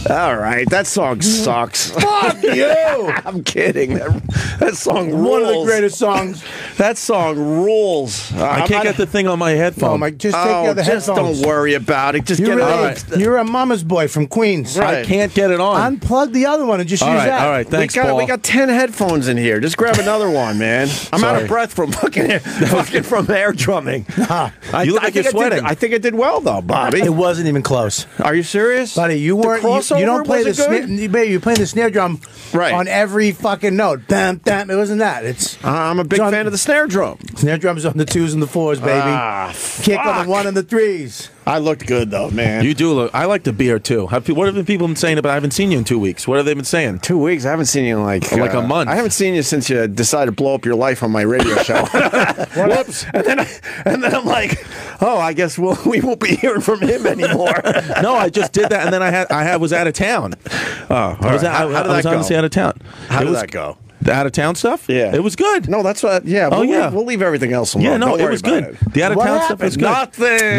All right, that song sucks. Fuck you! I'm kidding. That song rules. One of the greatest songs. That song rules. I can't get the thing on my headphone. Just take the other just headphones. don't worry about it. Just get it on. You're a mama's boy from Queens. Right. I can't get it on. Unplug the other one and just use that. All right, thanks, Paul. We got 10 headphones in here. Just grab another one, man. I'm out of breath from fucking from air drumming. You look like you're sweating. I think I did well, though, Bobby. It wasn't even close. Are you serious? Buddy, you weren't. You don't play the snare. You're playing the snare drum on every fucking note. Bam, bam. It wasn't that. It's. I'm a big fan of the snare drum. Snare drums on the 2s and the 4s, baby. Kick on the 1 and the 3s. I looked good though, man. You do look. I like the beer too. What have the people been saying about? I haven't seen you in 2 weeks. What have they been saying? 2 weeks. I haven't seen you in like a month. I haven't seen you since you decided to blow up your life on my radio show. Whoops! And then I'm like, oh, I guess we won't be hearing from him anymore. No, I just did that, and then I was out of town. Oh, how did that go? Honestly out of town. How did that go? The out of town stuff? Yeah. It was good. No, that's what. Yeah. We'll leave everything else alone. Yeah, no, Don't it worry was about good. it. The out of town stuff was good. Nothing.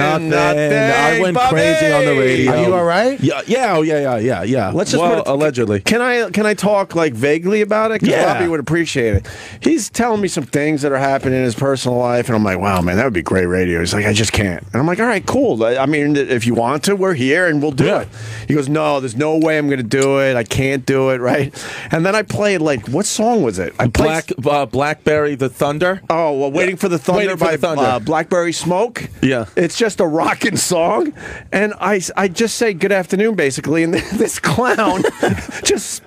I went crazy on the radio. Are you all right? Yeah. Let's just allegedly. Can I talk like vaguely about it? Because Bobby would appreciate it. He's telling me some things that are happening in his personal life, and I'm like, wow, man, that would be great radio. He's like, I just can't. And I'm like, all right, cool. I mean, if you want to, we're here and we'll do it. He goes, no, there's no way I'm going to do it. I can't do it, right? And then I played like, what song was it? I played Blackberry the Thunder. Oh, well, Waiting for the Thunder by Blackberry Smoke. Yeah. It's just a rockin' song. And I just say good afternoon, basically, and this clown just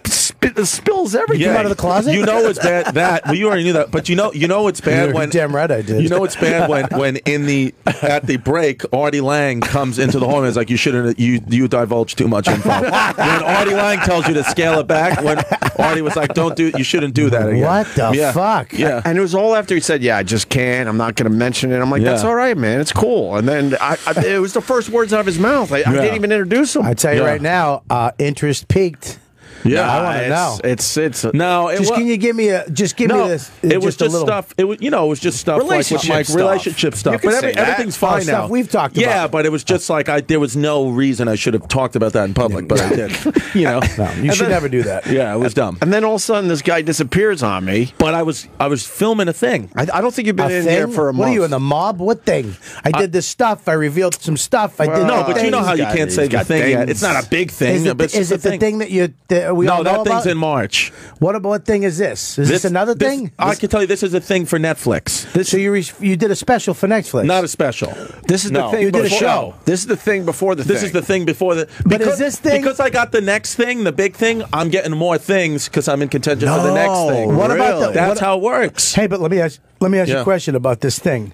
spills everything out of the closet. You know it's bad. Well, you already knew that, but you know it's bad when damn right I did. You know it's bad when at the break Artie Lang comes into the hall and is like, you shouldn't you divulge too much info. When Artie Lang tells you to scale it back, when Artie was like, you shouldn't do that again. What the fuck? Yeah. And it was all after he said, yeah, I just can't. I'm not going to mention it. I'm like, that's all right, man. It's cool. And then it was the first words out of his mouth. I didn't even introduce him. I tell you right now, interest peaked. Yeah, I want to know. Can you give me this? It was just stuff. It was just stuff relationship stuff. But everything's fine now. Stuff we've talked about. Yeah, but it was just like there was no reason I should have talked about that in public, but I did. No, you should never do that. Yeah, it was dumb. And then all of a sudden, this guy disappears on me. But I was filming a thing. I don't think you've been in here for a month. What are you in the mob? What thing? I did this stuff. I revealed some stuff. I did. No, but you know how you can't say the thing yet. It's not a big thing. Is it the thing that you? No, that thing's in March. What thing is this? Is this another thing? I can tell you this is a thing for Netflix. So you did a special for Netflix? Not a special. This is the thing. You did a show. This is the thing before the thing. This is the thing before the. But is this thing? Because I got the next thing, the big thing, I'm getting more things because I'm in contention for the next thing. What about That's how it works. Hey, but let me ask you a question about this thing.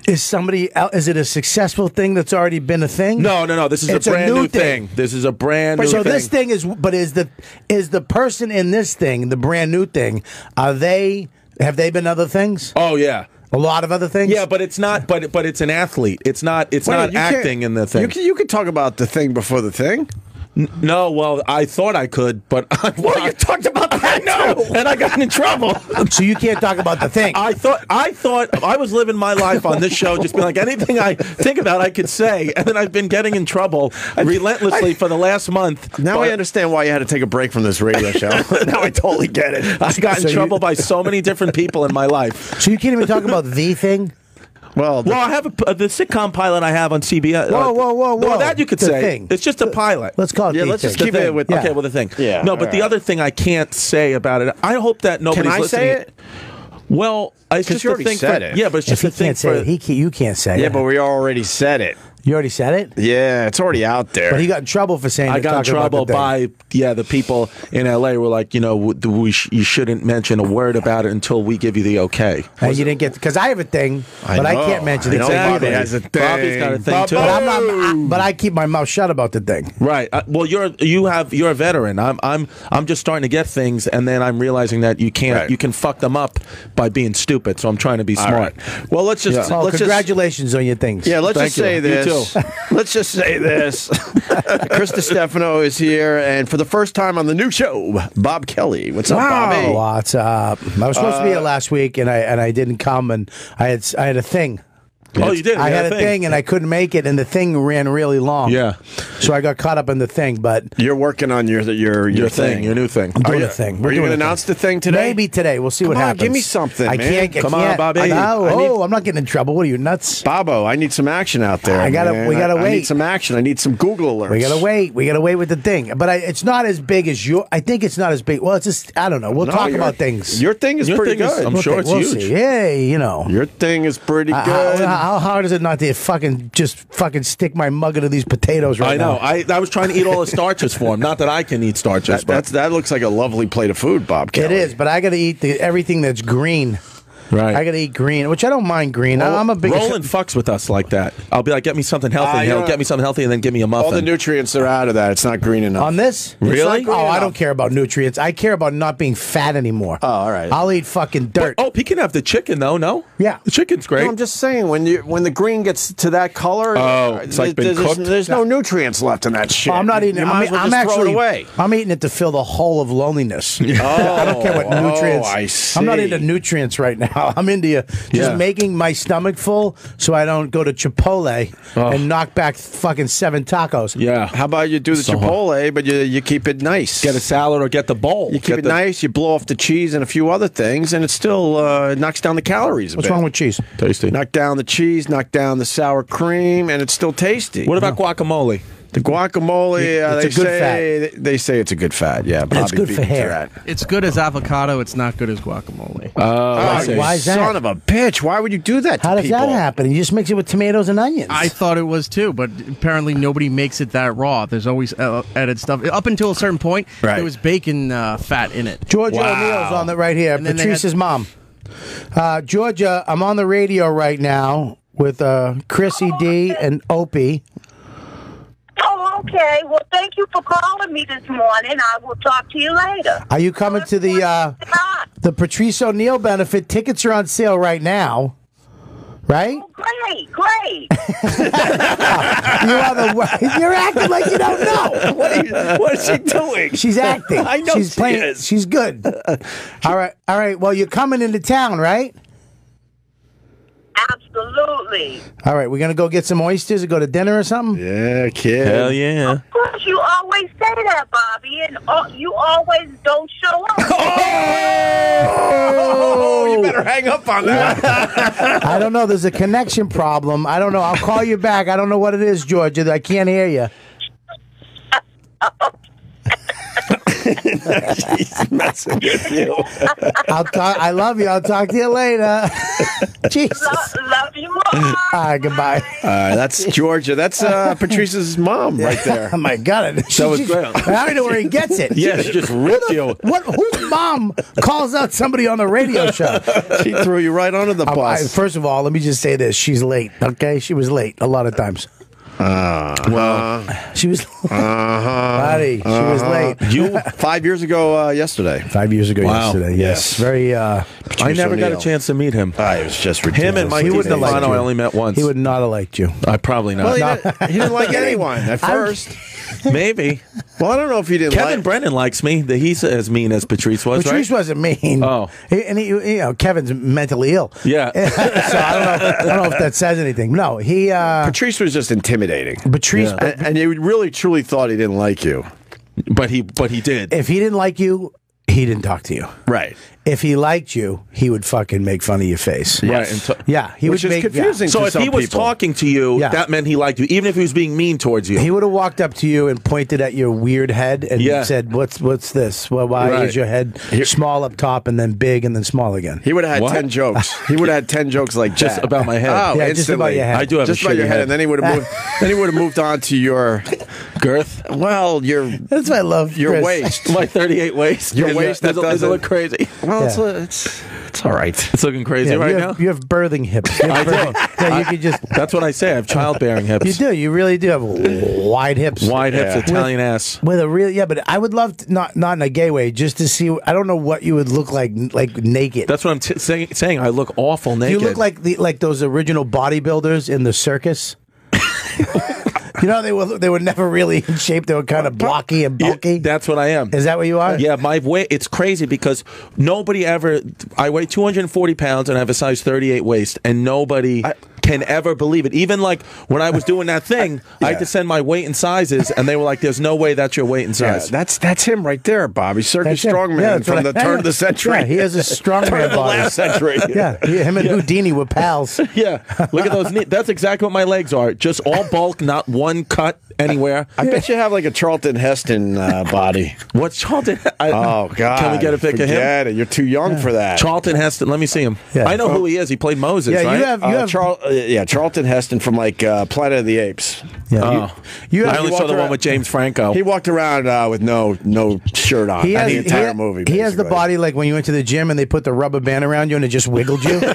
Is it a successful thing that's already been a thing? No. This is a brand new thing. This is a brand new thing. So this thing is the person in this thing, the brand new thing, have they been other things? Oh yeah. A lot of other things? Yeah, but it's not but it's an athlete. It's not acting in the thing. You could talk about the thing before the thing. No, well, I thought I could, but you talked about that too, and I got in trouble. So you can't talk about the thing. I thought I was living my life on this show, just being like anything I think about, I could say, and then I've been getting in trouble relentlessly for the last month. Now I understand why you had to take a break from this radio show. Now I totally get it. I got in trouble by so many different people in my life. So you can't even talk about the thing. Well, I have the sitcom pilot I have on CBS. Whoa! No, that you could say. Thing. It's just a pilot. Let's call it. Yeah, let's just keep it with. Okay, well, the thing. Yeah. No, but the other thing I can't say about it. I hope that nobody's listening. Can I say it? Well, it's just you already said it. Yeah, but it's just a thing for. You can't say it. Yeah, but we already said it. You already said it? Yeah, it's already out there. But he got in trouble for saying. I got in trouble by the people in LA were like, you shouldn't mention a word about it until we give you the okay. And you didn't get because I have a thing, but I can't mention it. Exactly. Bobby has a thing. Bobby's got a thing too. But I keep my mouth shut about the thing. Right. Well, you're a veteran. I'm just starting to get things, and then I'm realizing that you can't. Right. You can fuck them up by being stupid. So I'm trying to be smart. Right. Well, let's just. Congratulations on your things. Yeah, let's just say this. Let's just say this. Chris Distefano is here, and for the first time on the new show, Bob Kelly. What's up, Bobby? What's up? I was supposed to be here last week, and I didn't come, and I had a thing. Oh, you did? I had a thing and I couldn't make it, and the thing ran really long. Yeah. So I got caught up in the thing, but You're working on your thing, your new thing. I'm doing a thing. Are you going to announce the thing today? Maybe today. We'll see what Come on, happens. give me something, I man. can't. Come on, Bobby. I'm not getting in trouble. What are you, nuts? Bobo, I need some action out there. We gotta I wait. need some action. I need some Google alerts. We gotta wait. We gotta wait with the thing. But it's not as big as your. I think it's not as big. Well, it's just I don't know. We'll talk about things. Your thing is pretty good. I'm sure it's we'll huge. See. Hey, Your thing is pretty good. How hard is it not to fucking stick my mug into these potatoes right now? I know. I was trying to eat all the starches for him. Not that I can eat starches. That looks like a lovely plate of food, Bob Kelly. It is, but I got to eat everything that's green. Right. I got to eat green, which I don't mind green. Well, I'm a big Roland fucks with us like that. I'll be like, get me something healthy. He'll get me something healthy and then give me a muffin. All the nutrients are out of that. It's not green enough. On this? Really? Oh, I don't care about nutrients. I care about not being fat anymore. Oh, all right. I'll eat fucking dirt. Oh, he can have the chicken though. No. Yeah. The chicken's great. No, I'm just saying when the green gets to that color, it's like been cooked? There's no nutrients left in that shit. Oh, I'm not eating it. You might as well just throw it away. I'm eating it to fill the hole of loneliness. Oh, I don't care what nutrients. I see. I'm not into nutrients right now. I'm into just making my stomach full so I don't go to Chipotle and knock back fucking 7 tacos. Yeah. How about you do the Chipotle, but you keep it nice? Get a salad or get the bowl. You keep it nice. You blow off the cheese and a few other things, and it still knocks down the calories. What's wrong with cheese? Tasty. Knock down the cheese, knock down the sour cream, and it's still tasty. What about guacamole? The guacamole? It's a good fat. They say it's a good fat. Yeah, Bobby it's good beat for me to hair. that. It's good as avocado. It's not good as guacamole. Why is that? Son of a bitch! Why would you do that to How does people? that happen? You just mix it with tomatoes and onions. I thought it was too, but apparently nobody makes it that raw. There's always added stuff. Up until a certain point, there was bacon fat in it. Georgia O'Neill's on the right here. And then Patrice's mom. Georgia, I'm on the radio right now with Chrissy D and Opie. Oh, okay. Well, thank you for calling me this morning. I will talk to you later. Are you coming to the Patrice O'Neill benefit? Tickets are on sale right now. Right? Oh, great. You're acting like you don't know. What is she doing? She's acting. I know she's playing. is. She's good. All right. Well, you're coming into town, right? Absolutely. All right. We're gonna go get some oysters or go to dinner or something. Yeah, kid. Hell yeah. Of course, you always say that, Bobby, and you always don't show up. Oh, you better hang up on that. I don't know. There's a connection problem. I don't know. I'll call you back. I don't know what it is, Georgia. I can't hear you. She's messing with you. I love you. I'll talk to you later. Jesus. Love you more. All right, goodbye. That's Georgia. That's Patrice's mom right there. Oh my God! That was great. I don't know where he gets it. Yeah, she just ripped you. Whose mom calls out somebody on the radio show? She threw you right under the bus. First of all, let me just say this: she's late. Okay, she was late a lot of times. She was, buddy. She was late. You 5 years ago yesterday. 5 years ago yesterday. Yes, very. I never got a chance to meet him. It was just ridiculous. Him and Mike Distefano I only met once. He would not have liked you. I probably not. Well, he didn't like anyone at first. Maybe. Well, I don't know if he didn't. Kevin Brennan likes me. He's as mean as Patrice was. Patrice wasn't mean. Oh, Kevin's mentally ill. Yeah. So I don't know if that says anything. No, he. Patrice was just intimidating. Patrice, and you really truly thought he didn't like you. But he did. If he didn't like you, he didn't talk to you. Right. If he liked you, he would fucking make fun of your face. Right. Yeah, he Which would is make confusing. So to if some he was people. talking to you, that meant he liked you, even if he was being mean towards you. He would have walked up to you and pointed at your weird head and said, "What's this? Well, why is your head small up top and then big and then small again?" He would have had 10 jokes. He would have had 10 jokes like just that. about my head. Oh, yeah, instantly. just about your head. I do have just a about your shitty head, and then he would have moved. Then he would have moved on to your girth. Well, your that's what I love. Your Chris. waist, my 38 waist. Your waist. Does it look crazy? Well, it's all right. It's looking crazy right now. You have birthing hips. I do. Yeah, you could just. That's what I say. I have childbearing hips. You do. You really do have wide hips. Wide hips, Italian ass. With a real, but I would love to, not in a gay way, just to see. I don't know what you would look like naked. That's what I'm saying. I look awful naked. You look like those original bodybuilders in the circus. You know, they were never really in shape. They were kind of blocky and bulky. Yeah, that's what I am. Is that what you are? Yeah, my weight, it's crazy because nobody ever, I weigh 240 pounds and I have a size 38 waist, and nobody can ever believe it. Even like when I was doing that thing, I had to send my weight and sizes, and they were like, "There's no way that's your weight and size." Yeah, that's him right there, Bobby. Circus Strongman from the turn of the century. Yeah, he has a strongman body. Last century. Yeah, him and Houdini were pals. Yeah, look at those knees. That's exactly what my legs are. Just all bulk, not one cut anywhere. I bet you have like a Charlton Heston body. What's Charlton? Oh God! Can we get a pic of him? It. You're too young for that. Charlton Heston. Let me see him. Yeah. I know who he is. He played Moses. Yeah, right? you have Charlton Heston from like Planet of the Apes. Yeah, I only saw the one with James Franco. He walked around with no shirt on the entire movie. He has the body like when you went to the gym and they put the rubber band around you and it just wiggled you. They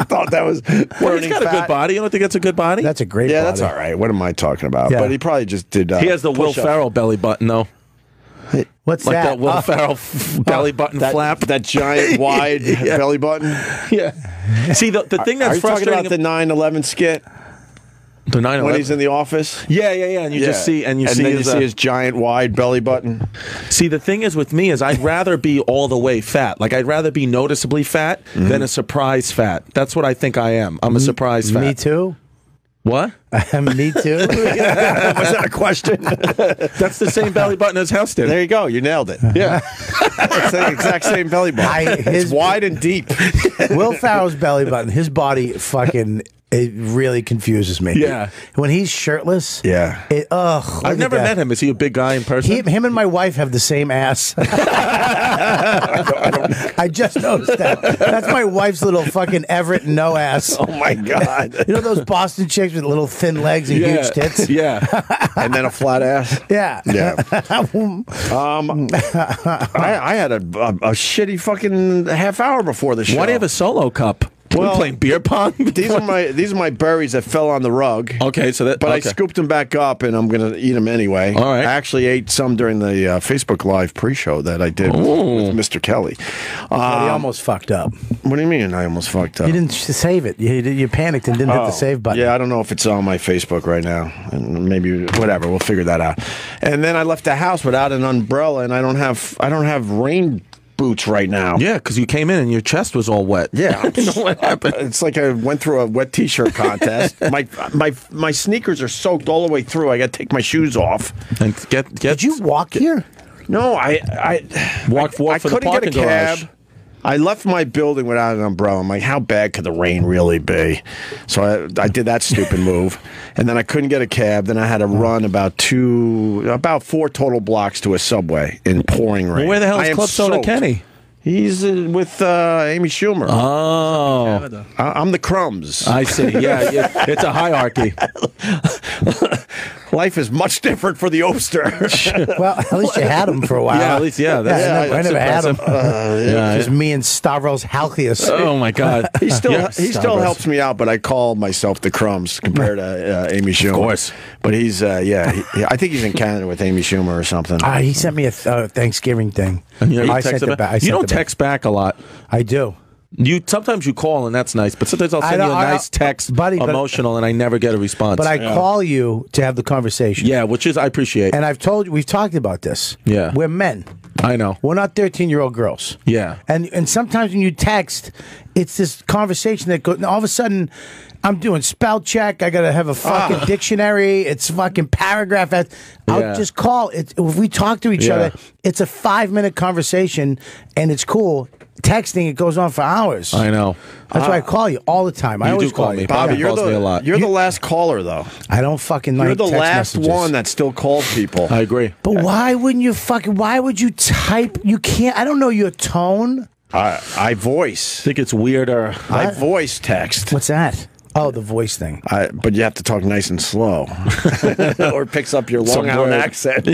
thought that was well, he's got a good body. You don't think that's a good body? That's a great body. Yeah, that's all right. What am I talking about? Yeah. But he probably just did. He has the Will Ferrell belly button, though. What's like that? that Will Ferrell belly button flap? That giant, wide belly button? Yeah. See, the thing that's frustrating... Are you talking about the 9/11 skit? The 9/11? When he's in the office? Yeah. And you just see... And then you see his giant, wide belly button. See, the thing is with me is I'd rather be all the way fat. Like, I'd rather be noticeably fat than a surprise fat. That's what I think I am. I'm a surprise fat. Me too. What? Me too. Was that a question? That's the same belly button as Houston. There you go. You nailed it. Yeah. It's the exact same belly button. It's wide and deep. Will Ferrell's belly button, his body fucking... It really confuses me. Yeah. When he's shirtless. Yeah. I've never met him. Is he a big guy in person? Him and my wife have the same ass. I just noticed that. That's my wife's little fucking Everett no ass. Oh my God. You know those Boston chicks with little thin legs and huge tits? Yeah. And then a flat ass? Yeah. Yeah. I had a shitty fucking half hour before the show. Why do you have a solo cup? Well, playing beer pong. These are my berries that fell on the rug. Okay, so that. But I scooped them back up, and I'm gonna eat them anyway. All right. I actually ate some during the Facebook Live pre-show that I did with Mr. Kelly. He almost fucked up. What do you mean? I almost fucked up. You didn't save it. You panicked and didn't hit the save button. Yeah, I don't know if it's on my Facebook right now, and maybe whatever. We'll figure that out. And then I left the house without an umbrella, and I don't have rain boots right now. Yeah, because you came in and your chest was all wet. Yeah, I don't know what happened. It's like I went through a wet T-shirt contest. my sneakers are soaked all the way through. I got to take my shoes off. And Did you walk here? No, I walk for the parking garage. I left my building without an umbrella. I'm like, how bad could the rain really be? So I did that stupid move, and then I couldn't get a cab. Then I had to run about 4 total blocks to a Subway in pouring rain. Well, where the hell is Club Soda Kenny? He's with Amy Schumer. Oh. I'm the crumbs. I see. Yeah, it's a hierarchy. Life is much different for the Opster. Well, at least you had him for a while. Yeah, at least, I never had him. Just me and Stavros Halkias. Oh, my God. He still helps me out, but I call myself the crumbs compared to Amy Schumer. Of course. But he's, I think he's in Canada with Amy Schumer or something. He sent me a Thanksgiving thing. I sent it back. You don't text back a lot. I do. Sometimes you call and that's nice, but sometimes I'll send you a nice text, emotional, and I never get a response. But I call you to have the conversation. Yeah, which is I appreciate. And we've talked about this. Yeah, we're men. I know. We're not 13-year-old girls. Yeah. And sometimes when you text, it's this conversation that goes. And all of a sudden, I'm doing spell check. I got to have a fucking dictionary. It's fucking paragraph. I'll just call. If we talk to each other, it's a 5-minute conversation, and it's cool. Texting, it goes on for hours. I know. That's why I call you all the time. I always call you. Bobby, you're the last caller, though. I don't fucking like You're the text last messages. one that still calls people. I agree. But why wouldn't you why would you type? You can't. I don't know your tone. I voice. I think it's weirder. I voice text. What's that? Oh, the voice thing. But you have to talk nice and slow, or it picks up your Long Island accent.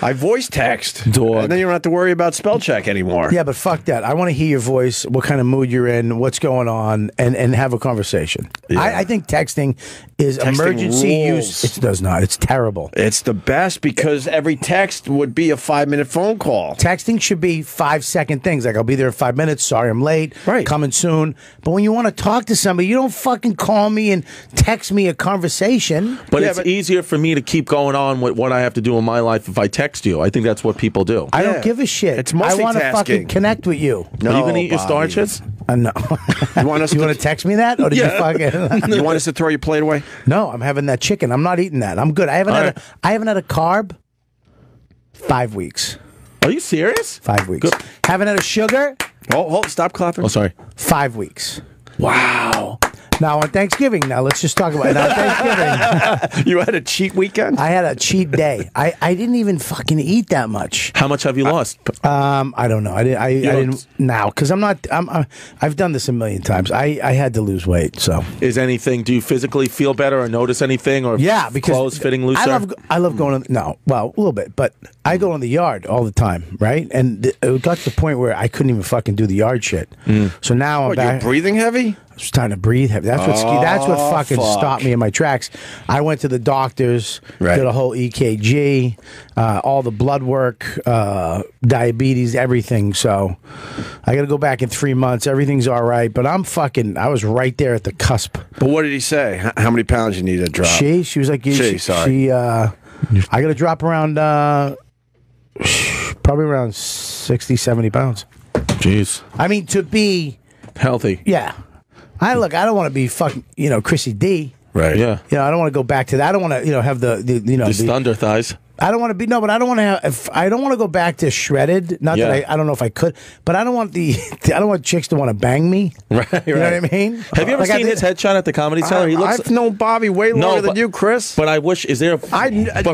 I voice text, and then you don't have to worry about spell check anymore. Yeah, but fuck that. I want to hear your voice, what kind of mood you're in, what's going on, and have a conversation. Yeah. I think texting is emergency use. It does not. It's terrible. It's the best because every text would be a 5-minute phone call. Texting should be 5-second things, like I'll be there in 5 minutes. Sorry, I'm late. Right, coming soon. But when you want to talk to somebody, you don't fucking call me and text me a conversation. But it's easier for me to keep going on with what I have to do in my life if I text you. I think that's what people do. I don't give a shit. It's multitasking. I want to fucking connect with you. No, are you going to eat your starches? No. You want us to text me that, or did you fucking? You want us to throw your plate away? No, I'm having that chicken. I'm not eating that. I'm good. I haven't had a carb. 5 weeks. Are you serious? 5 weeks. Good. Haven't had a sugar. Hold, stop clapping. Oh, sorry. 5 weeks. Wow. Now on Thanksgiving. Now let's just talk about it. Now Thanksgiving. You had a cheat weekend? I had a cheat day. I didn't even fucking eat that much. How much have you lost? I don't know. I didn't now because I've done this a million times. I had to lose weight. So is anything? Do you physically feel better or notice anything? Or because clothes fitting looser? I love going. A little bit, but I go in the yard all the time, right? And it got to the point where I couldn't even fucking do the yard shit. So now I'm back. You're breathing heavy? I was starting to breathe heavy. That's what fucking stopped me in my tracks. I went to the doctors, did a whole EKG, all the blood work, diabetes, everything. So I got to go back in 3 months. Everything's all right, but I was right there at the cusp. But what did he say? How many pounds you need to drop? She was like, I got to drop around, probably around 60, 70 pounds. Jeez. I mean, to be healthy. Yeah. I don't want to be fucking, Chrissy D. Right. Yeah. I don't want to go back to that. I don't want to, have the thunder thighs. I don't want to be but I don't want to have. I don't want to go back to shredded. Not that I don't know if I could, but I don't want I don't want chicks to want to bang me. Right. You know what I mean? Have you ever seen his headshot at the Comedy Cellar? I've known Bobby way longer than you, Chris. But I wish but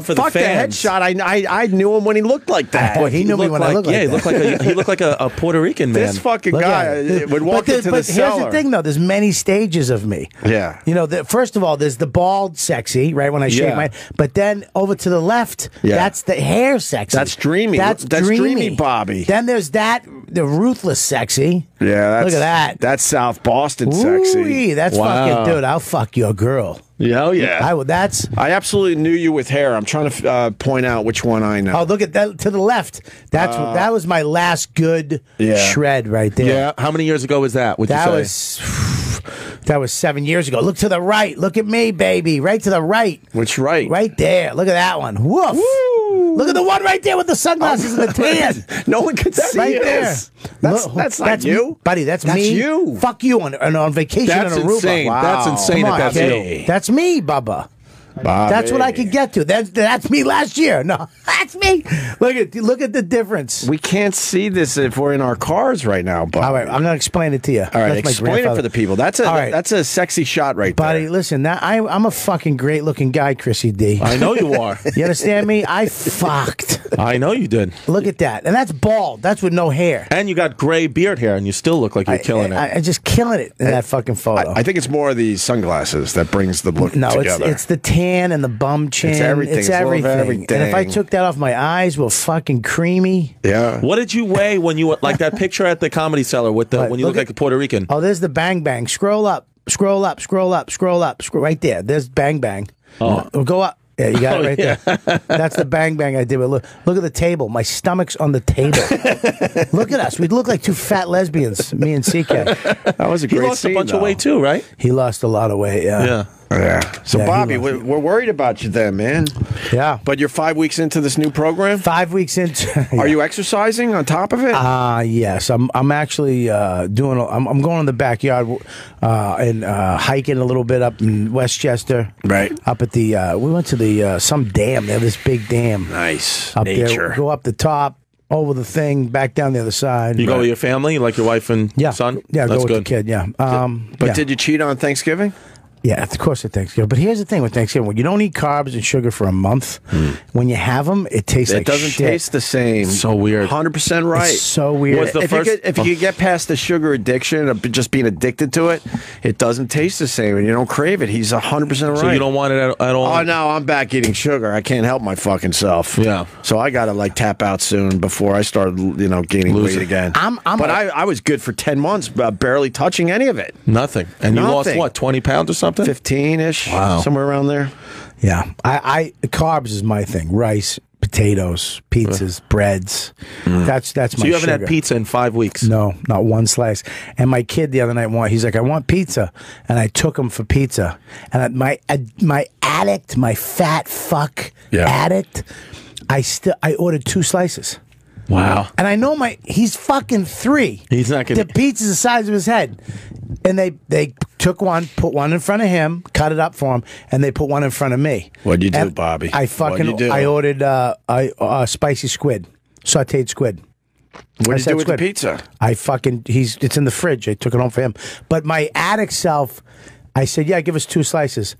for the fans, the headshot. I knew him when he looked like that. Oh, he knew me when I looked like that. He looked like a Puerto Rican man. This fucking guy would walk into the cellar. Here's the thing, though. There's many stages of me. Yeah. First of all, there's the bald sexy, right when I shave my. But then over to the left, that's the hair sexy. That's dreamy. That's dreamy, Bobby. Then there's the ruthless sexy. Yeah, look at that. That's South Boston sexy. That's fucking dude. I'll fuck your girl. Yeah, yeah. I absolutely knew you with hair. I'm trying to point out which one I know. Oh, look at that to the left. That was my last good shred right there. Yeah. How many years ago was that? That was 7 years ago. Look to the right. Look at me, baby. Right to the right. Which right? Right there. Look at that one. Woof. Woo. Look at the one right there with the sunglasses and the tan. No one can see right there. That's not you, buddy. That's me. That's you. Fuck you on vacation in Aruba. Insane. Wow. That's insane. That's you. That's me, Bubba. Bobby. That's what I could get to. That's me last year. No, that's me. Look at the difference. We can't see this if we're in our cars right now, Bobby. All right, I'm gonna explain it to you. All right, explain it for the people. That's a sexy shot right there. Buddy, listen, I'm a fucking great looking guy, Chrissy D. I know you are. You understand me? I fucked. I know you did. Look at that. And that's bald. That's with no hair. And you got gray beard hair, and you still look like you're killing it. I'm just killing it in that fucking photo. I think it's more the sunglasses that brings the look together. It's the tan and the bum chin. It's everything. It's everything. And if I took that off, my eyes were fucking creamy. Yeah. What did you weigh when you like that picture at the Comedy Cellar with when you look like a Puerto Rican? Oh, there's the bang bang. Scroll up. Scroll up. Scroll up. Scroll up. Right there. There's bang bang. Oh, go up. Yeah, you got it right there. That's the bang bang I did. Look at the table. My stomach's on the table. Look at us. We look like two fat lesbians, me and CK. That was a great scene. He lost a bunch of weight too, right? He lost a lot of weight, yeah. So, Bobby, we're worried about you then, man. Yeah. But you're 5 weeks into this new program? 5 weeks into. Are you exercising on top of it? Yes. I'm actually doing. I'm going in the backyard and hiking a little bit up in Westchester. Right. Up at the. We went to the some dam. They have this big dam. Nice. Up Nature. there. Go up the top. Over the thing, back down the other side. You go with your family, like your wife and son? Yeah, that's go with good. the kid, yeah. But did you cheat on Thanksgiving? Yeah, of course at Thanksgiving. But here's the thing with Thanksgiving. When you don't eat carbs and sugar for a month, when you have them, it tastes like shit. It doesn't taste the same. So weird. 100% right. It's so weird. If you could get past the sugar addiction of just being addicted to it, it doesn't taste the same and you don't crave it. He's 100% right. So you don't want it at all? Oh, no, I'm back eating sugar. I can't help my fucking self. Yeah. So I got to tap out soon before I start, gaining weight again. I was good for 10 months, barely touching any of it. Nothing. And you lost what, 20 pounds or something? 15-ish. Wow. Somewhere around there. Yeah. Carbs is my thing. Rice, potatoes, pizzas, breads. That's my So you haven't sugar. had pizza in 5 weeks? No, not one slice. And my kid the other night he's like, I want pizza. And I took him for pizza. And my addict, my fat fuck addict, I ordered 2 slices. Wow. And I know he's fucking 3. He's not gonna. The pizza's the size of his head. And they took one, put one in front of him, cut it up for him, and they put one in front of me. What'd you do, And Bobby? I ordered spicy squid, sauteed squid. What did you do with the pizza? It's in the fridge. I took it home for him. But my addict self, I said, yeah, give us 2 slices.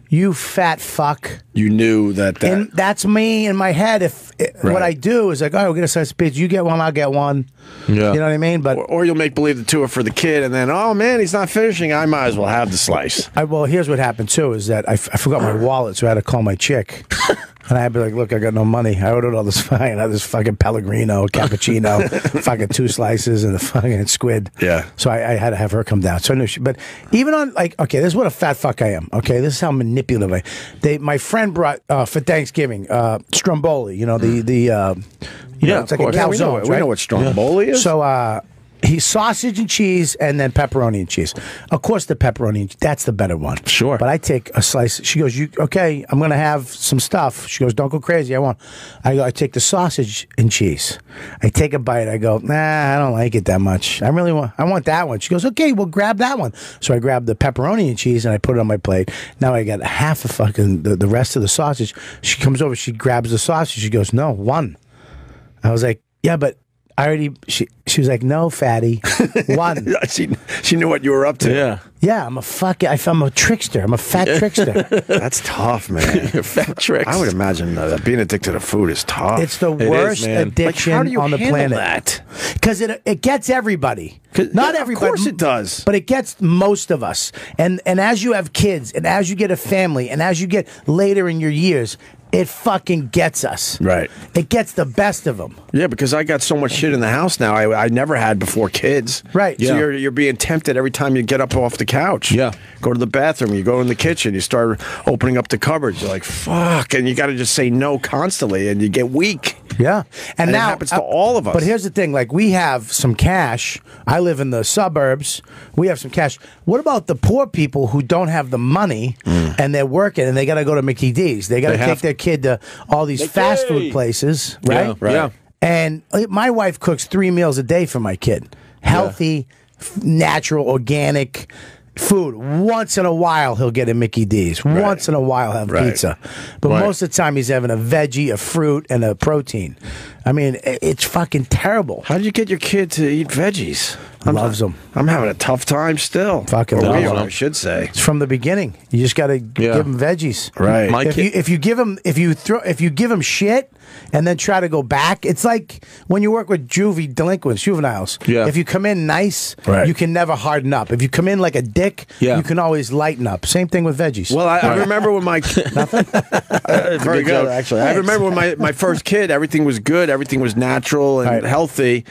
You fat fuck. You knew that. And that's me in my head. What I do is like, oh, we'll get a slice of pizza. You get one, I'll get one. Yeah. You know what I mean? But or you'll make believe the 2 are for the kid, and then, oh man, he's not finishing. I might as well have the slice. Well, here's what happened too: is that I forgot my wallet, so I had to call my chick. And I'd be like, look, I got no money. I ordered all this fucking Pellegrino, cappuccino, fucking 2 slices, and the fucking squid. Yeah. So I had to have her come down. So I knew but even on, like, okay, this is what a fat fuck I am. Okay, this is how manipulative I am. My friend brought, for Thanksgiving, Stromboli, you know, it's like a calzone. We know what Stromboli is. So, he's sausage and cheese and then pepperoni and cheese. Of course, the pepperoni, that's the better one. Sure. But I take a slice. She goes, okay, I'm going to have some stuff. She goes, don't go crazy. I take the sausage and cheese. I take a bite. I go, nah, I don't like it that much. I want that one. She goes, okay, well, grab that one. So I grabbed the pepperoni and cheese and I put it on my plate. Now I got half of fucking the rest of the sausage. She comes over, she grabs the sausage. She goes, no, 1. I was like, yeah, but I already. She was like, no, fatty, 1. she knew what you were up to. Yeah. I'm a trickster. I'm a fat trickster. That's tough, man. You're fat tricks. I would imagine that being addicted to food is tough. It's the worst addiction how do you on the handle planet. That? Because it gets everybody. Not everybody. Of course it does. But it gets most of us. And as you have kids, and as you get a family, and as you get later in your years, it fucking gets us. Right. It gets the best of them. Yeah, because I got so much shit in the house now I never had before kids. Right. So you're being tempted every time you get up off the couch. Yeah. Go to the bathroom, you go in the kitchen, you start opening up the cupboards. You're like, fuck. And you got to just say no constantly, and you get weak. Yeah. And now it happens to all of us. But here's the thing, like, we have some cash. I live in the suburbs. We have some cash. What about the poor people who don't have the money and they're working and they got to go to Mickey D's? They got to take their kid to all these fast food places, right? Yeah, right. Yeah. And my wife cooks 3 meals a day for my kid. Healthy, natural, organic food. Once in a while, he'll get a Mickey D's. Right. Once in a while, he'll have pizza. But most of the time, he's having a veggie, a fruit, and a protein. I mean, it's fucking terrible. How did you get your kid to eat veggies? Loves them. I'm having a tough time still. Fucking loves them. I should say. It's from the beginning. You just got to give them veggies. Right. If you give them shit and then try to go back, it's like when you work with juveniles. Yeah. If you come in nice, you can never harden up. If you come in like a dick, you can always lighten up. Same thing with veggies. Well, I remember when my nothing. Very good, actually. I remember when my first kid, everything was good, everything was natural and healthy.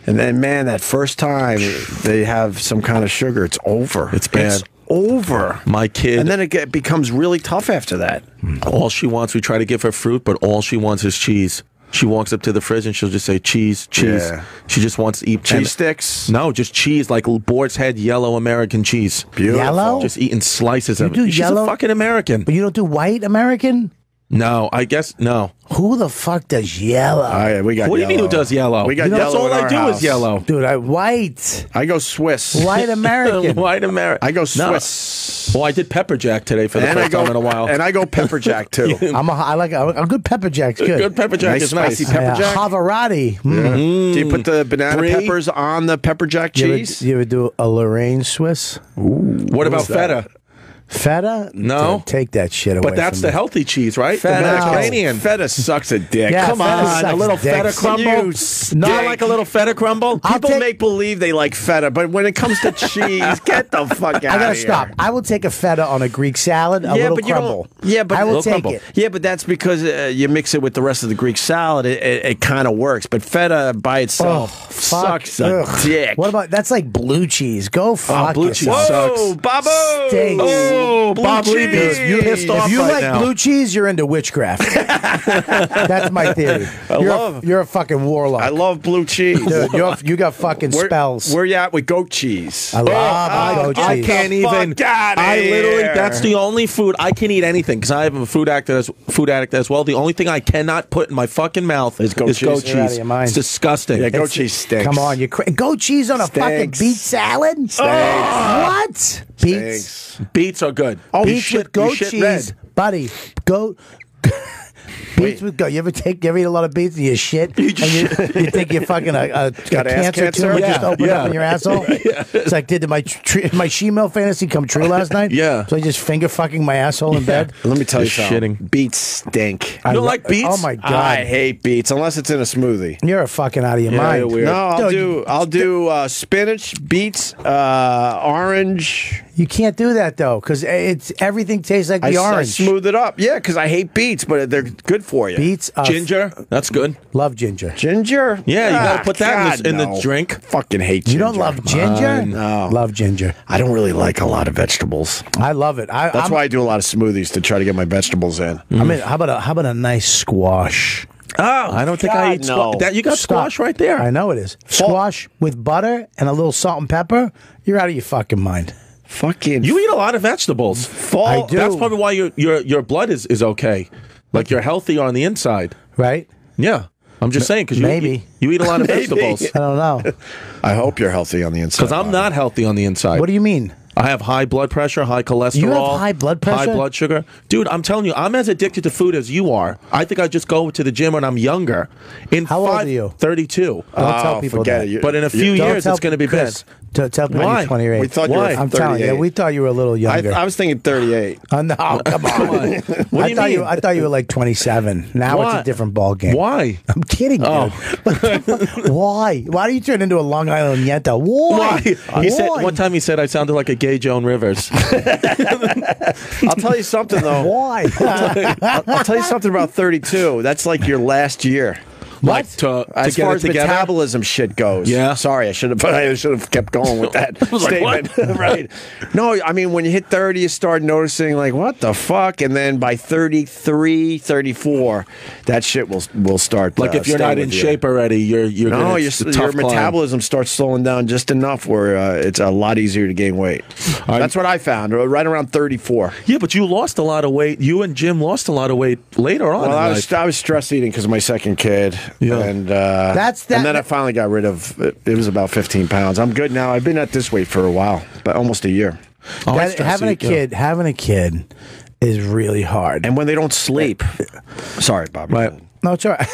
And then, man, that first time they have some kind of sugar, it's over. It's bad. It's over. My kid. And then it becomes really tough after that. All she wants, we try to give her fruit, but all she wants is cheese. She walks up to the fridge and she'll just say, cheese, cheese. Yeah. She just wants to eat cheese sticks? No, just cheese, like boar's head, yellow American cheese. Beautiful. Yellow? Just eating slices of it. She's yellow? a fucking American. But you don't do white American? No, I guess, no. Who the fuck does yellow? We got what do you mean who does yellow? We got That's yellow all in I our do house. is yellow. Dude, white. I go Swiss. White American. White American. I go Swiss. Well, I did pepper jack today for the first time in a while. And I go pepper jack, too. I like a good pepper jack's good. Good pepper jack is nice. Spicy pepper jack. Havarti. Do you put the banana peppers on the pepper jack cheese? You ever do a Lorraine Swiss? What about feta? Feta? No. Dude, take that shit away. But that's from the me. healthy cheese, right? Feta, The Mediterranean. Feta sucks a dick. Yeah, Come feta on, sucks a little dick. feta crumble. You Not stink. like a little feta crumble. People make believe they like feta, but when it comes to cheese, get the fuck out of here. I gotta stop. I will take a feta on a Greek salad, a little crumble. I will take it. Yeah, but that's because you mix it with the rest of the Greek salad. It kind of works, but feta by itself sucks a dick. What about that's like blue cheese? Go fuck blue cheese yourself. sucks. Whoa, Babo! Stinks. Oh, Bob Levy, you pissed off If you right like now. blue cheese, you're into witchcraft. That's my theory. You're a fucking warlock. I love blue cheese. Dude, you got fucking spells. Where you at with goat cheese? I love goat cheese. I can't even. I literally. That's the only food I can eat anything because I am a food addict as well. The only thing I cannot put in my fucking mouth is goat cheese. You're out of your mind. It's disgusting. Yeah, goat cheese stinks. Come on, goat cheese on a fucking beet salad? Stinks. What? Beets? Beets are good. Oh, Beets with goat cheese, red. buddy. Goat. Beets with goat. You ever eat a lot of beets and you shit? You think you're fucking a cancer tumor just opened up in your asshole? It's like, did my shemale fantasy come true last night? Yeah. So I just finger fucking my asshole in bed? Let me tell you something. Shitting. Beets stink. You don't like beets? Oh my god! I hate beets unless it's in a smoothie. You're a fucking out of your mind. you're weird. No, I'll do spinach, beets, orange. You can't do that though, because everything tastes like the I orange. smooth it up. Yeah, because I hate beets, but they're good for you. Beets, Ginger, that's good. love ginger. Ginger? Yeah, you gotta put that in no. the drink. Fucking hate ginger. You don't love ginger? No. Love ginger. I don't really like a lot of vegetables. I love it. That's why I do a lot of smoothies to try to get my vegetables in. I mean, how about a nice squash? Oh, I don't think I eat no. squash. You got squash right there. I know it is. Squash with butter and a little salt and pepper. You're out of your fucking mind. Fucking. You eat a lot of vegetables. I do. That's probably why your blood is okay. Like you're healthy on the inside. Right? Yeah. I'm just saying because Maybe. you eat a lot of vegetables. I don't know. I hope you're healthy on the inside. Because I'm not healthy on the inside. What do you mean? I have high blood pressure, high cholesterol. You have high blood pressure? High blood sugar. Dude, I'm telling you, I'm as addicted to food as you are. I think I just go to the gym when I'm younger. How old are you? 32. Don't tell people forget that. it. But in a few years, it's going to be Chris, bad. Tell people Why? you're 28. We thought Why? you were I'm 38. telling you, we thought you were a little younger. I was thinking 38. No, come on. What do you mean? I thought you were like 27. Now Why? it's a different ball game. Why? I'm kidding, dude. Oh. Why? Why do you turn into a Long Island Yenta? Why? He said one time he said I sounded like a gay Joan Rivers. I'll tell you something, though. Why? I'll tell you something about 32. That's like your last year. Like to As get far it as together? metabolism shit goes. Yeah. Sorry, I should have kept going with that statement. Right. No, I mean, when you hit 30, you start noticing, like, what the fuck? And then by 33, 34, that shit will start. Like if you're not in shape already, you're no, gonna, your metabolism starts slowing down just enough where it's a lot easier to gain weight. That's what I found, right around 34. Yeah, but you lost a lot of weight. You and Jim lost a lot of weight later on. Well, I was stress eating because of my second kid. Yeah. And then I finally got rid of it. It was about 15 pounds. I'm good now. I've been at this weight for a while, but almost a year. Having a kid is really hard. And when they don't sleep, sorry, Bob. Right. No, it's all right.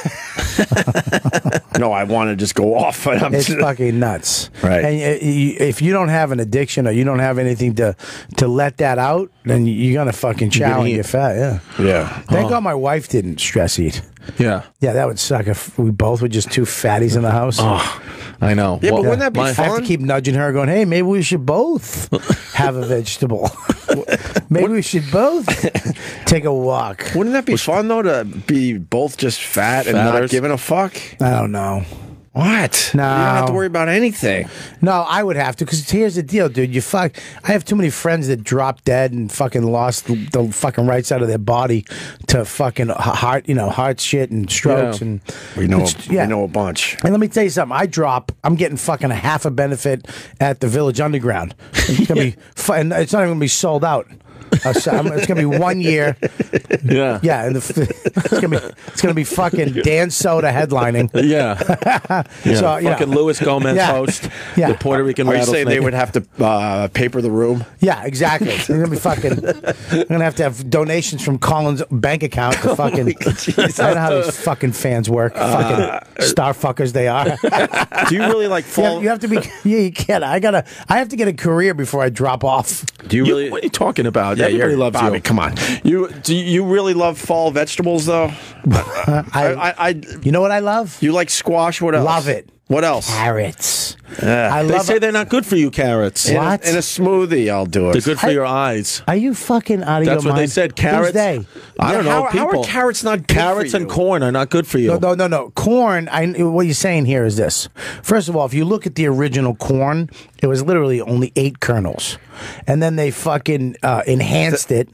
No, I want to just go off. It's fucking nuts. Right. And if you don't have an addiction or you don't have anything to let that out, then you're going to fucking chow and get fat. Yeah. Yeah. Thank God my wife didn't stress eat. Yeah. Yeah, that would suck if we both were just two fatties in the house. Oh, I know. Yeah, but wouldn't that be I have fun? to keep nudging her, going, "Hey, maybe we should both have a vegetable. Maybe we should both take a walk." Wouldn't that be fun, though, to be both just fat and not Fatters. giving a fuck? I don't know. What? No. You don't have to worry about anything. No, I would have to, because here's the deal, dude. I have too many friends that dropped dead and fucking lost the fucking right side of their body to fucking heart shit and strokes. Yeah. And We know a bunch. And let me tell you something. I'm getting fucking a half a benefit at the Village Underground. It's gonna be, and it's not even gonna be sold out. It's gonna be 1 year. Yeah. Yeah, and it's gonna be fucking Dan Soda headlining. Yeah. So, fucking Luis Gomez host. Yeah. The Puerto Rican Are you rattlesnake. saying they would have to paper the room? Yeah, exactly. It's gonna be fucking. I'm gonna have to have donations from Colin's bank account to fucking. I know how these fucking fans work. Fucking star fuckers they are. Do you really like fall? You have to be. Yeah, you can't. I have to get a career before I drop off. Do you really? What are you talking about? Yeah, Everybody loves Bobby, you. Come on. Do you really love fall vegetables though? You know what I love? You like squash? What else? Love it. What else? Carrots. They say they're not good for you, carrots. What? In a smoothie, I'll do it. They're good for your eyes. Are you fucking out of your mind? That's what they said. Carrots. Who's they? I don't know. How are carrots not good Carrots for and you? corn are not good for you. No. Corn, what you're saying here is this. First of all, if you look at the original corn, it was literally only 8 kernels. And then they fucking enhanced it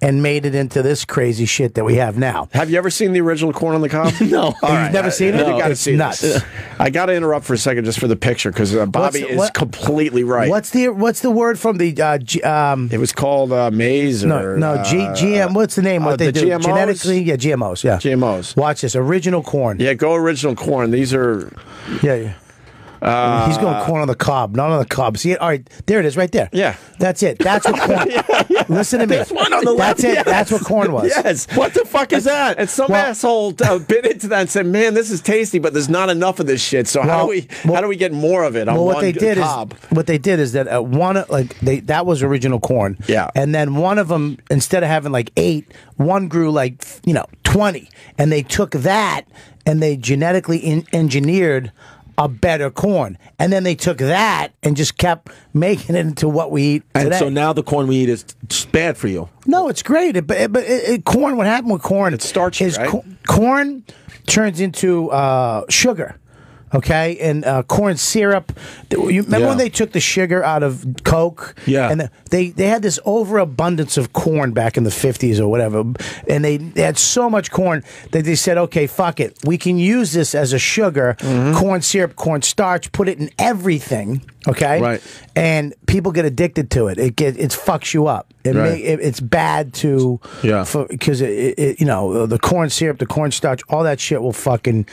and made it into this crazy shit that we have now. Have you ever seen the original corn on the cob? No. You've never seen it? You gotta It's see nuts. this. I got to interrupt for a second just for the picture because Bobby is completely right. What's the word from the It was called maize or GM. What's the name? What they do GMOs? genetically? Yeah, GMOs. Yeah, GMOs. Watch this original corn. Yeah, go original corn. These are Yeah. He's going corn on the cob, not on the cob. See it? All right, there it is, right there. Yeah. That's it. That's what corn. Listen to me. There's one on the That's left, it. yes. That's what corn was. yes. What the fuck is that? And some asshole bit into that and said, "Man, this is tasty, but there's not enough of this shit. So how do we get more of it on what one they did cob?" what they did is that that was original corn. Yeah. And then one of them, instead of having like 8, one grew like 20, and they took that and they genetically engineered a better corn, and then they took that and just kept making it into what we eat today. And so now the corn we eat is bad for you. No, it's great. Corn. What happened with corn? It's starchy, is right? Corn turns into sugar. Okay, and corn syrup. You remember when they took the sugar out of Coke? Yeah. And they had this overabundance of corn back in the 50s or whatever, and they had so much corn that they said, okay, fuck it, we can use this as a sugar, corn syrup, corn starch, put it in everything. Okay, right, and people get addicted to it. It fucks you up. It's bad because the corn syrup, the corn starch, all that shit will fucking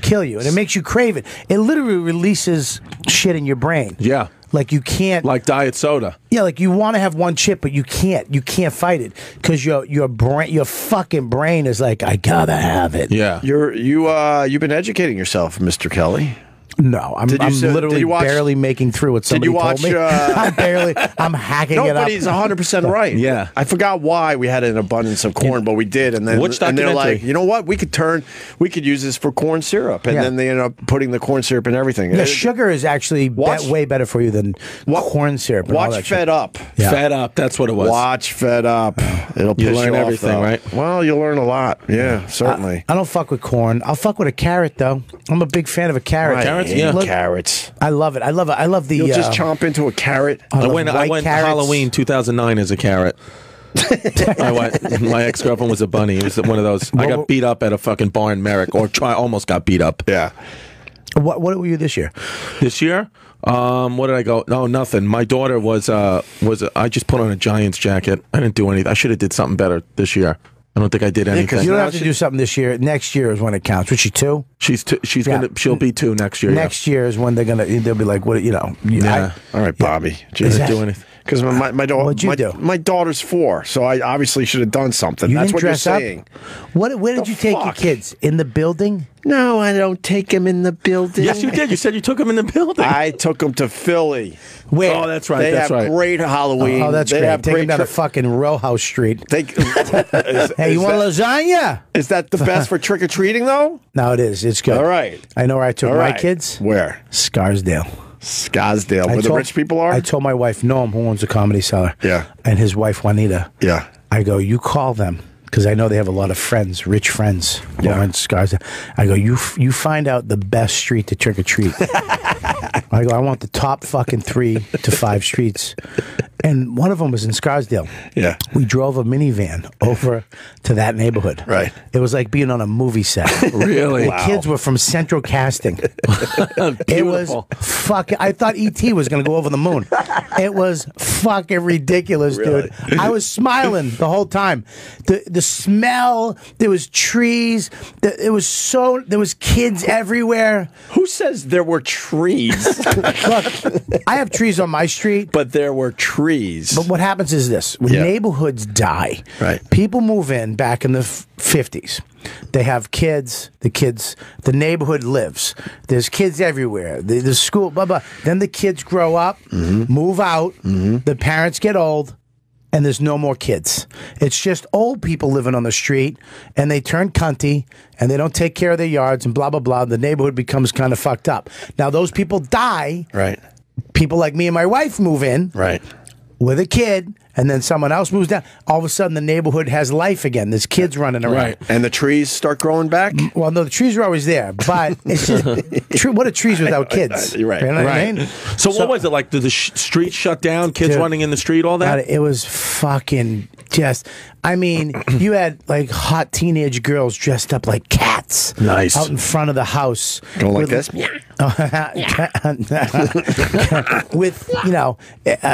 kill you, and it makes you crave it. It literally releases shit in your brain. Yeah. Like you can't, like diet soda. Yeah, like you want to have one chip, but you can't. You can't fight it because your brain, your fucking brain is like, I gotta have it. Yeah, you've been educating yourself, Mr. Kelly. No, I'm literally barely making through what somebody told me. I'm hacking it up. No, but he's 100% right. Yeah. I forgot why we had an abundance of corn, but we did. And then they're like, you know what? We could use this for corn syrup. And then they end up putting the corn syrup in everything. Yeah, sugar is actually way better for you than corn syrup. And watch Fed Up. Yeah. Fed Up, that's what it was. Watch Fed Up. It'll piss you learn off, everything, though. right? Well, you'll learn a lot. Yeah, certainly. I don't fuck with corn. I'll fuck with a carrot, though. I'm a big fan of a carrot. Carrots? Yeah. Carrots. I love it. I love the. You'll just chomp into a carrot. I went Halloween 2009 as a carrot. My ex-girlfriend was a bunny. It was one of those. I got beat up at a fucking bar in Merrick, almost got beat up. Yeah. What were you this year? This year? What did I go? No, nothing. My daughter was I just put on a Giants jacket. I didn't do anything. I should have did something better this year. I don't think I did anything. You don't have to do something this year. Next year is when it counts. Was she 2? She'll be 2 next year. Next year is when they'll be like, what, Yeah. All right, Bobby. Didn't do anything. Because What'd you do? my daughter's 4, so I obviously should have done something. That's what you're saying. Where did you take your kids? In the building? No, I don't take them in the building. Yes, you did. You said you took them in the building. I took them to Philly. Where? Oh, that's right. They that's have right. great Halloween. Oh, that's they great. Have Take them great down to fucking Row House Street. Hey, You want lasagna? Is that the best for trick or treating though? No, it is. It's good. All right. I know where I took my kids. Where? Scarsdale. Where the rich people are? I told my wife, Noam, who owns a Comedy Cellar. Yeah. And his wife, Juanita. Yeah. I go, you call them. Because I know they have a lot of friends, rich friends, over in Scarsdale. I go, you find out the best street to trick or treat. I go, I want the top fucking 3 to 5 streets. And one of them was in Scarsdale. Yeah. We drove a minivan over to that neighborhood. Right. It was like being on a movie set. Really? The kids were from Central Casting. It was fucking. I thought E.T. was going to go over the moon. It was fucking ridiculous, dude. I was smiling the whole time. The smell. There was trees. There was kids everywhere. Who says there were trees? Look, I have trees on my street, but there were trees. But what happens is this: when neighborhoods die, people move in back in the 50s. They have kids. The neighborhood lives. There's kids everywhere. There's school. Blah blah. Then the kids grow up, move out. The parents get old. and there's no more kids. It's just old people living on the street, and they turn cunty, and they don't take care of their yards, and blah, blah, blah. The neighborhood becomes kind of fucked up. Now, those people die. Right. People like me and my wife move in. Right. With a kid, and then someone else moves down. All of a sudden, the neighborhood has life again. There's kids running around. Right. And the trees start growing back? Well, no, the trees are always there, but it's just, what are trees without kids? You're right. You know what I mean? So what was it like? Did the street shut down? Kids running in the street, all that? God, it was fucking just. I mean, you had like hot teenage girls dressed up like cats. Nice. Out in front of the house. Going like this? With, you know,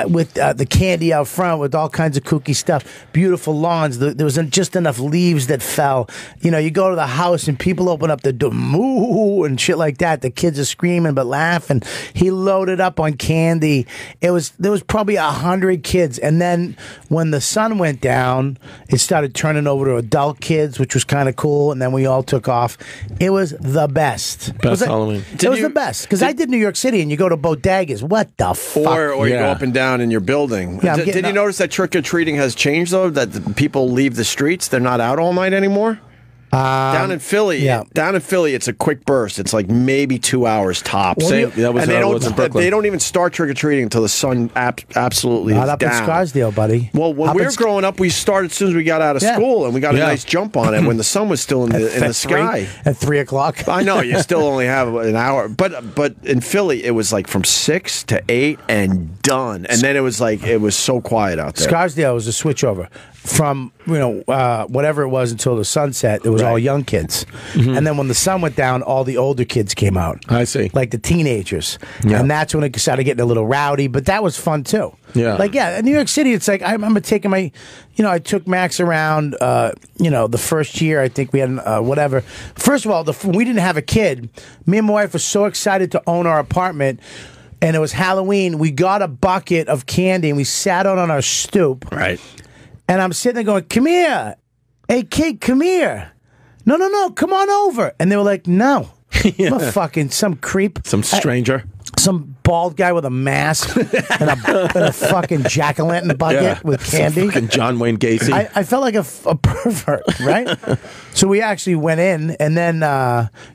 with the candy out front with all kinds of kooky stuff. Beautiful lawns. There wasn't just enough leaves that fell. You know, you go to the house and people open up the door, moo, and shit like that. The kids are screaming but laughing. He loaded up on candy. There was probably 100 kids. And then when the sun went down, it started turning over to adult kids, which was kind of cool. And then we all took off. It was the best. Best Halloween. It was the best. Because I did New York City, and you go to bodegas. What the fuck? Or you go up and down in your building. Yeah, did you notice that trick-or-treating has changed, though? That the people leave the streets? They're not out all night anymore? Down in Philly, it's a quick burst. It's like maybe 2 hours tops. That was how it was in Brooklyn. They don't even start trick or treating until the sun absolutely Not is up down. in Scarsdale, buddy. Well, when we were growing up, we started as soon as we got out of school, and we got a nice jump on it when the sun was still in the sky. At 3 o'clock. I know you still only have an hour, but in Philly, it was like from 6 to 8 and done, and then it was so quiet out there. Scarsdale was a switchover. From whatever it was until the sunset, it was all young kids, and then when the sun went down, all the older kids came out. I see, like the teenagers, and that's when it started getting a little rowdy. But that was fun too. Yeah, in New York City, it's like I remember taking my, I took Max around. The first year, I think we had whatever. First of all, we didn't have a kid. Me and my wife were so excited to own our apartment. And it was Halloween. We got a bucket of candy and we sat out on our stoop. Right. And I'm sitting there going, come here. Hey, kid, come here. No, come on over. And they were like, no. I'm a some creep. Some stranger. Some bald guy with a mask and a fucking jack-o'-lantern bucket with candy. Fucking John Wayne Gacy. I felt like a pervert, right? So we actually went in, and then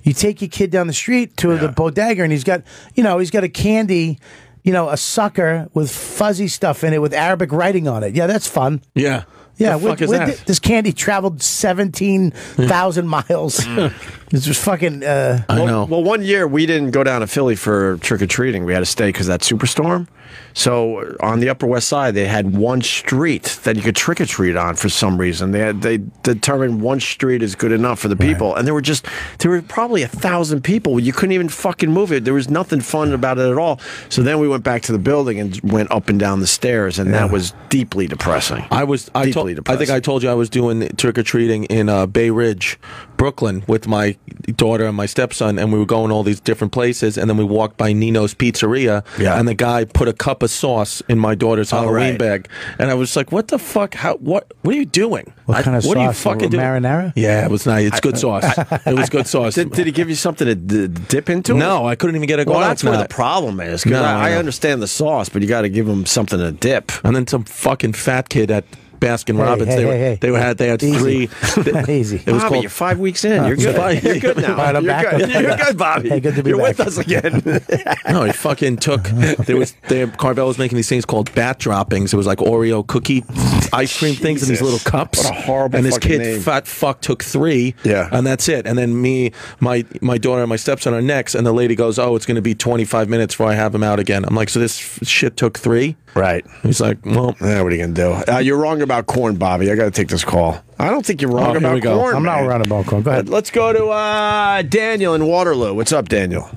you take your kid down the street to the bodega, and he's got a candy, a sucker with fuzzy stuff in it with Arabic writing on it. Yeah, that's fun. Yeah. Yeah, the fuck is that? This candy traveled 17,000 miles. It's just fucking. I know. Well, one year we didn't go down to Philly for trick or treating. We had to stay because of that superstorm. So on the Upper West Side, they had one street that you could trick or treat on for some reason. They determined one street is good enough for the people, and there were probably 1,000 people. You couldn't even fucking move it. There was nothing fun about it at all. So then we went back to the building and went up and down the stairs, and that was deeply depressing. I think I told you I was doing trick or treating in Bay Ridge, Brooklyn, with my daughter and my stepson, and we were going all these different places, and then we walked by Nino's Pizzeria, and the guy put a cup of sauce in my daughter's Halloween bag, and I was like, "What the fuck? What are you doing? What kind of sauce? What are you fucking doing? Marinara? Yeah, it was nice. It's good sauce. It was good sauce. Did he give you something to dip into? No, I couldn't even get a garlic. Well, that's where the problem is. No, I understand the sauce, but you got to give him something to dip. And then some fucking fat kid at Baskin Robbins. They had Easy. 3. Easy. It was Bobby, called. you're 5 weeks in. You're good. You're good now. Right, I'm You're back. good. You're good, Bobby. Hey, good to be You're back. with us again. No, he fucking took. Carvel was making these things called bat droppings. It was like Oreo cookie ice cream things in these little cups. What a horrible And this fucking kid, name. fat fuck, took 3. Yeah. And that's it. And then me, my daughter, and my stepson are next. And the lady goes, "Oh, it's going to be 25 minutes before I have him out again." I'm like, "So this shit took 3?" Right. He's like, "Well, yeah, what are you going to do? You're wrong about corn, Bobby. I got to take this call. I don't think you're wrong here we about go. corn. I'm not wrong about corn. Go ahead. Let's go to Daniel in Waterloo. What's up, Daniel?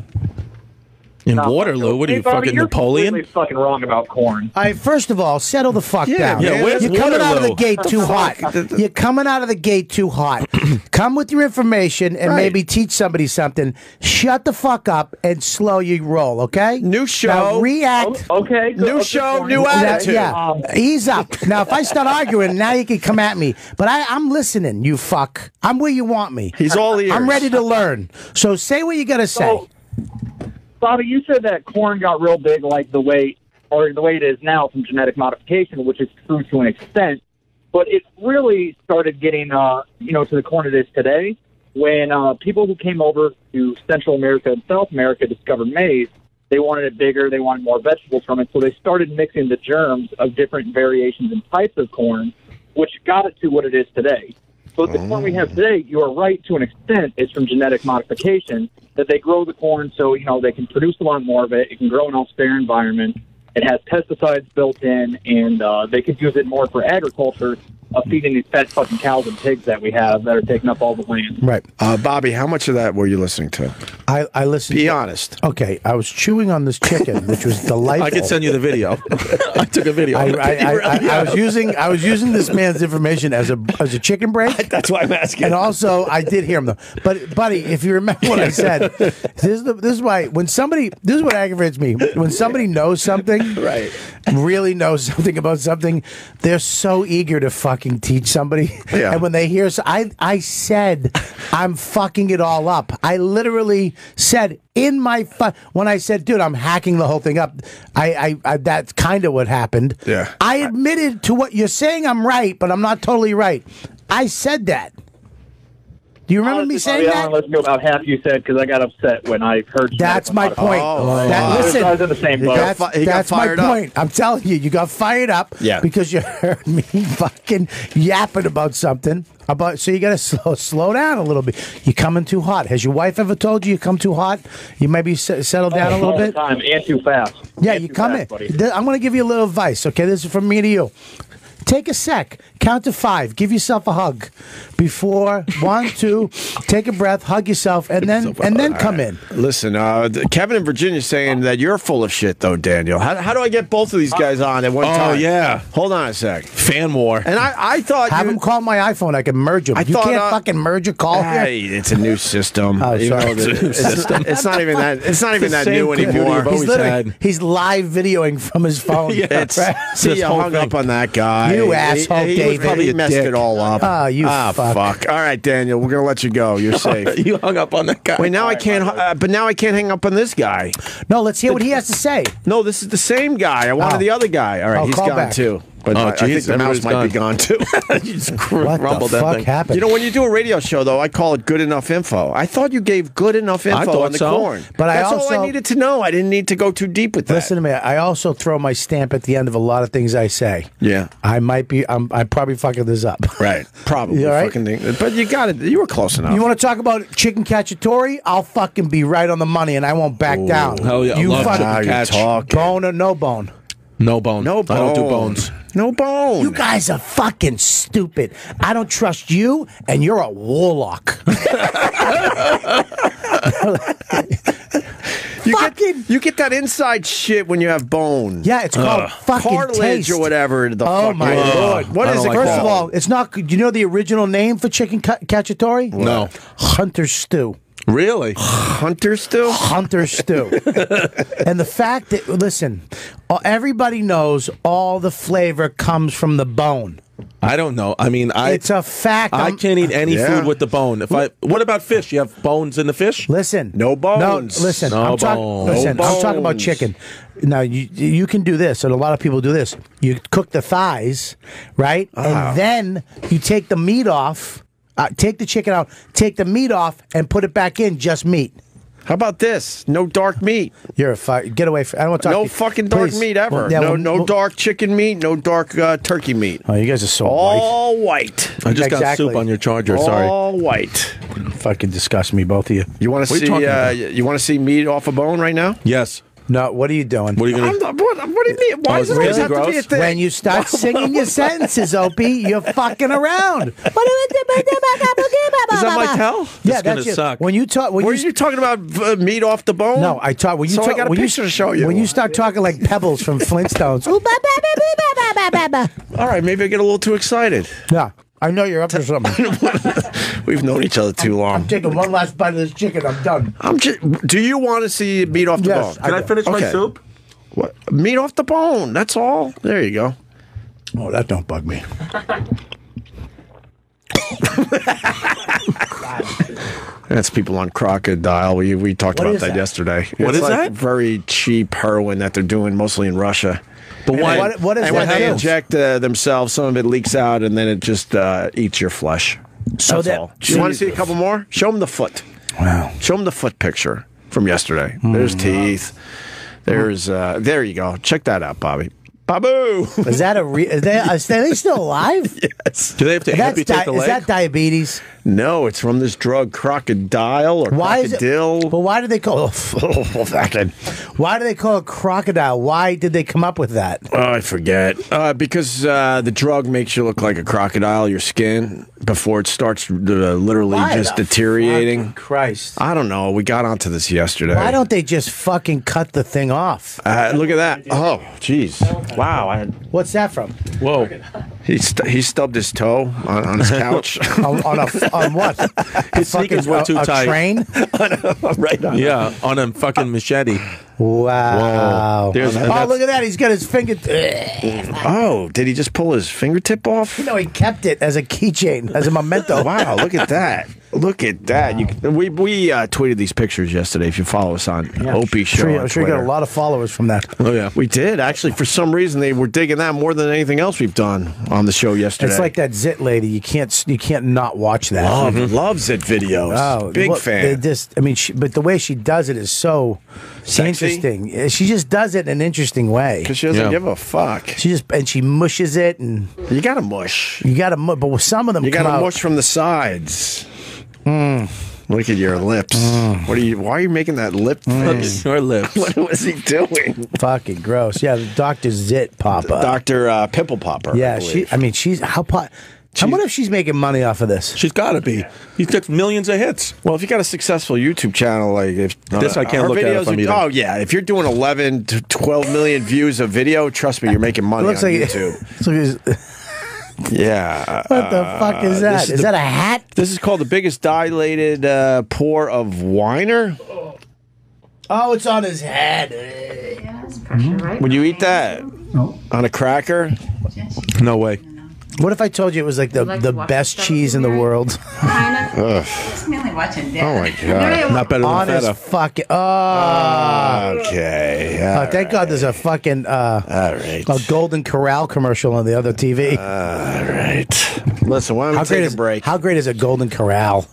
in Waterloo, what are you, fucking Napoleon?" You're fucking wrong about corn. All right, first of all, settle the fuck down. Yeah, where's You're coming out of the Waterloo? gate too hot. You're coming out of the gate too hot. Come with your information and maybe teach somebody something. Shut the fuck up and slow your roll, okay? New show. Now react. Okay. Good. New Okay, show, fine. new attitude. Yeah, ease up. Now, if I start arguing, now you can come at me. But I'm listening, you fuck. I'm where you want me. He's all ears. I'm ready to learn. So say what you got to say. So, Bobby, you said that corn got real big like the way or the way it is now from genetic modification, which is true to an extent. But it really started getting, to the corner it is today when people who came over to Central America and South America discovered maize. They wanted it bigger. They wanted more vegetables from it. So they started mixing the germs of different variations and types of corn, which got it to what it is today. So the corn we have today, you are right to an extent, is from genetic modification, that they grow the corn so, they can produce a lot more of it. It can grow in a fair environment. It has pesticides built in, and they could use it more for agriculture of feeding these fat fucking cows and pigs that we have that are taking up all the land. Right. Bobby, how much of that were you listening to? I listened. Be honest. Okay, I was chewing on this chicken, which was delightful. I could send you the video. I took a video. I was using this man's information as a chicken break. That's why I'm asking. And also, I did hear him though. But buddy, if you remember what I said, this is why this is what aggravates me. When somebody knows something, right, really knows something about something, they're so eager to fucking teach somebody. Yeah. And when they hear, I said, I'm fucking it all up. I literally said in my when I said, dude, I'm hacking the whole thing up. I that's kind of what happened. Yeah. I admitted to what you're saying. I'm right, but I'm not totally right. I said that. Do you remember me saying that? I don't listen to about half you said because I got upset when I heard. That's my point. Listen, I was in the same boat. That's my point. I'm telling you, you got fired up because you heard me fucking yapping about something. So you got to slow down a little bit. You're coming too hot. Has your wife ever told you come too hot? You maybe settle down a little bit. All the time and too fast. Yeah, you come in. I'm going to give you a little advice. Okay, this is from me to you. Take a sec. Count to 5. Give yourself a hug. Before 1, 2, take a breath, hug yourself, and then come in. Listen, Kevin in Virginia is saying that you're full of shit, though, Daniel. How do I get both of these guys on at one time? Oh, yeah. Hold on a sec. Fan war. And I thought have them call my iPhone. I can merge them. You can't fucking merge a call here. Hey, it's a new system. Oh, sorry. It's not even that. It's not even that new anymore. He's live videoing from his phone. See, you hung up on that guy. You asshole, David. He probably messed it all up. Oh, you fuck. All right, Daniel, we're gonna let you go. You're safe. You hung up on that guy. Wait, now I can't. But now I can't hang up on this guy. No, let's hear what he has to say. No, this is the same guy. I wanted the other guy. All right, he's gone back. too. But I think the mouse might be gone too. You just what the fuck happened? You know, when you do a radio show, though, I call it good enough info. I thought you gave good enough info on the corn. But that's all I needed to know. I didn't need to go too deep with that. Listen to me. I also throw my stamp at the end of a lot of things I say. Yeah. I'm probably fucking this up. Right. Probably. Right? But you got it. You were close enough. You want to talk about chicken cacciatore? I'll fucking be right on the money, and I won't back down. Hell yeah. You fucking talk. Bone or no bone? No bone. No bone. I don't do bones. No bone. You guys are fucking stupid. I don't trust you, and you're a warlock. You get that inside shit when you have bone. Yeah, it's called fucking cartilage taste. or whatever. Oh my lord! What is it? First of all, it's not. Do you know the original name for chicken cacciatore? No. Hunter stew. Really? Hunter stew? Hunter stew. And the fact that, listen, everybody knows all the flavor comes from the bone. I don't know. I mean, it's a fact. I can't eat any food with the bone. What about fish? You have bones in the fish? Listen, no bones. No, listen, no I'm talking about chicken. Now you can do this, and a lot of people do this. You cook the thighs, right, and then you take the meat off. Take the chicken out, take the meat off, and put it back in, just meat. How about this? No dark meat. You're a get away from. I don't want to talk. No fucking dark meat ever. Well, no dark chicken meat. No dark turkey meat. Oh, you guys are so all white. I just got soup on your charger. Sorry. All white. Fucking disgust me, both of you. You want to see? You want to see meat off a bone right now? Yes. No, what are you doing? What are you going to do? What do you mean? Why does it really have to be a thing? When you start singing your sentences, Opie, you're fucking around. Is that my tell? Yeah, that's it. Suck. When you talk, were you talking about meat off the bone? No, I talk. When you talk, I got a picture to show you. When you start talking like Pebbles from Flintstones. All right, maybe I get a little too excited. Yeah. I know you're up to something. We've known each other too long. I'm taking one last bite of this chicken. I'm done. Do you want to see meat off the bone? Can I finish my soup? What? Meat off the bone. That's all. There you go. Oh, that don't bug me. That's people on crocodile. We talked about that yesterday. What is that? Very cheap heroin that they're doing mostly in Russia. But why? What is And when that? they inject themselves, some of it leaks out, and then it just eats your flesh. So That's all. You want to see a couple more? Show them the foot. Wow. Show them the foot picture from yesterday. There's teeth. There's there you go. Check that out, Bobby. Babu. Is that are they still alive? Yes. Do they have to amputate the leg? Is that diabetes? No, it's from this drug crocodile or crocodile. But why do they call Why do they call it crocodile? Why did they come up with that? Oh, I forget. Because the drug makes you look like a crocodile, your skin, before it starts literally just deteriorating. Christ. I don't know. We got onto this yesterday. Why don't they just fucking cut the thing off? Look at that. Oh, jeez. Wow. What's that from? Whoa. He stubbed his toe on his couch. on what? His sneakers were too tight. A train? Right on. Yeah, on a fucking machete. Wow. Whoa. There's- Oh, look at that. He's got his finger. Oh, did he just pull his fingertip off? No, he kept it as a keychain, as a memento. Wow, look at that. Look at that. We tweeted these pictures yesterday. If you follow us on Opie Show I'm sure you got a Twitter. lot of followers from that. Oh, yeah. We did. Actually, for some reason, they were digging that more than anything else we've done on the show yesterday. It's like that Zit lady. You can't not watch that. Loves it videos. Big fan. But the way she does it is so Sexy? interesting. She just does it in an interesting way. Because she doesn't give a fuck. She mushes it, and You got to mush. but with some of them, You got come to out, mush from the sides. Look at your lips. Why are you making that lip face? Your lips. What was he doing? fucking gross. Yeah, the Dr. Zit Papa. Dr. Pimple Popper. Yeah, I believe. she's how. I wonder if she's making money off of this. She's got to be. He's got millions of hits. Well, if you got a successful YouTube channel, like if This I can't her look at videos if I'm are- eating. Oh yeah, if you're doing 11 to 12 million views a video, trust me, you're making money on YouTube. Yeah. What the fuck is that? Is that a hat? This is called the biggest dilated pore of Weiner. Oh, it's on his head. Yeah, that's pressure, right? Would you eat that on a cracker? No way. What if I told you it was like the best cheese in the world? Kind of. It's mainly watching Dad. Oh my god! Not better than On his feta. fucking. Okay. Thank God there's a fucking All right. a Golden Corral commercial on the other TV. All right. Listen, why don't we take a break? How great is a Golden Corral?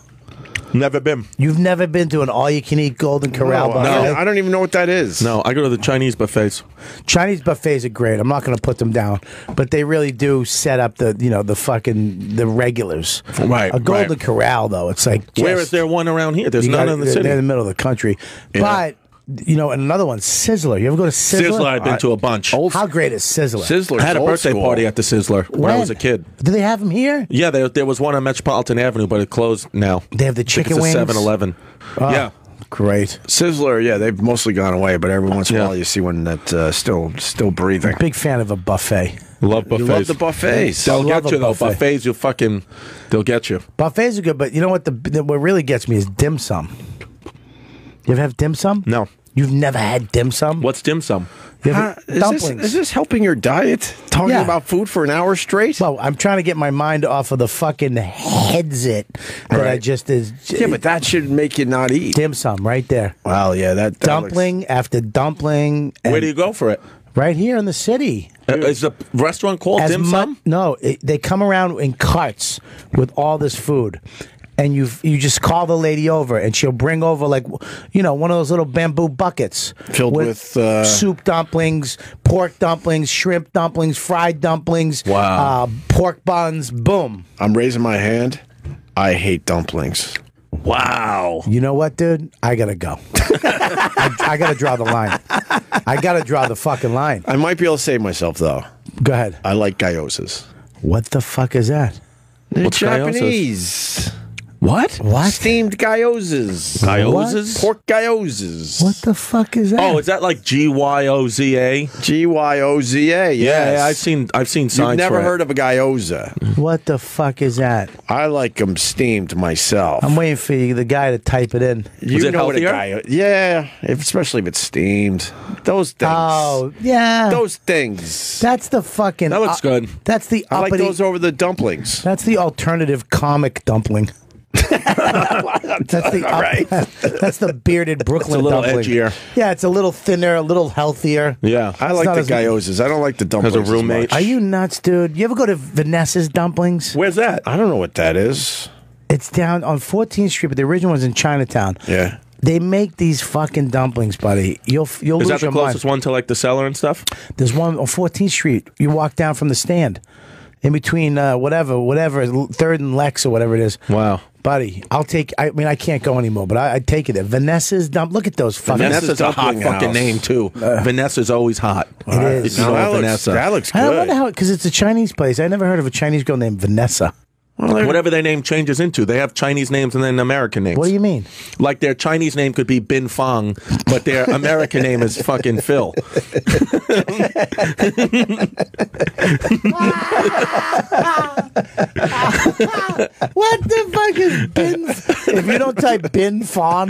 Never been. You've never been to an all-you-can-eat Golden Corral buffet? I don't even know what that is. No, I go to the Chinese buffets. Chinese buffets are great. I'm not going to put them down, but they really do set up the the regulars. Right, A Golden right. Corral though, it's like Where is there one around here? There's none in the city. They're in the middle of the country, Yeah. but. And another one, Sizzler. You ever go to Sizzler? Sizzler, I've been to a bunch. How great is Sizzler? Sizzler's I had a old birthday school. party at the Sizzler when I was a kid. Do they have them here? Yeah, there was one on Metropolitan Avenue, but it closed now. They have the chicken wings? It's a 7-Eleven. Oh, Yeah. Great. Sizzler, yeah, they've mostly gone away, but every once in a while you see one that's still breathing. Big fan of a buffet. Love buffets. You love the buffets. They'll I get love you, a though. buffet. Buffets, they'll get you. Buffets are good, but you know what? What really gets me is dim sum. You ever have dim sum? No. You've never had dim sum? What's dim sum? You ever- dumplings. Is this helping your diet? Talking Yeah. about food for an hour straight? Well, I'm trying to get my mind off of the fucking heads that I Right. just is. Yeah, but that should make you not eat. Dim sum right there. Well, yeah, that Dumpling after dumpling. Where and do you go for it? Right here in the city. Is the restaurant called Dim Sum? No, they come around in carts with all this food. And you just call the lady over, and she'll bring over one of those little bamboo buckets Filled with, soup dumplings, pork dumplings, shrimp dumplings, fried dumplings, Wow. pork buns. Boom! I'm raising my hand. I hate dumplings. Wow. You know what, dude? I gotta go. I gotta draw the line. I gotta draw the fucking line. I might be able to save myself though. Go ahead. I like gyozas. What the fuck is that? They're What's gyozas? Japanese. What? Steamed gyozas. Gyozas? Pork gyozas. What the fuck is that? Oh, is that like Gyoza? Gyoza, yes. Yeah, I've seen signs. You've never for heard of a gyoza. What the fuck is that? I like them steamed myself. I'm waiting for the guy to type it in. Is it know healthier? what a yeah, especially if it's steamed. Those things. Oh, yeah. Those things. That's the fucking... That looks good. That's the I like uppity... those over the dumplings. That's the alternative comic dumpling. That's the right. That's the bearded Brooklyn It's a little dumpling. edgier. Yeah, it's a little thinner, a little healthier. Yeah. I like the gyozas. I don't like the dumplings. As a roommate. Are you nuts, dude? You ever go to Vanessa's Dumplings? Where's that? I don't know what that is. It's down on 14th Street, but the original one's in Chinatown. Yeah. They make these fucking dumplings, buddy. You'll Is lose that the your closest mind. one to like the cellar and stuff? There's one on 14th Street. You walk down from the stand, in between whatever, 3rd and Lex or whatever it is. Wow. Buddy, I'll take. I mean, I can't go anymore, but I'd take it. Vanessa's dump. Look at those fucking. Vanessa's a hot dumpling fucking house. name too. Vanessa's always hot. It is. If you know that, Vanessa. that looks I good. wonder how, because it's a Chinese place. I never heard of a Chinese girl named Vanessa. Whatever their name changes into, they have Chinese names and then American names. What do you mean? Like their Chinese name could be Bin Fong, but their American name is fucking Phil. What the fuck is Bin? If you don't type Bin Fon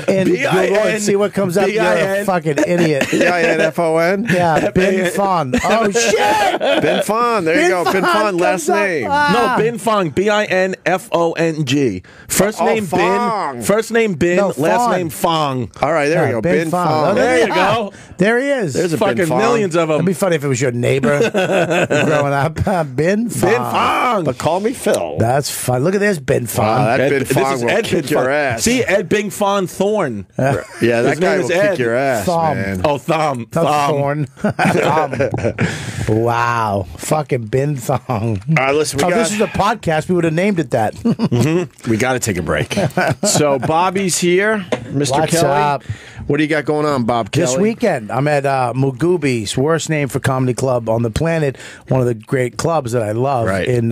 in Google and see what comes up, you're a fucking idiot. Binfon? Yeah, Bin Fon. Oh shit! Binfon. There you go. Binfon, last name. No, Bin Fong. Binfong. First name Fong. Bin. First name Bin. No, last Fong. name Fong. All right, there you go. Bin Fon. Binfon. Oh, There you go. There he is. There's a Fucking Bin Fong. millions of It'd them. be funny if it was your neighbor growing up. Bin Fon. Bin Fong. But call me Phil. That's fun. Look at this Bin Fon. Wow, that Ed, Bin this Fong is will Ed kick Bin your Fong. ass. See, Ed Bing Fon Thorn. Yeah, that His guy name will is kick Ed. your ass, Thumb. man. Oh, Thumb. Thorn. Wow. Fucking Bin Thong. All right, listen, If this was a podcast, we would have named it that. we got to take a break. So Bobby's here, Mr. What's Kelly. up? What do you got going on, Bob Kelly? This weekend, I'm at Mugubi's, worst name for comedy club on the planet. One of the great clubs that I love Right. in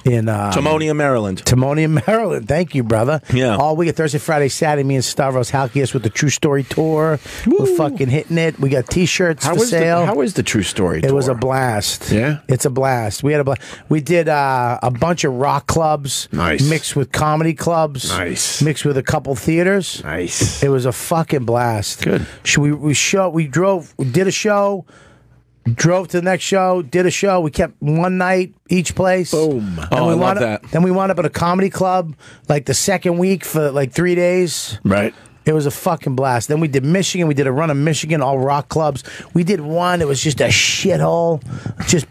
Timonium, Maryland. Timonium, Maryland. Thank you, brother. Yeah. All week, Thursday, Friday, Saturday, me and Stavros Halkias with the True Story Tour. We're fucking hitting it. We got T-shirts for sale. How is the True Story It tour? was a blast. Yeah? It's a blast. We had a blast. We did a bunch of rock clubs. Nice. Mixed with comedy clubs. Nice. Mixed with a couple theaters. Nice. It was a fucking blast. Good. We did a show, drove to the next show, did a show. We kept one night each place. Boom. Oh, I love that. Then we wound up at a comedy club like the second week for like 3 days. Right. It was a fucking blast. Then we did Michigan. We did a run of Michigan, all rock clubs. We did one. It was just a shithole.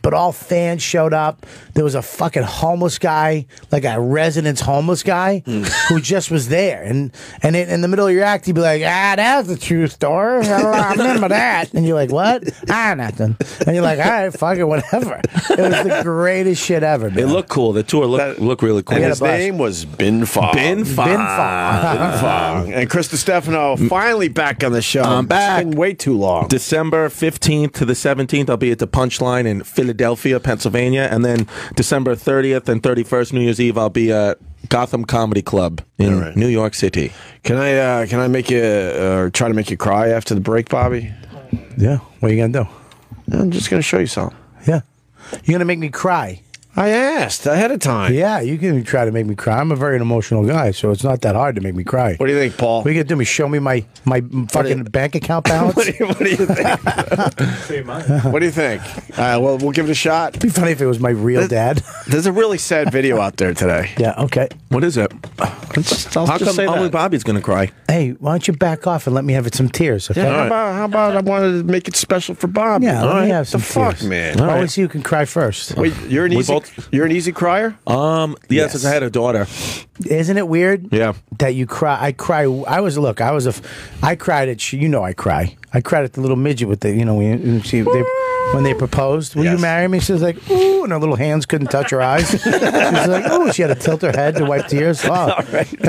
But all fans showed up. There was a fucking homeless guy, like a residence homeless guy, who just was there. And in the middle of your act, he'd be like, that's a true story. I remember that. And you're like, what? Nothing. And you're like, all right, fuck it, whatever. It was the greatest shit ever, man. It looked cool. The tour looked really cool. And had a his blast. name was Bin Fong. Bin Fong. Bin Fong. Bin Fong. And Chris Distefano finally back on the show. I'm back. It's been way too long. December 15th to the 17th, I'll be at the Punchline in Philadelphia, Pennsylvania. And then December 30th and 31st, New Year's Eve, I'll be at Gotham Comedy Club in New York City. Can I make you try to make you cry after the break, Bobby? Yeah. What are you going to do? I'm just going to show you something. Yeah. You're going to make me cry. I asked ahead of time. Yeah, you can try to make me cry. I'm a very emotional guy, so it's not that hard to make me cry. What do you think, Paul? What are you gonna do? Me show me my fucking bank account balance? What do you think? What do you think? Well, we'll give it a shot. It'd be funny if it was my real dad. There's a really sad video out there today. Yeah. Okay. What is it? I'll How just come say only that. Bobby's going to cry? Hey, why don't you back off and let me have some tears? Okay. Yeah, how about I wanted to make it special for Bob? Yeah, let me have some The fuck, tears. man. Always you can cry first. Wait, you're an easy crier? Yes, since I had a daughter. Isn't it weird? Yeah. That you cry. I cry. I cried at. I cry. I cried at the little midget with the. When they proposed, will you Yes. marry me? She was like, ooh, and her little hands couldn't touch her eyes. She was like, oh, she had to tilt her head to wipe tears. Oh, I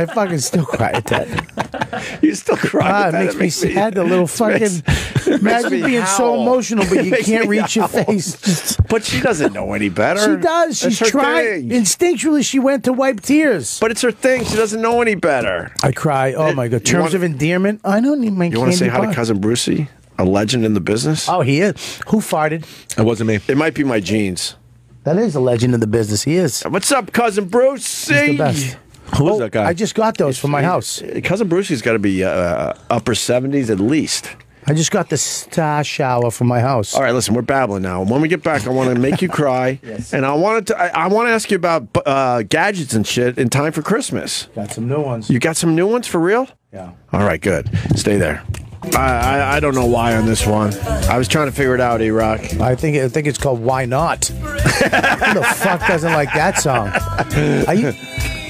fucking still cry at that. You still cry? It makes me sad. The little fucking. Imagine being so emotional, but you can't reach your face. But she doesn't know any better. She does. She's trying. Instinctually, she went to wipe tears. But it's her thing. She doesn't know any better. I cry. Oh, my God. Terms of endearment? I don't need my candy bar. You want to say hi to Cousin Brucey? A legend in the business? Oh, he is. Who farted? It wasn't me. It might be my jeans. That is a legend in the business. He is. What's up, Cousin Brucey? He's the best. Who is that guy? I just got those from my house. Cousin Brucey's got to be upper 70s at least. I just got the star shower from my house. All right, listen, we're babbling now. When we get back, I want to make you cry, and I want to ask you about gadgets and shit in time for Christmas. Got some new ones. You got some new ones for real? Yeah. All right, good. Stay there. I don't know why on this one. I was trying to figure it out, E-Rock. I think it's called Why Not. Who the fuck doesn't like that song? Are you?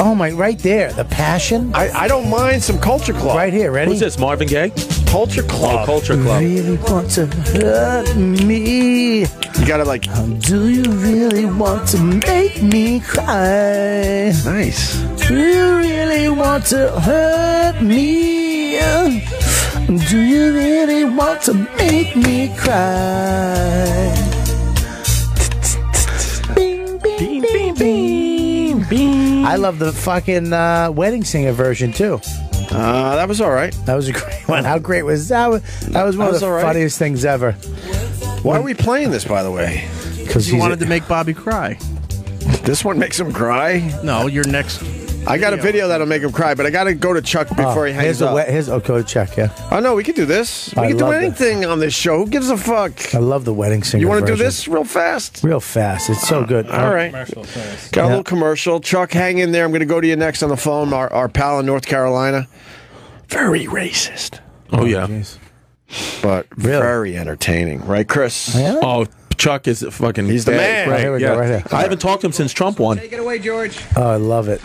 Oh my! Right there, the passion. I don't mind some Culture Club. Right here, ready? Who's this? Marvin Gaye? Culture Club. Oh, Culture Club. Really want to hurt me? You gotta like. Do you really want to make me cry? Nice. Do you really want to hurt me? Do you really want to make me cry? Bing, bing, bing, bing, bing. I love the fucking wedding singer version too. That was all right. That was a great one. How great was that? That was one of the funniest things ever. Why are we playing this, by the way? Because you wanted to make Bobby cry. This one makes him cry? No, your next. I got a video that'll make him cry, but I got to go to Chuck before he hangs up. Go to Chuck, yeah. Oh, no, we can do this. We can do anything on this show. Who gives a fuck? I love the wedding singer. You want to do version. this real fast? Real fast. It's so good. All right. Got a little commercial. Chuck, hang in there. I'm going to go to you next on the phone. Our pal in North Carolina. Very racist. Oh, yeah. Geez. But very entertaining. Right, Chris? Oh, Chuck is fucking... He's the man. Right, here we go, right here. I haven't talked to him since Trump won. Take it away, George. Oh, I love it.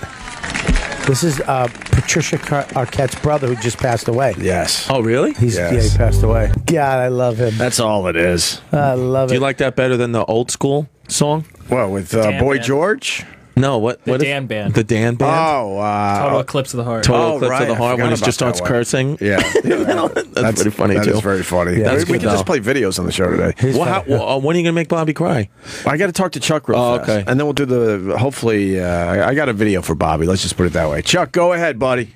This is Patricia Arquette's brother who just passed away. Yes. Oh, really? Yeah, he passed away. God, I love him. That's all it is. I love it. Do you like that better than the old school song? Well, with Boy George? No, what? The Dan Band. The Dan Band? Oh, Total Eclipse of the Heart. Total Eclipse of the Heart when he just starts cursing. Yeah. That's pretty funny, That too. is very funny. Yeah, we that's can good, just play videos on the show today. When are you going to make Bobby cry? I got to talk to Chuck real fast. Okay. And then we'll do the, hopefully, I got a video for Bobby. Let's just put it that way. Chuck, go ahead, buddy.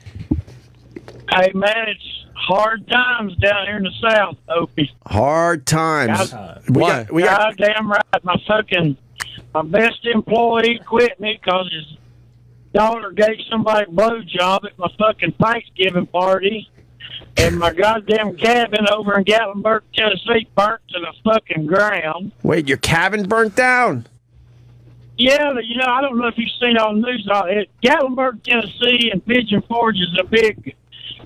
Hey, man, it's hard times down here in the South, Opie. Hard times. Why? Goddamn right. My best employee quit me because his daughter gave somebody a blowjob at my fucking Thanksgiving party. And my goddamn cabin over in Gatlinburg, Tennessee burnt to the fucking ground. Wait, your cabin burnt down? Yeah, I don't know if you've seen on the news. Gatlinburg, Tennessee and Pigeon Forge is a big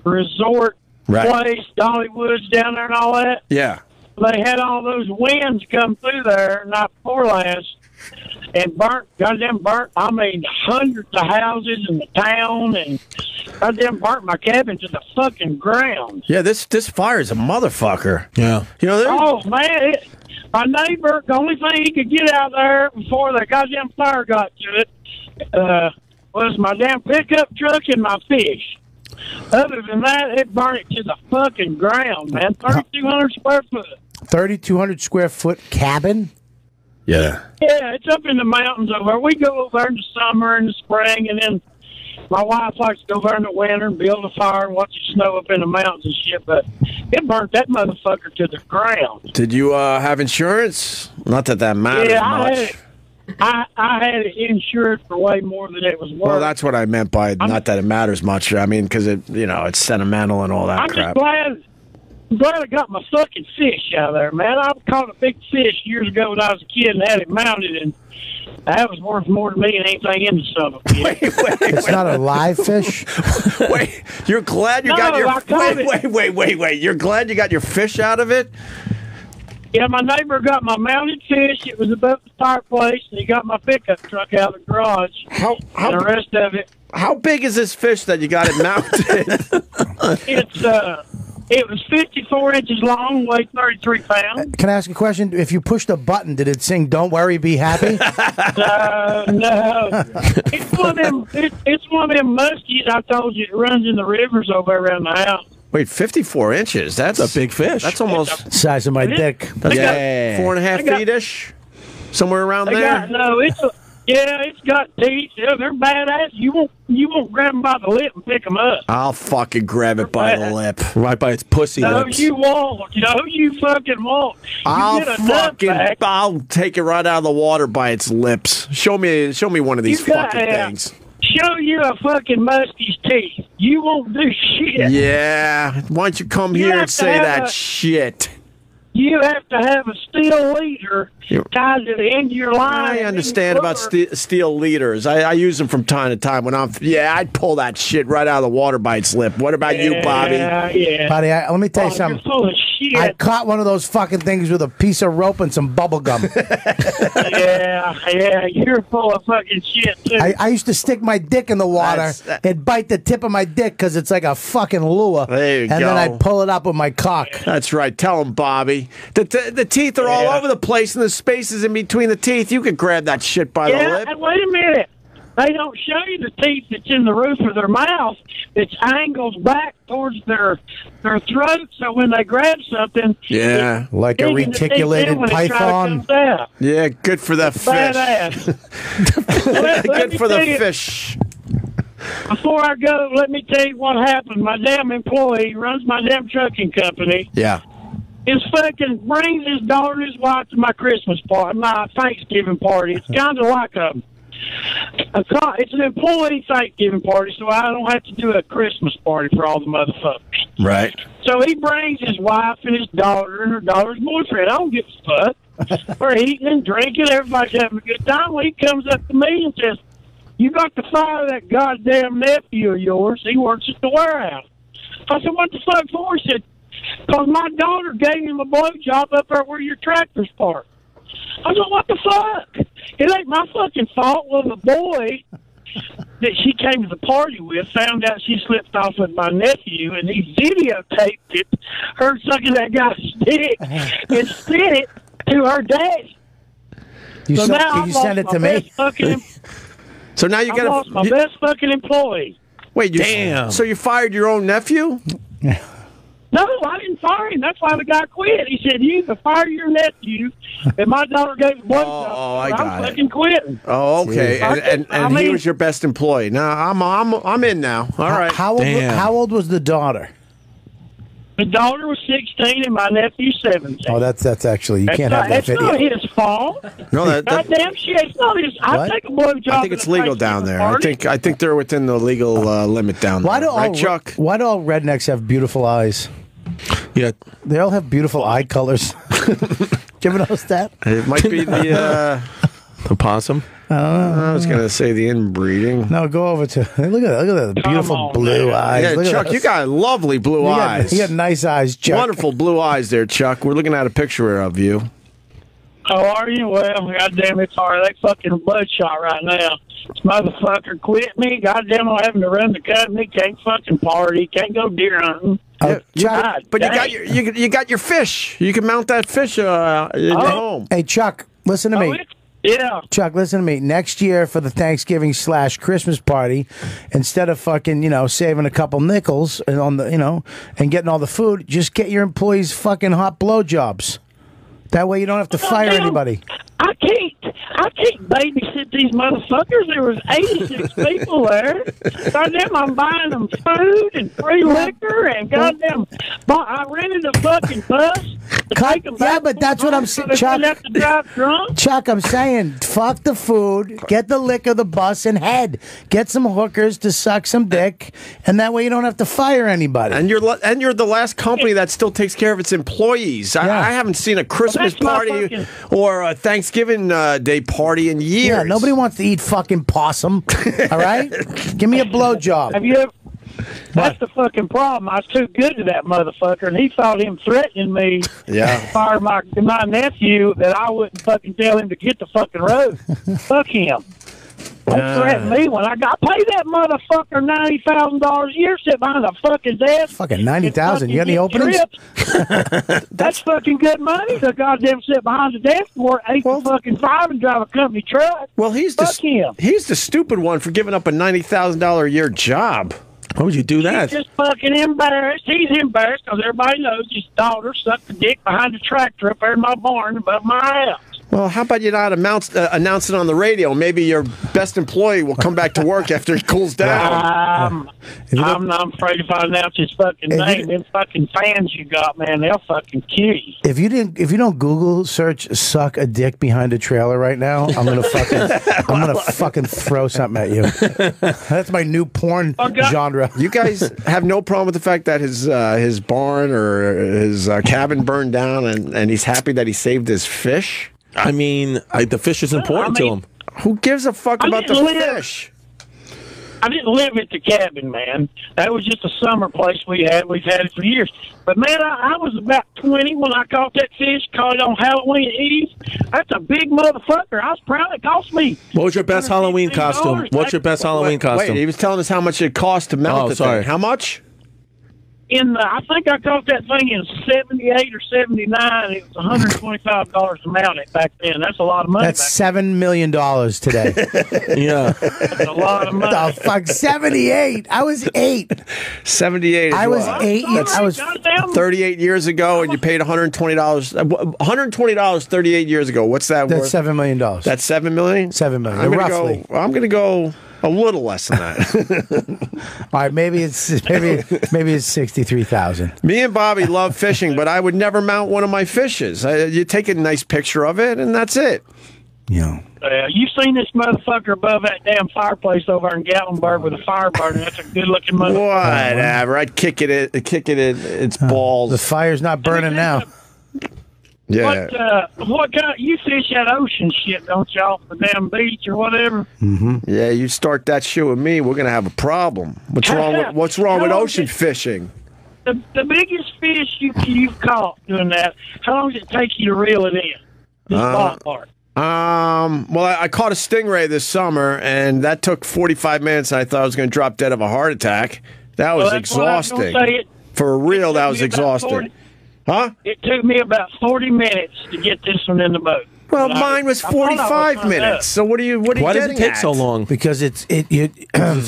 resort place, Dollywood's down there and all that. Yeah. They had all those winds come through there night before last and burnt, I mean, hundreds of houses in the town and goddamn burnt my cabin to the fucking ground. Yeah, this fire is a motherfucker. Yeah. You know, oh, man, my neighbor, the only thing he could get out there before the goddamn fire got to it was my damn pickup truck and my fish. Other than that, it burned it to the fucking ground, man. 3,200 square foot. 3,200 square foot cabin? Yeah. Yeah, it's up in the mountains over there. We go over there in the summer and the spring, and then my wife likes to go over in the winter and build a fire and watch it snow up in the mountains and shit, but it burnt that motherfucker to the ground. Did you have insurance? Not that matters much. I had it insured for way more than it was worth. Well, that's what I meant by not that it matters much. I mean, because it's sentimental and all that crap. I'm glad I got my fucking fish out of there, man. I caught a big fish years ago when I was a kid and had it mounted, and that was worth more to me than anything in the summer. It's not a live fish? Wait, you're glad you got your... Wait. You're glad you got your fish out of it? Yeah, my neighbor got my mounted fish. It was above the fireplace, and he got my pickup truck out of the garage. How and the rest of it. How big is this fish that you got it mounted? It was 54 inches long, weighed 33 pounds. Can I ask a question? If you pushed a button, did it sing "Don't Worry, Be Happy"? No. It's one of them muskies I told you that runs in the rivers over around the house. Wait, 54 inches? That's a big fish. That's almost size of my dick. That's 4.5 feet-ish? Somewhere around there? It's got teeth. Yeah, they're badass. You won't grab them by the lip and pick them up. I'll fucking grab it by the lip. Right by its pussy No, lips. you won't. No, you fucking won't. I'll take it right out of the water by its lips. Show me one of these fucking things. Show you a fucking muskie's teeth. You won't do shit. Yeah. Why don't you come here and say that shit? You have to have a steel leader tied to the end of your line. I understand about steel leaders. I use them from time to time when I'd pull that shit right out of the water by its lip. What about you, Bobby? Yeah. Buddy, let me tell you something. You're full of shit. I caught one of those fucking things with a piece of rope and some bubble gum. yeah, you're full of fucking shit, too. I used to stick my dick in the water and bite the tip of my dick because it's like a fucking lure. There you go. And then I'd pull it up with my cock. That's right. Tell him, Bobby. The teeth are all over the place, and the spaces in between the teeth. You could grab that shit by the lip. And wait a minute. They don't show you the teeth that's in the roof of their mouth. It's angles back towards their throat, so when they grab something... Yeah. Like a reticulated python. Yeah, good for the fish. Badass. Good for the fish. Before I go, let me tell you what happened. My damn employee runs my damn trucking company. Yeah. His fucking brings his daughter and his wife to my Christmas party, my Thanksgiving party. It's kind of like it's an employee Thanksgiving party, so I don't have to do a Christmas party for all the motherfuckers. Right. So he brings his wife and his daughter and her daughter's boyfriend. I don't give a fuck. We're eating and drinking. Everybody's having a good time. Well, he comes up to me and says, "You got to fire that goddamn nephew of yours. He works at the warehouse." I said, "What the fuck for?" He said, "Because my daughter gave him a blowjob up there where your tractor's parked." I said, "What the fuck? It ain't my fucking fault." Well, the boy that she came to the party with found out she slipped off with my nephew, and he videotaped it, her sucking that guy's dick, and sent it to her dad. Can you send it to me? So now you got my best fucking employee. Wait, damn. So you fired your own nephew? No, I didn't fire him. That's why the guy quit. He said, "You can fire your nephew." And my daughter gave a blowjob. I'm fucking quitting. Oh, okay. And he was your best employee. Now I'm in now. All right. How old was the daughter? The daughter was 16 and my nephew 17. Oh, that's actually you can't have that video. It's not his fault. No, goddamn shit. It's not his. I take a blowjob. I think it's legal down there. I think they're within the legal limit down there. Right, Chuck? Why do all rednecks have beautiful eyes? Yeah, they all have beautiful eye colors. Do you ever notice that? It might be the possum. I was going to say the inbreeding. No, go over to look at the beautiful blue eyes. Yeah, look Chuck, you got lovely blue eyes. You got nice eyes, Chuck. Wonderful blue eyes there, Chuck. We're looking at a picture of you. Oh, are you? Well, goddamn, it's hard. They fucking bloodshot right now. This motherfucker quit me. Goddamn, I'm having to run the company. Can't fucking party. Can't go deer hunting. Chuck, but you got your fish. You can mount that fish in your home. Hey, Chuck, listen to me. Yeah. Chuck, listen to me. Next year for the Thanksgiving / Christmas party, instead of fucking, saving a couple nickels and and getting all the food, just get your employees fucking hot blowjobs. That way you don't have to fire anybody. I can't babysit these motherfuckers. There was 86 people there. Goddamn, I'm buying them food and free liquor and goddamn, I rented a fucking bus to take them back. Yeah, but that's what I'm saying, Chuck. Have to drive drunk. Chuck, I'm saying, fuck the food, get the liquor, the bus, and head. Get some hookers to suck some dick, and that way you don't have to fire anybody. And you're the last company that still takes care of its employees. Yeah. I haven't seen a Christmas party or a Thanksgiving Day party in years. Yeah, nobody wants to eat fucking possum. All right? Give me a blowjob. Have you ever... That's the fucking problem. I was too good to that motherfucker, and he thought him threatening me to fire my nephew that I wouldn't fucking tell him to get the fucking road. Fuck him. Don't threaten me when I got paid that motherfucker $90,000 a year, sit behind a fucking desk. Fucking $90,000. You got any openings? That's fucking good money. The goddamn sit behind the desk for 8 to fucking 5 and drive a company truck. Well, he's the stupid one for giving up a $90,000 a year job. Why would you do that? He's just fucking embarrassed. He's embarrassed because everybody knows his daughter sucked the dick behind the tractor up there in my barn above my house. Well, how about you not announce it on the radio? Maybe your best employee will come back to work after he cools down. I'm afraid if I announce his fucking name, them fucking fans you got, man, they'll fucking kill you. If you don't Google search "suck a dick behind a trailer" right now, I'm gonna fucking throw something at you. That's my new porn genre. You guys have no problem with the fact that his barn or his cabin burned down, and he's happy that he saved his fish. I mean, the fish is important to him. Who gives a fuck about the fish? I didn't live at the cabin, man. That was just a summer place we had. We've had it for years. But, man, I was about 20 when I caught that fish, caught it on Halloween Eve. That's a big motherfucker. I was proud. It cost me. What was your best Halloween costume? What's your best Halloween costume? Wait, he was telling us how much it cost to mount the thing. How much? I think I caught that thing in 78 or 79. It was $125 to mount it back then. That's a lot of money. That's $7 million today. Yeah. That's a lot of money. The fuck, 78. I was 8. 78. I was 8. I was 38 years ago, and you paid $120. $120 38 years ago. What's that worth? That's $7 million. That's $7 million? $7 million. Roughly. I'm going to go a little less than that. All right, maybe it's 63,000. Me and Bobby love fishing, but I would never mount one of my fishes. You take a nice picture of it, and that's it. Yeah. You've seen this motherfucker above that damn fireplace over in Gatlinburg with a fire burning. That's a good-looking motherfucker. Whatever. I'd kick it in its balls. The fire's not burning now. Yeah. What kind? You fish that ocean shit, don't you, off the damn beach or whatever? Mm-hmm. Yeah, you start that shit with me, we're gonna have a problem. What's wrong with ocean fishing? The biggest fish you've caught doing that. How long does it take you to reel it in? This ballpark. Well, I caught a stingray this summer, and that took 45 minutes. And I thought I was going to drop dead of a heart attack. That was exhausting. For real, that was exhausting. Huh? It took me about 40 minutes to get this one in the boat. Well, mine was 45 minutes. So what are you Why does it take so long? Because it's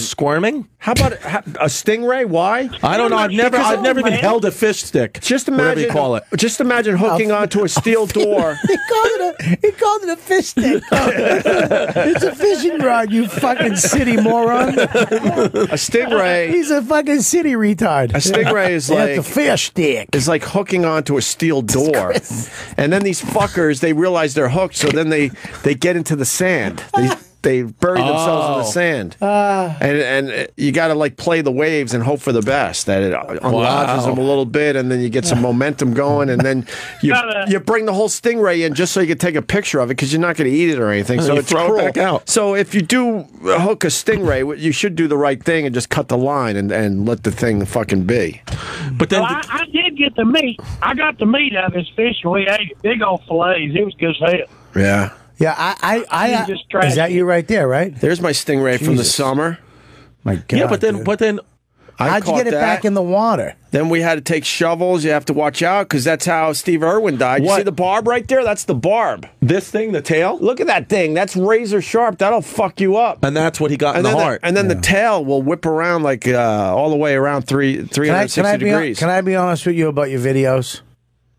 squirming. How about a stingray? Why? I don't know. I've never even held a fish stick. Just imagine, whatever you call it. Just imagine hooking onto a steel door. He called it a fish stick. It's a fishing rod, you fucking city moron. A stingray. He's a fucking city retard. A stingray is like a fish stick. It's like hooking onto a steel door. And then these fuckers, they realize they're hooked, so then they get into the sand. They bury themselves in the sand, and you got to like play the waves and hope for the best that it unlodges them a little bit, and then you get some momentum going, and then you bring the whole stingray in just so you can take a picture of it because you're not going to eat it or anything. So it's throw it back out. So if you do hook a stingray, you should do the right thing and just cut the line and let the thing fucking be. But then I did get the meat. I got the meat out of this fish, and we ate it. Big old fillets. It was good as hell. Yeah. Yeah, I is that you right there, right? There's my stingray from the summer. My God. Yeah, but then how'd you get it back in the water? Then we had to take shovels. You have to watch out because that's how Steve Irwin died. You see the barb right there? That's the barb. This thing, the tail? Look at that thing. That's razor sharp. That'll fuck you up. And that's what he got in the heart. And then the tail will whip around like all the way around 360 degrees. Can I be honest with you about your videos?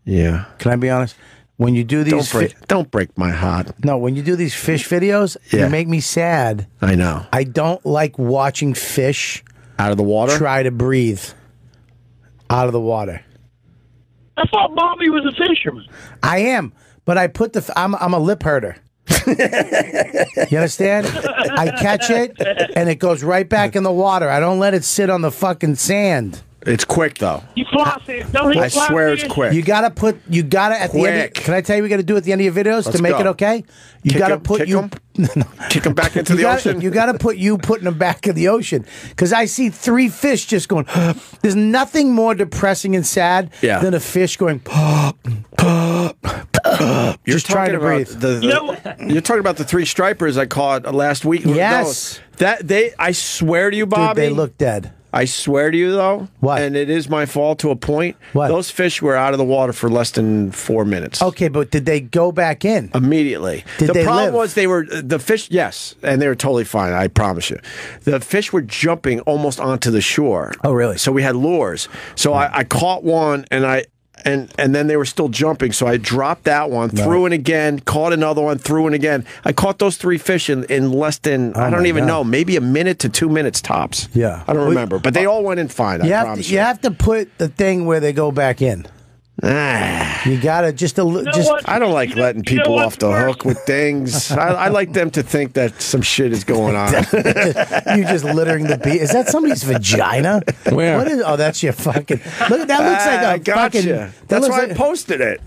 Yeah. Can I be honest? When you do these, don't break my heart. No, when you do these fish videos, you make me sad. I know. I don't like watching fish out of the water. Try to breathe out of the water. I thought Bobby was a fisherman. I am, but I put I'm a lip herder. You understand? I catch it and it goes right back in the water. I don't let it sit on the fucking sand. It's quick though. You fly fish, don't he? I swear it's quick. You gotta at the end. Can I tell you what you gotta do at the end of your videos to make it okay? You gotta put kick them back into the ocean. You gotta putting them back in the ocean because I see 3 fish just going. There's nothing more depressing and sad than a fish going. Just trying to breathe. You're talking about the 3 stripers I caught last week. Yes, I swear to you, Bobby, dude, they look dead. I swear to you, though, and it is my fault to a point, those fish were out of the water for less than 4 minutes. Okay, but did they go back in? Immediately. Did the they problem live? was the fish, yes, and they were totally fine, I promise you. The fish were jumping almost onto the shore. Oh, really? So we had lures. So I caught one, and then they were still jumping, so I dropped that one, threw it again, caught another one, threw it again. I caught those 3 fish in less than, I don't even know, maybe a minute to 2 minutes tops. Yeah. I don't remember, but they all went in fine, I promise you. You have to put the thing where they go back in. You gotta just I don't like letting people off the hook with things. I like them to think that some shit is going on. You just littering the beach. Is that somebody's vagina? Where? What is? Oh, that's your fucking. Look, that looks like a I gotcha. fucking. That's why I posted it.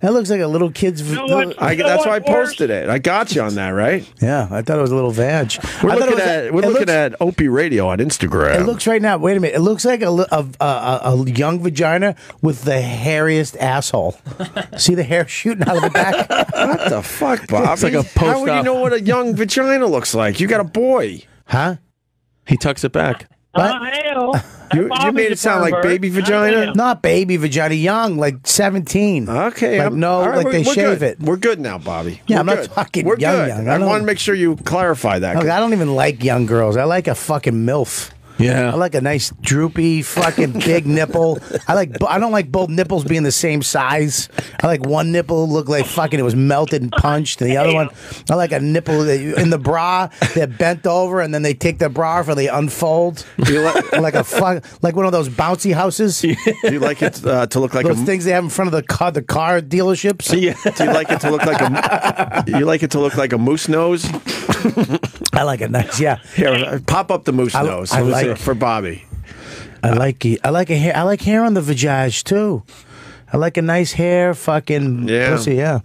That looks like a little kid's. That's why I posted it. I got you on that, right? Yeah, I thought it was a little vag. We're looking at Opie Radio on Instagram. It looks right now. Wait a minute. It looks like a young vagina with the hairiest asshole. See the hair shooting out of the back? What the fuck, Bob? It's like a How would you know what a young vagina looks like? You got a boy. Huh? He tucks it back. Hell. You made it sound like baby vagina? Not baby vagina, young, like 17. Okay. Like, they shave good. it. We're good now, Bobby. Yeah, we're I'm not good. talking we're young, good. young. I want to make sure you clarify that. Look, I don't even like young girls. I like a fucking MILF. Yeah. I like a nice droopy fucking big nipple. I don't like both nipples being the same size. I like one nipple look like fucking it was melted and punched, and the other one I like a nipple in the bra. They're bent over and then they take the bra off and they unfold. Like one of those bouncy houses. Do you like it to look like those things they have in front of the car dealerships? Yeah. Do you like it to look like a? You like it to look like a moose nose? I like it nice. Yeah. Here, pop up the moose nose. I like for Bobby. I like hair. I like hair on the vagina too. I like a nice hair, fucking pussy. Yeah.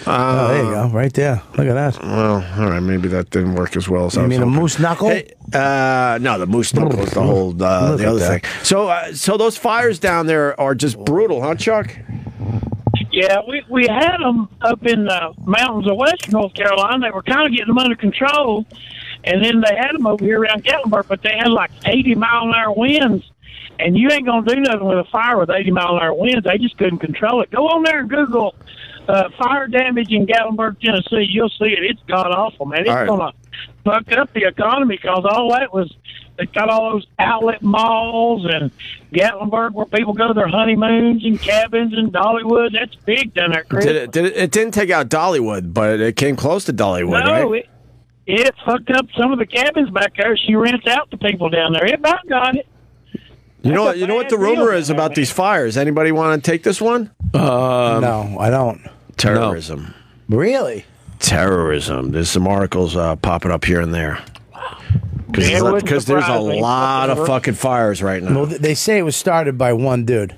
Oh, there you go, right there. Look at that. Well, all right, maybe that didn't work as well as I was mean hoping. a moose knuckle? Hey, no, the moose knuckle is the whole the other thing. So those fires down there are just brutal, huh, Chuck? Yeah, we had them up in the mountains of West North Carolina. They were kind of getting them under control, and then they had them over here around Gatlinburg, but they had like 80-mile-an-hour winds, and you ain't going to do nothing with a fire with 80-mile-an-hour winds. They just couldn't control it. Go on there and Google fire damage in Gatlinburg, Tennessee. You'll see it. It's god-awful, man. It's going to fuck up the economy because all that was – they got all those outlet malls and Gatlinburg where people go to their honeymoons and cabins and Dollywood. That's big down there, Chris. It didn't take out Dollywood, but it came close to Dollywood, right? It fucked up some of the cabins back there. She rents out to people down there. It about got it. You know what the rumor is about these fires? Anybody want to take this one? No, I don't. Terrorism. No. Really? Terrorism. There's some articles popping up here and there. Because there's a lot of fucking fires right now. Well, they say it was started by one dude.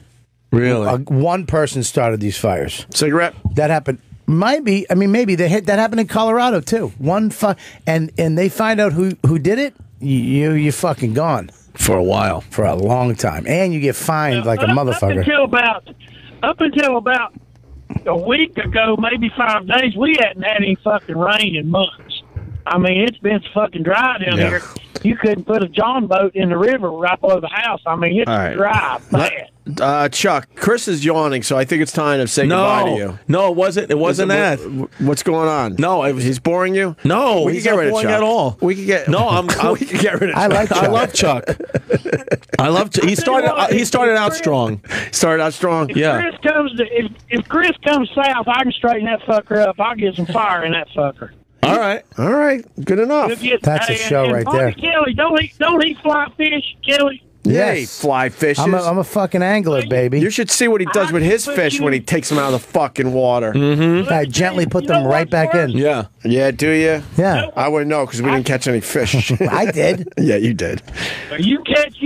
Really? One person started these fires. Cigarette? That happened. Might be. I mean, maybe that happened in Colorado too. And they find out who did it. You're fucking gone for a while, for a long time, and you get fined like a motherfucker. Up until about a week ago, maybe 5 days, we hadn't had any fucking rain in months. I mean, it's been fucking dry down here. You couldn't put a John boat in the river right below the house. I mean, it's dry, bad. Chuck, Chris is yawning, so I think it's time to say goodbye to you. No, it wasn't. It wasn't that. What's going on? No, he's boring you. No, we he's can get not rid of boring Chuck at all. We can get. No, we can get rid of. Chuck. I love Chuck. I love. He started out strong. Started out strong. Yeah. If Chris comes south, I can straighten that fucker up. I'll get some fire in that fucker. All right. Good enough. That's a show right there. Kelly, don't he fly fish, Kelly? Yeah, he fly fishes. I'm a fucking angler, baby. You should see what he does with his fish when he takes them out of the fucking water. Mm-hmm. I gently put them right back in. Yeah. Yeah, do you? Yeah. I wouldn't know because we didn't catch any fish. I did. Yeah, you did. You catch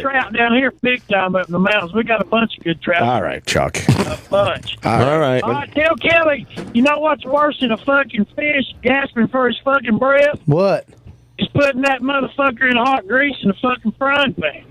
trout down here big time up in the mountains. We got a bunch of good trout. All right, Chuck. A bunch. All right. Tell Kelly, you know what's worse than a fucking fish gasping for his fucking breath? What? He's putting that motherfucker in hot grease in a fucking frying pan.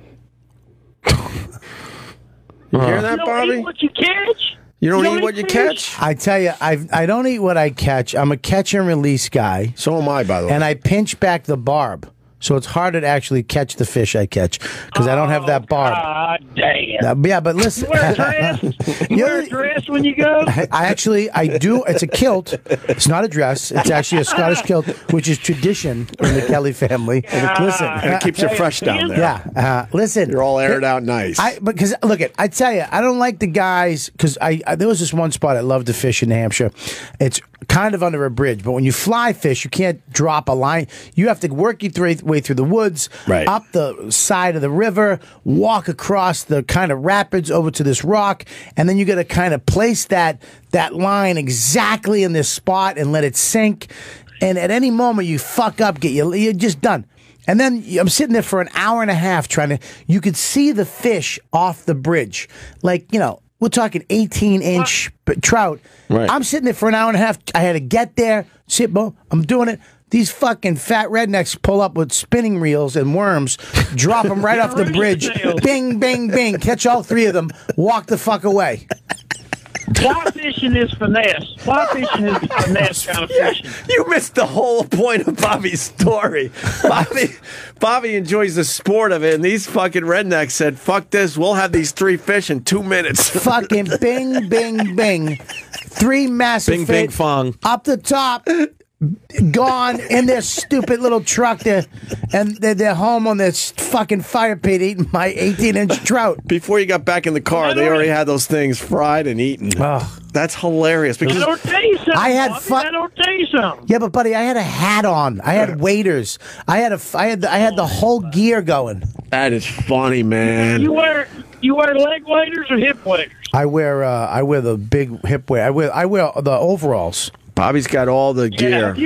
You hear that, Bobby? You don't eat what you catch. You don't eat what you catch? I tell you, I don't eat what I catch. I'm a catch and release guy. So am I, by the way. And I pinch back the barb. so it's harder to actually catch the fish I catch because I don't have that barb. God damn. Yeah, but listen. You wear a dress? You wear a dress when you go? I do. It's a kilt. It's not a dress. It's actually a Scottish kilt, which is tradition in the Kelly family. Listen. And it keeps you fresh down there. Yeah. Listen. You're all aired out nice. Because, look, I tell you, I don't like the guys, because there was this one spot I love to fish in New Hampshire. It's kind of under a bridge, but when you fly fish, you can't drop a line. You have to work your way through the woods, up the side of the river, walk across the kind of rapids over to this rock, and then you got to kind of place that line exactly in this spot and let it sink. And at any moment you fuck up, you're just done. And then I'm sitting there for an hour and a half you could see the fish off the bridge. Like, we're talking 18-inch trout. Right. I'm sitting there for an hour and a half. I had to get there, I'm doing it. These fucking fat rednecks pull up with spinning reels and worms, drop them right off the bridge. Bing, bing, bing. Catch all three of them. Walk the fuck away. Fly fishing is finesse. Fly fishing is finesse kind of fishing. You missed the whole point of Bobby's story. Bobby enjoys the sport of it, and these fucking rednecks said, fuck this, we'll have these 3 fish in 2 minutes. Fucking bing, bing, bing. 3 massive Bing, bing, fong. up the top. Gone in their stupid little truck there, and they're home on this fucking fire pit eating my 18-inch trout. Before you got back in the car, they already had those things fried and eaten. Oh. That's hilarious. Because I don't tell you something. I had I don't tell you something. Yeah, but buddy, I had a hat on. I had waders. I had the whole gear going. That is funny, man. You wear leg waders or hip waders? I wear the big hip wader. I wear the overalls. Bobby's got all the gear. Have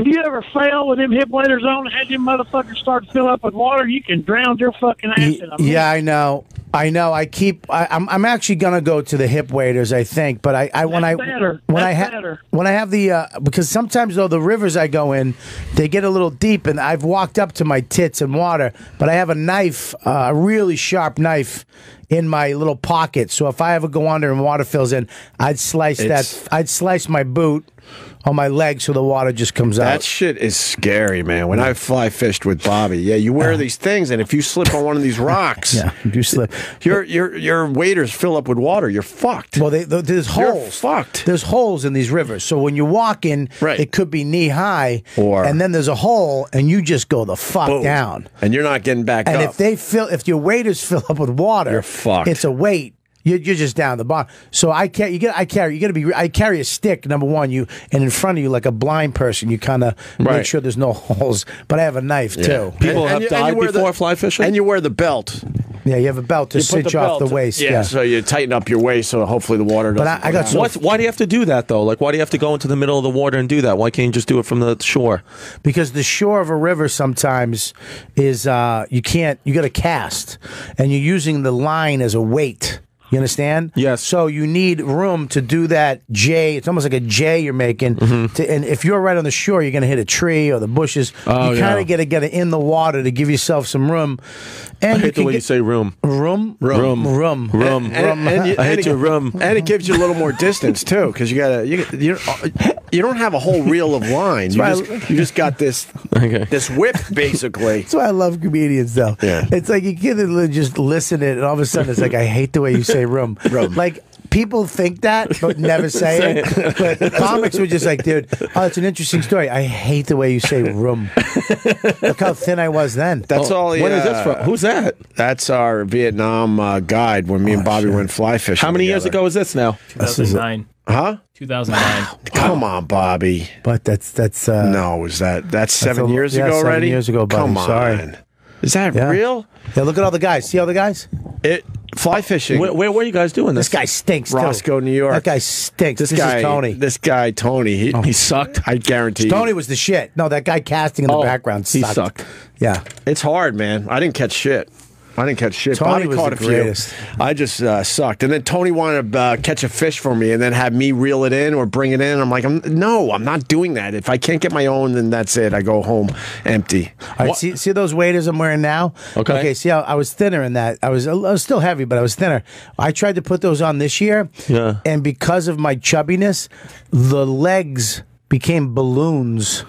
you ever fell with them hip waders on and had them motherfuckers start to fill up with water? You can drown your fucking ass in a minute. Yeah, I know. I'm actually gonna go to the hip waders, I think. But when I have the because sometimes though the rivers I go in, they get a little deep, and I've walked up to my tits in water. But I have a knife, a really sharp knife, in my little pocket. So if I ever go under and water fills in, I'd slice my boot on my leg so the water just comes out. That shit is scary, man. When I fly fished with Bobby, you wear these things, and if you slip on one of these rocks, if you slip, your waders fill up with water. You're fucked. Well, there's holes. You're fucked. There's holes in these rivers. So when you walk in, it could be knee high, and then there's a hole, and you just go the fuck down, and you're not getting back up. And if your waders fill up with water, you're fucked. It's a weight. You're just down the bottom. So I carry a stick. Number one, and in front of you like a blind person, you kind of make sure there's no holes. But I have a knife too. People have died before fly fishing, and you wear the belt. Yeah, you have a belt to cinch off the waist. Yeah, so you tighten up your waist so hopefully the water doesn't. But why do you have to do that though? Like, why do you have to go into the middle of the water and do that? Why can't you just do it from the shore? Because the shore of a river sometimes is you can't. You got to cast, and you're using the line as a weight. You understand? Yes. So you need room to do that J. It's almost like a J you're making. And if you're right on the shore, you're going to hit a tree or the bushes. You kind of got to get it in the water to give yourself some room. And I hate the way you say room. Room? Room. I hate your room. And it gives you a little more distance, too, because you don't have a whole reel of line. You just got this whip, basically. That's why I love comedians, though. Yeah. It's like you can just listen it, and all of a sudden it's like, I hate the way you say room. Like, people think that, but never say it. But comics were just like, dude, it's an interesting story. I hate the way you say room. Look how thin I was then. That's all. When is this from? Who's that? That's our Vietnam guide when me and Bobby went fly fishing. How many years ago is this now? 2009. Huh? 2009. Wow. Come on, Bobby. But that's no, that's 7 years ago already? 7 years ago, buddy. Come on. Sorry. Is that real? Yeah, look at all the guys. See all the guys? Fly fishing. Where were you guys doing this? This guy stinks. Roscoe, New York. That guy stinks. This guy, is Tony. This guy, Tony. He sucked. I guarantee. Tony was the shit. No, that guy casting in the background sucked. He sucked. Yeah. It's hard, man. I didn't catch shit. Tony Bobby was caught the greatest. I just sucked. And then Tony wanted to catch a fish for me and then have me reel it in or bring it in. I'm like, no, I'm not doing that. If I can't get my own, then that's it. I go home empty. All right, see those waders I'm wearing now? Okay, see how I was thinner in that. I was still heavy, but I was thinner. I tried to put those on this year. Yeah. And because of my chubbiness, the legs became balloons.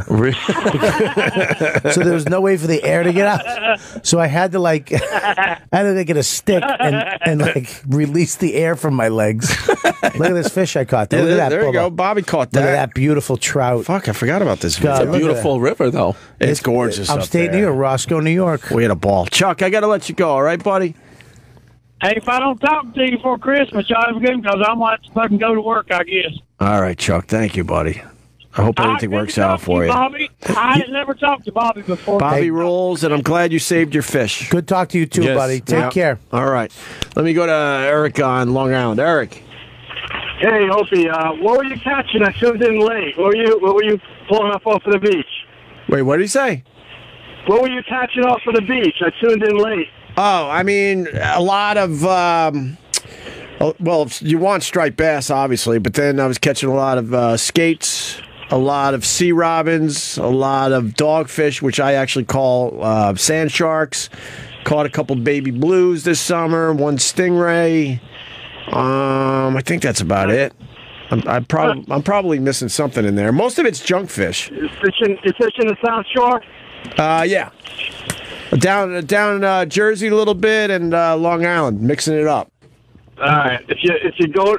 So there was no way for the air to get out. So I had to like, get a stick and like release the air from my legs. Look at this fish I caught. Look at that. There you go. Bobby caught that. Look at that beautiful trout. Fuck, I forgot about this. It's a beautiful river, though. It's gorgeous. Upstate New York, Roscoe, New York. We had a ball. Chuck, I got to let you go. All right, buddy. Hey, if I don't talk to you before Christmas, y'all have a good one, because I might fucking go to work, I guess. All right, Chuck. Thank you, buddy. I hope everything works out for you. Bobby. I had never talked to Bobby before. Bobby rules, and I'm glad you saved your fish. Good talk to you too, buddy. Take care. All right. Let me go to Eric on Long Island. Eric. Hey, Opie. What were you catching? I tuned in late. What were you pulling off of the beach? Wait, what did he say? What were you catching off of the beach? I tuned in late. Oh, I mean, a lot of, well, you want striped bass, obviously, but then I was catching a lot of skates, a lot of sea robins, a lot of dogfish, which I actually call sand sharks. Caught a couple baby blues this summer, one stingray. I think that's about it. I'm probably missing something in there. Most of it's junk fish. You're fishing the South Shore? Yeah. Down Jersey a little bit and Long Island, mixing it up. All right. If you go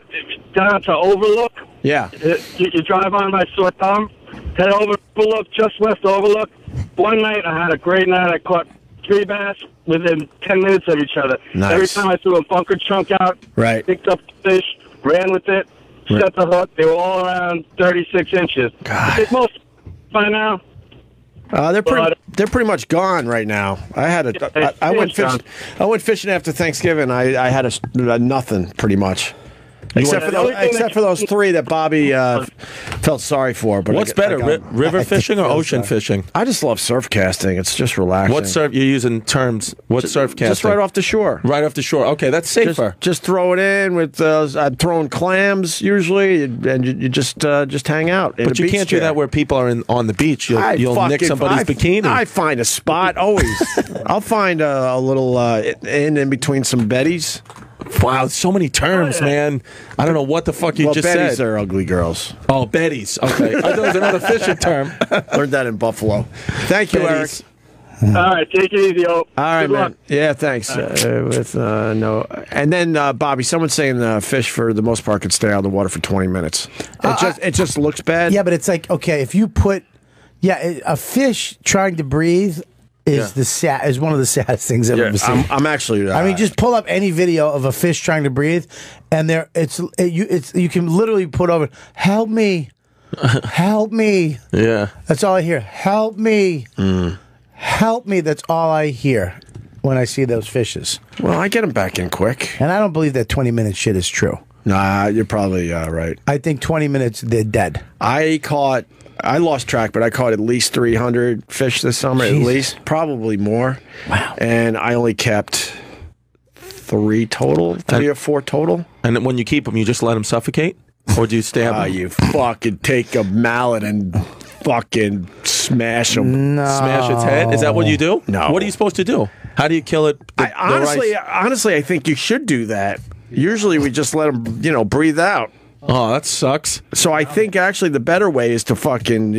down to Overlook, yeah, you drive on by Sore Thumb, head over Overlook, just west Overlook. One night I had a great night. I caught 3 bass within 10 minutes of each other. Nice. Every time I threw a bunker chunk out, picked up the fish, ran with it, set the hook. They were all around 36 inches. God. I think most by now. They're pretty much gone right now. I went fishing after Thanksgiving. I had a nothing pretty much, except for those 3 that Bobby felt sorry for. But what's better, river fishing or ocean fishing? I just love surf casting. It's just relaxing. What surf you're using terms? What surf casting? Just right off the shore. Right off the shore. Okay, that's safer. Just throw it in with. I'm throwing clams usually, and you just hang out. But you can't do that where people are on the beach. You'll nick somebody's bikini. I find a spot always. I'll find a little in between some betties. Wow, so many terms, man. I don't know what the fuck you just said. Betties are ugly girls. Oh, betties. Okay. I thought it was another fishing term. Learned that in Buffalo. Thank you, Eric. All right, take it easy, All right, man. Yeah, thanks. No, and then Bobby, someone's saying fish for the most part could stay out of the water for 20 minutes. It just looks bad. Yeah, but it's like, okay, if you put, a fish trying to breathe is one of the saddest things I've ever seen. I'm actually. I mean, just pull up any video of a fish trying to breathe, and you can literally put over, help me, help me. Yeah, that's all I hear. Help me, help me. That's all I hear when I see those fishes. Well, I get them back in quick, and I don't believe that 20-minute shit is true. Nah, you're probably right. I think 20 minutes they're dead. I lost track, but I caught at least 300 fish this summer, at least. Probably more. Wow. And I only kept 3 or 4 total. And then when you keep them, you just let them suffocate? Or do you stab them? You fucking take a mallet and fucking smash them. No. Smash its head? Is that what you do? No. What are you supposed to do? How do you kill it? Honestly, I think you should do that. Usually we just let them, breathe out. Oh, that sucks. So I think actually the better way is to fucking,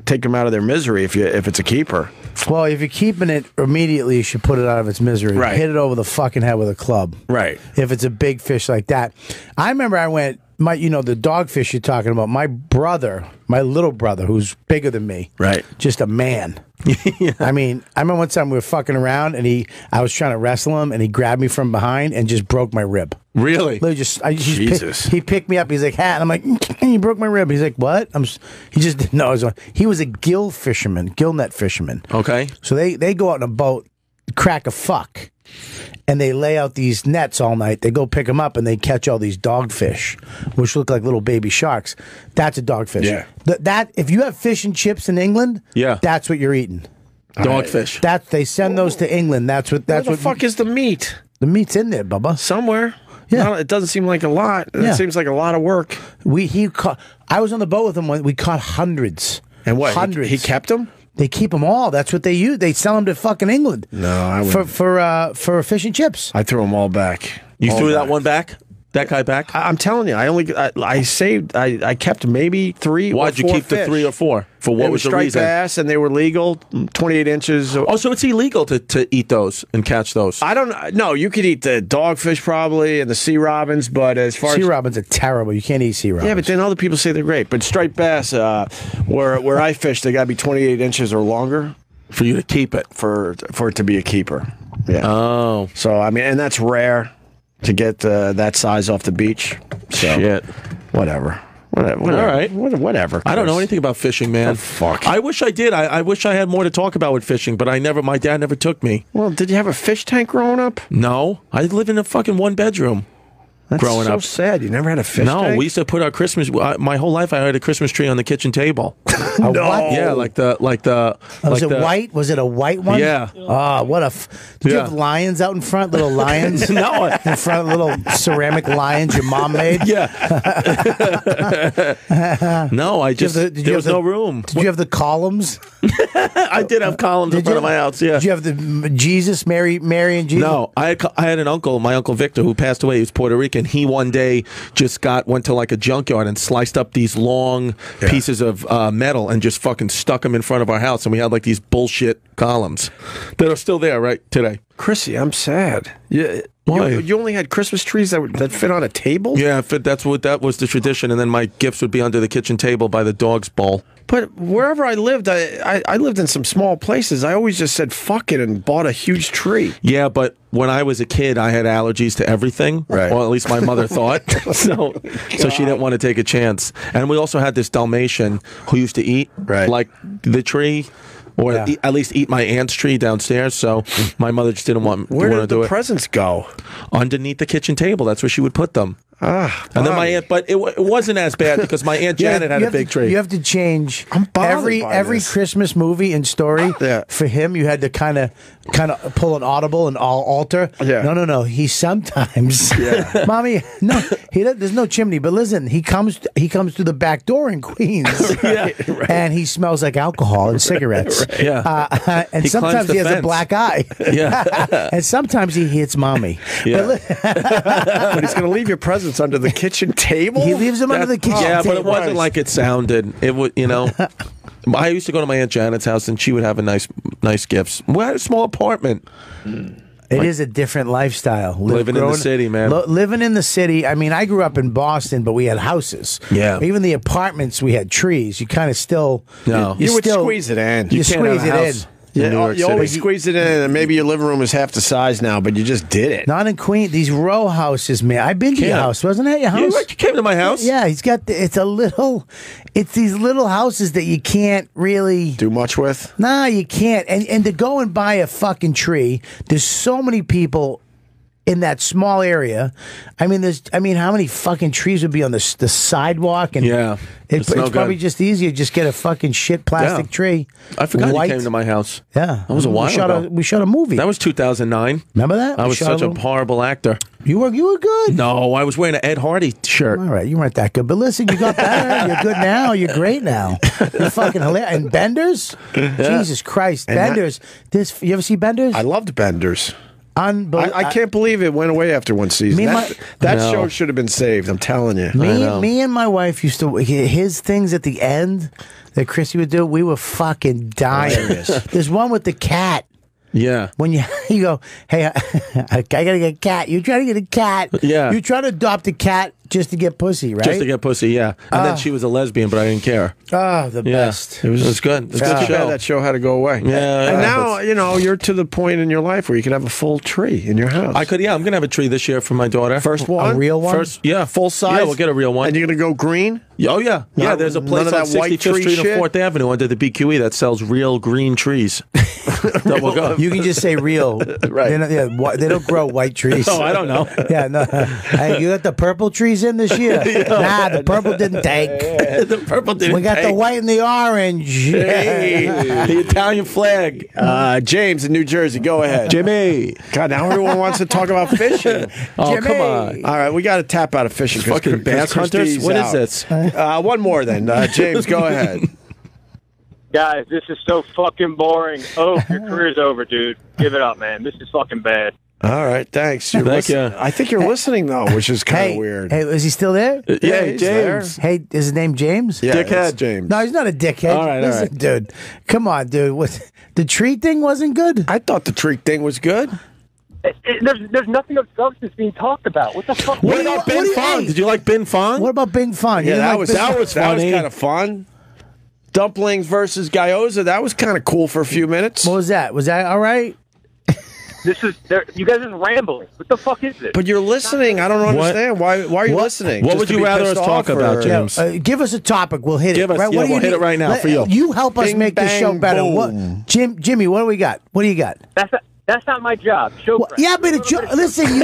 take them out of their misery if it's a keeper. Well, if you're keeping it immediately, you should put it out of its misery. Right. Hit it over the fucking head with a club. Right. If it's a big fish like that. I remember I went, the dogfish you're talking about, my little brother, who's bigger than me. Right. Just a man. Yeah. I remember one time we were fucking around and I was trying to wrestle him and he grabbed me from behind and just broke my rib. Really? Jesus. He picked me up. He's like, and I'm like, you broke my rib. He's like, what? He just didn't know. He was a gill net fisherman. Okay. So they go out in a boat, crack a fuck, and they lay out these nets all night. They go pick them up and they catch all these dogfish, which look like little baby sharks. That's a dogfish. Yeah. That if you have fish and chips in England, that's what you're eating. Dogfish. They send those to England. Where the fuck is the meat? The meat's in there, Bubba. Somewhere. Yeah. No, it doesn't seem like a lot. It seems like a lot of work. I was on the boat with him when we caught hundreds. And what? Hundreds. He kept them? They keep them all. That's what they use. They sell them to fucking England. No, I wouldn't. For fish and chips. I threw them all back. You threw that one back? that guy back? I'm telling you, I saved. I kept maybe 3. Why'd or 4 you keep fish. the 3 or 4? For what was the striped reason? bass, and they were legal, 28 inches. Oh, so it's illegal to eat those and catch those? I don't know. You could eat the dogfish probably and the sea robins, but as far sea as robins are terrible. You can't eat sea robins. yeah, but then other people say they're great. But striped bass, where I fish, they got to be 28 inches or longer for you to keep it for it to be a keeper. Yeah. Oh, so I mean, and that's rare to get that size off the beach. So, shit. Whatever. All right. Whatever. I don't know anything about fishing, man. Oh, fuck. I wish I did. I wish I had more to talk about with fishing, but my dad never took me. Well, did you have a fish tank growing up? No. I lived in a fucking 1-bedroom. That's growing so up. sad. You never had a fish tank? No, we used to put our Christmas. My whole life, I had a Christmas tree on the kitchen table. No. What? Yeah, like the. Was it white? Was it a white one? Yeah. Oh, what a! Did you have lions out in front? Little lions? No, in front, little ceramic lions your mom made. Yeah. No, I just there was no room. Did you have the columns? I did have columns in front of my house. Yeah. Did you have the Jesus, Mary, and Jesus? No, I had an uncle, my Uncle Victor, who passed away. He was Puerto Rican. He one day just went to like a junkyard and sliced up these long pieces of metal and just fucking stuck them in front of our house. And we had like these bullshit columns that are still there right today. Chrissy, I'm sad. Yeah. Why? You only had Christmas trees that fit on a table? Yeah, that was the tradition. And then my gifts would be under the kitchen table by the dog's bowl. But wherever I lived, I lived in some small places. I always just said fuck it and bought a huge tree. Yeah, but when I was a kid, I had allergies to everything. Right. Or at least my mother thought. So she didn't want to take a chance. And we also had this Dalmatian who used to eat like the tree. Or at least eat my aunt's tree downstairs. So my mother just didn't want to do it. Where did the presents go? Underneath the kitchen table. That's where she would put them. And then my aunt, but it wasn't as bad because my Aunt Janet had a big tree. You have to change every Christmas movie and story. For him, you had to kind of pull an audible and alter. Yeah. No. He sometimes, mommy, no, there's no chimney. But listen, he comes through the back door in Queens, and he smells like alcohol and cigarettes. Yeah, and sometimes he has a black eye. Yeah, and sometimes he hits mommy. Yeah, but he's going to leave your presents under the kitchen table. He leaves them under the kitchen table. Yeah, but it wasn't like it sounded. It would, I used to go to my Aunt Janet's house, and she would have nice gifts. We had a small apartment. It is a different lifestyle. Living in the city, man. Living in the city. I mean, I grew up in Boston, but we had houses. Yeah. Even the apartments, we had trees. You kind of still... No. You would squeeze it in. You squeeze it in. You always squeeze it in, and maybe your living room is half the size now, but you just did it. Not in Queens. These row houses, man. I've been to your house. Wasn't that your house? You came to my house? Yeah, he's got... It's these little houses that you can't really... do much with? Nah, you can't. And to go and buy a fucking tree, there's so many people in that small area. I mean, how many fucking trees would be on the sidewalk? And it's probably just easier to just get a fucking shit plastic tree. I forgot you came to my house. Yeah, that was a while ago. We shot a movie. That was 2009. Remember that? I was such a horrible actor. You were good. No, I was wearing an Ed Hardy shirt. All right, you weren't that good, but listen, you got better. You're good now. You're great now. You're fucking hilarious. And Benders, Jesus Christ, Benders. You ever see Benders? I loved Benders. Unbelievable. I can't believe it went away after one season. That show should have been saved. I'm telling you. Me and my wife used to his things at the end that Chrissy would do. We were fucking dying. There's one with the cat. Yeah. When you go, hey, I gotta get a cat. You try to get a cat. Yeah. You try to adopt a cat just to get pussy, right? Just to get pussy, yeah. And then she was a lesbian, but I didn't care. Oh, the best. It was good. It was a good show. That show had to go away. Yeah. And now, you're to the point in your life where you can have a full tree in your house. I could, I'm going to have a tree this year for my daughter. First one? A real one? First, yeah. Full size? Yeah, we'll get a real one. And you're going to go green? Oh, yeah. Yeah, there's a place on 65th Street and 4th Avenue under the BQE that sells real green trees. We'll go. You can just say real. Right. They don't grow white trees. Oh, I don't know. Yeah, no. Hey, you got the purple trees in this year? Nah, the purple didn't take. The purple didn't We got take. the white and the orange. Hey, the Italian flag. James in New Jersey, go ahead. Jimmy. God, now everyone wants to talk about fishing. Oh, Jimmy. come on. All right, we got to tap out of fishing. Fucking bass hunters? What is this? One more then. James, go ahead. Guys, this is so fucking boring. Oh, your career's over, dude. Give it up, man. This is fucking bad. All right, thanks. Thank you. I think you're listening though, which is kind of weird. Hey, is he still there? Yeah, he's James. Hey, is his name James? Yeah, Dickhead. it's James. No, he's not a dickhead. All right, Listen, dude. Come on, dude. What, the tree thing wasn't good? I thought the tree thing was good. There's nothing of substance being talked about. What the fuck? What about Bin Fong? Did you like Bin Fong? What about Bing Fong? Yeah, that was funny. kind of fun. Dumplings versus Gyoza. That was kind of cool for a few minutes. What was that? Was that all right? You guys are rambling. What the fuck is this? But you're listening. I don't understand. Why are you listening? What Just would to you be rather pissed us talk off, about, or- James? Give us a topic. We'll hit Give it. us- Right? yeah, What do we'll you hit it need? right now for you. You help us Bing, make the show bang, better. boom. What, Jimmy, what do we got? What do you got? That's not my job. Show prep. Yeah, but listen,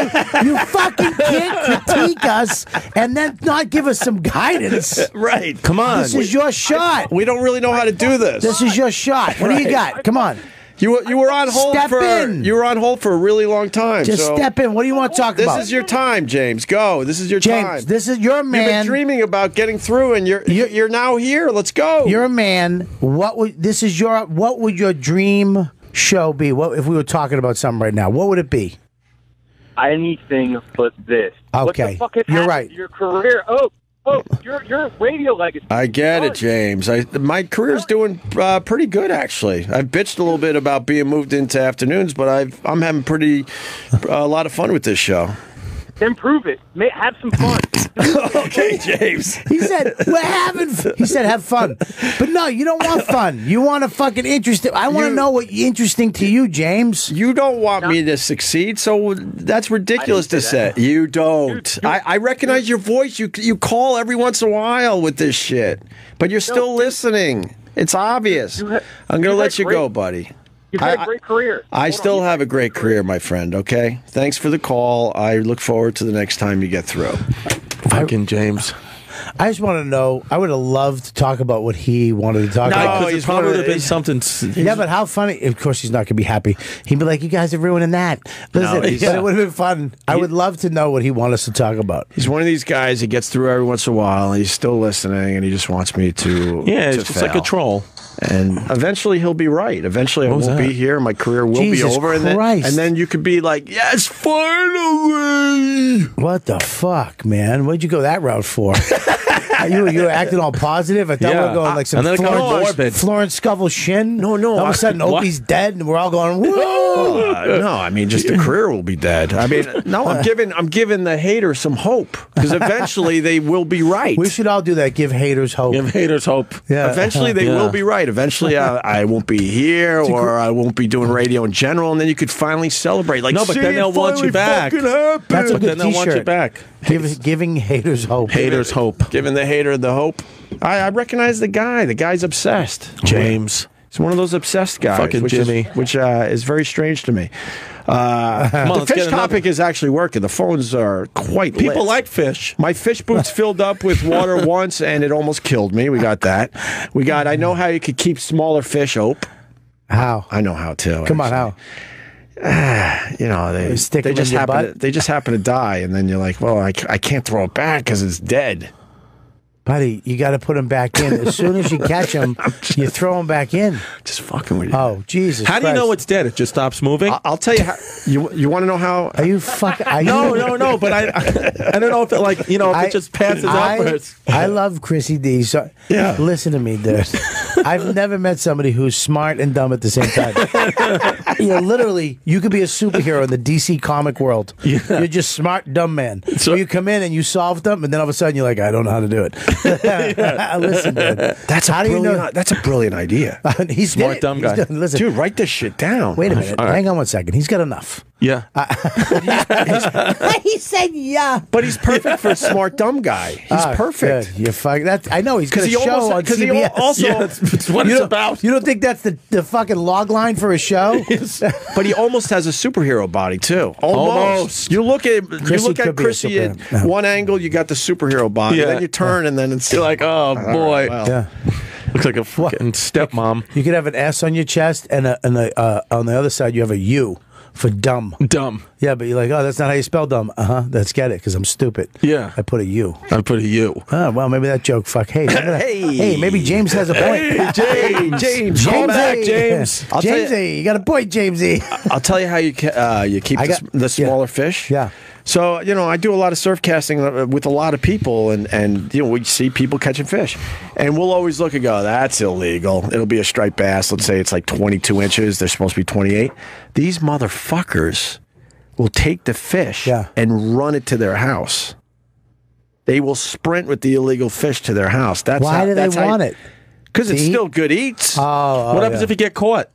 you fucking can't critique us and then not give us some guidance. Right. Come on. This is your shot. We don't really know how to do this. This is your shot. What do you got? Come on. You were on hold Step in. You were on hold for a really long time. Just so step in. What do you want to talk This about? is your time, James. Go. This is your time. James, this is your man. You've been dreaming about getting through, and you're now here. Let's go. You're a man. What would your dream show be? What if we were talking about something right now? What would it be? Anything but this. What Okay. the fuck has You're happened right. to your career? Your radio legacy. I get it, James. My career's doing pretty good, actually. I've bitched a little bit about being moved into afternoons, but I'm having a lot of fun with this show. Improve it. Have some fun. Okay, James. He said, we're having He said, have fun. But no, you don't want fun. You want a fucking interesting. I want to know what interesting to you, James. You don't want me to succeed, so that's ridiculous to say. You don't. I recognize your voice. You call every once in a while with this shit, but you're still listening. It's obvious. I'm going to let you go, buddy. You've had a great career. I still have a great career, my friend, okay? Thanks for the call. I look forward to the next time you get through. Fucking James. I just want to know. I would have loved to talk about what he wanted to talk about. Because it probably would have been something. Yeah, but how funny. Of course, he's not going to be happy. He'd be like, you guys are ruining that. Listen, but it would have been fun. I would love to know what he wants us to talk about. He's one of these guys that gets through every once in a while, and he's still listening, and he just wants me to. Yeah, it's just like a troll. And eventually he'll be right. Eventually I won't be here. My career will be over. And then you could be like, yes, finally. What the fuck, man? What'd you go that route for? You were acting all positive. I thought we were going like some Florence Scovel Shin. No. All of a sudden, Opie's dead, and we're all going, whoa. No, I mean, just the career will be dead. I mean, no, I'm giving the haters some hope because eventually they will be right. We should all do that. Give haters hope. Give haters hope. Yeah. Eventually they will be right. Eventually I won't be here, or I won't be doing radio in general, and then you could finally celebrate. Like, no, but then they'll want you back. That's a good then they'll want you back. Giving haters hope. Haters hope. Giving the hater the hope. I recognize the guy. The guy's obsessed. James. He's one of those obsessed guys. Fucking Jimmy. Which is very strange to me. The fish topic is actually working. The phones are quite lit. People like fish. My fish boots filled up with water once, and it almost killed me. We got that. I know how you could keep smaller fish, Ope. How? I know how, too. Come on, how? They just happen to die, and then you're like, well, I can't throw it back because it's dead. Buddy, you got to put him back in. As soon as you catch him, you throw him back in. Just fucking with you. Oh, Jesus How do you know it's dead? It just stops moving? I'll tell you how. You want to know how? Are you fucking... No, but I don't know if it, like, if it just passes upwards. I love Chrissy D. So yeah. Listen to me, dude. I've never met somebody who's smart and dumb at the same time. Literally, you could be a superhero in the DC comic world. Yeah. You're just smart, dumb man. So you come in and you solve them, and then all of a sudden you're like, I don't know how to do it. Listen, dude. That's a brilliant idea. He's smart, dumb guy. Listen, dude, write this shit down. Wait a minute. Hang on one second. He's got enough. Yeah. He said, yeah. But he's perfect for a smart, dumb guy. He's perfect. You're fucking... I know. He's got a show on CBS. That's what it's about. You don't think that's the fucking log line for a show? But he almost has a superhero body, too. Almost. You look at Chrissy at one angle, you got the superhero body. Yeah. Then you turn, and then it's... You're like, oh, boy. Well. Yeah. Looks like a fucking stepmom. You could have an S on your chest, and on the other side, you have a U. for dumb. Dumb. Yeah, but you're like, oh, that's not how you spell dumb. Let's get it, because I'm stupid. Yeah. I put a U. I put a U. Oh, well, maybe that joke, fuck. Hey, hey, maybe James has a point. Hey, James. Call back, James. Jamesy, you got a point, Jamesy. I'll tell you how you keep the smaller fish. Yeah. So, I do a lot of surf casting with a lot of people, and we see people catching fish. And we'll always look and go, that's illegal. It'll be a striped bass. Let's say it's like 22 inches. They're supposed to be 28. These motherfuckers will take the fish and run it to their house. They will sprint with the illegal fish to their house. Why do they want it? Because it's still good eats. What happens if you get caught?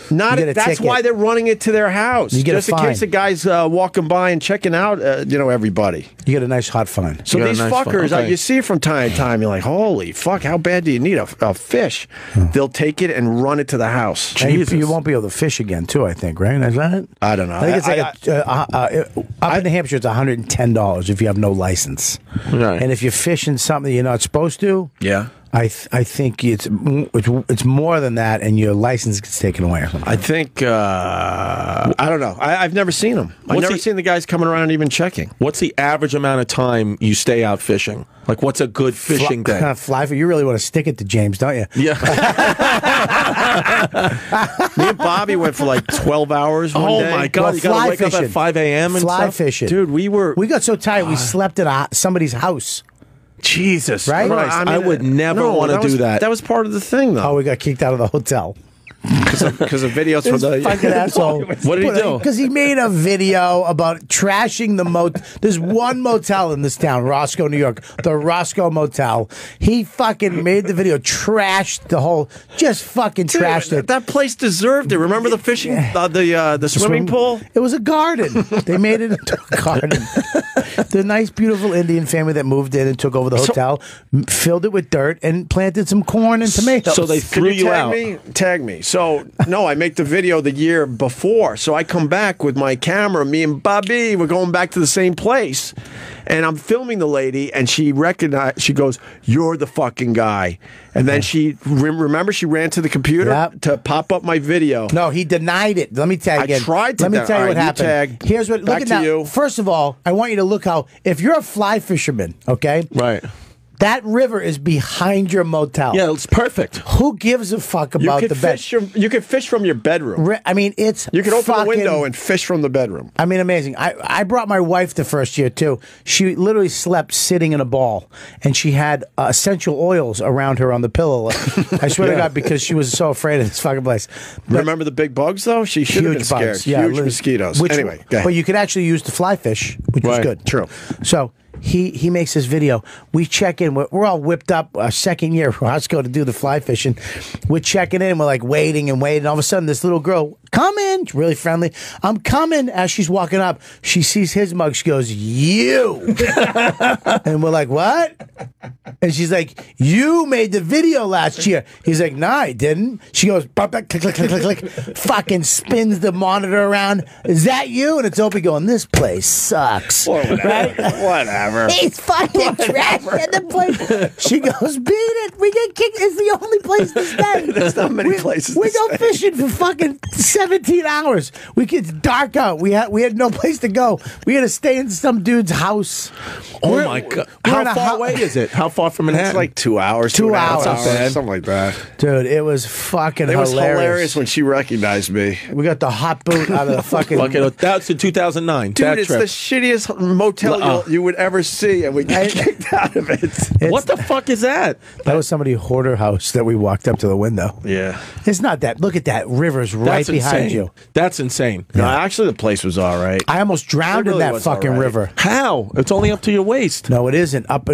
That's why they're running it to their house. Just in case the guy's walking by and checking out, everybody. You get a nice hot fine. So these fuckers, you see from time to time, you're like, holy fuck, how bad do you need a fish? They'll take it and run it to the house. Jesus. You won't be able to fish again, too, I think, right? Is that it? I don't know. I think it's up in New Hampshire, it's $110 if you have no license. Right. And if you're fishing something you're not supposed to, I think it's more than that, and your license gets taken away or something. I think I don't know. I've never seen them. I've never seen the guys coming around even checking. What's the average amount of time you stay out fishing? Like, what's a good fishing day? You really want to stick it to James, don't you? Yeah. Me and Bobby went for like 12 hours one day. Oh my God! You got to wake up at 5 a.m. and fly stuff? fishing, dude. We got so tired we slept at somebody's house. Jesus right? Christ. I would never want to do that. That was part of the thing, though. Oh, we got kicked out of the hotel. Because of videos from the fucking asshole. What did he do? Because he made a video about trashing the motel. There's one motel in this town, Roscoe, New York, the Roscoe Motel. He fucking made the video, trashed the whole, just fucking trashed it. That place deserved it. Remember the fishing, the swimming pool? It was a garden. They made it into a garden. The nice, beautiful Indian family that moved in and took over the hotel, filled it with dirt, and planted some corn and tomatoes. So they threw you out. Tag me. So, no, I make the video the year before. So I come back with my camera. Me and Bobby, we're going back to the same place. And I'm filming the lady, and she goes, "You're the fucking guy." And then remember she ran to the computer to pop up my video. No, he denied it. Let me tell you again. I tried to. Let me tell you what happened. Tagged. Here's what. Back look to at you. Now. First of all, I want you to look how. If you're a fly fisherman, okay, right. That river is behind your motel. Yeah, it's perfect. Who gives a fuck about the bed? You can fish from your bedroom. I mean, it's you can open the window and fish from the bedroom. I mean, amazing. I brought my wife the first year too. She literally slept sitting in a ball, and she had essential oils around her on the pillow. I swear to God, because she was so afraid of this fucking place. But remember the big bugs though? She should have been scared. Bugs, yeah, huge mosquitoes. Anyway, but you could actually use the fly fish, which was good. True. So. He makes this video. We check in. We're all whipped up. Our second year, Roscoe, to do the fly fishing. We're checking in. We're like waiting and waiting. All of a sudden, this little girl, come in. She's really friendly. I'm coming. As she's walking up, she sees his mug. She goes, "You." And we're like, "What?" And she's like, "You made the video last year." He's like, "No, I didn't." She goes, click, click, click, click, click. Fucking spins the monitor around. "Is that you?" And it's Opie going, "This place sucks." Right? Whatever. He's fucking trashing the place. She goes, "Beat it. We get kicked. It's the only place to stay." There's not many places We to go stay. fishing for fucking 17 hours. It's dark out. We had no place to go. We had to stay in some dude's house. Oh my God. How far away is it? How far from Manhattan? It's like 2 hours. 2 hours. Something like that. Dude, it was fucking hilarious. It was hilarious when she recognized me. We got the hot boot out of the fucking... That's in 2009. Dude, it's the shittiest motel you would ever see, and we got kicked out of it. What the fuck is that? That was somebody's hoarder house that we walked up to the window. Yeah. It's not that. Look at that. River's right behind you. That's insane. No, actually, the place was all right. I almost drowned in that fucking river. How? It's only up to your waist. No, it isn't. Up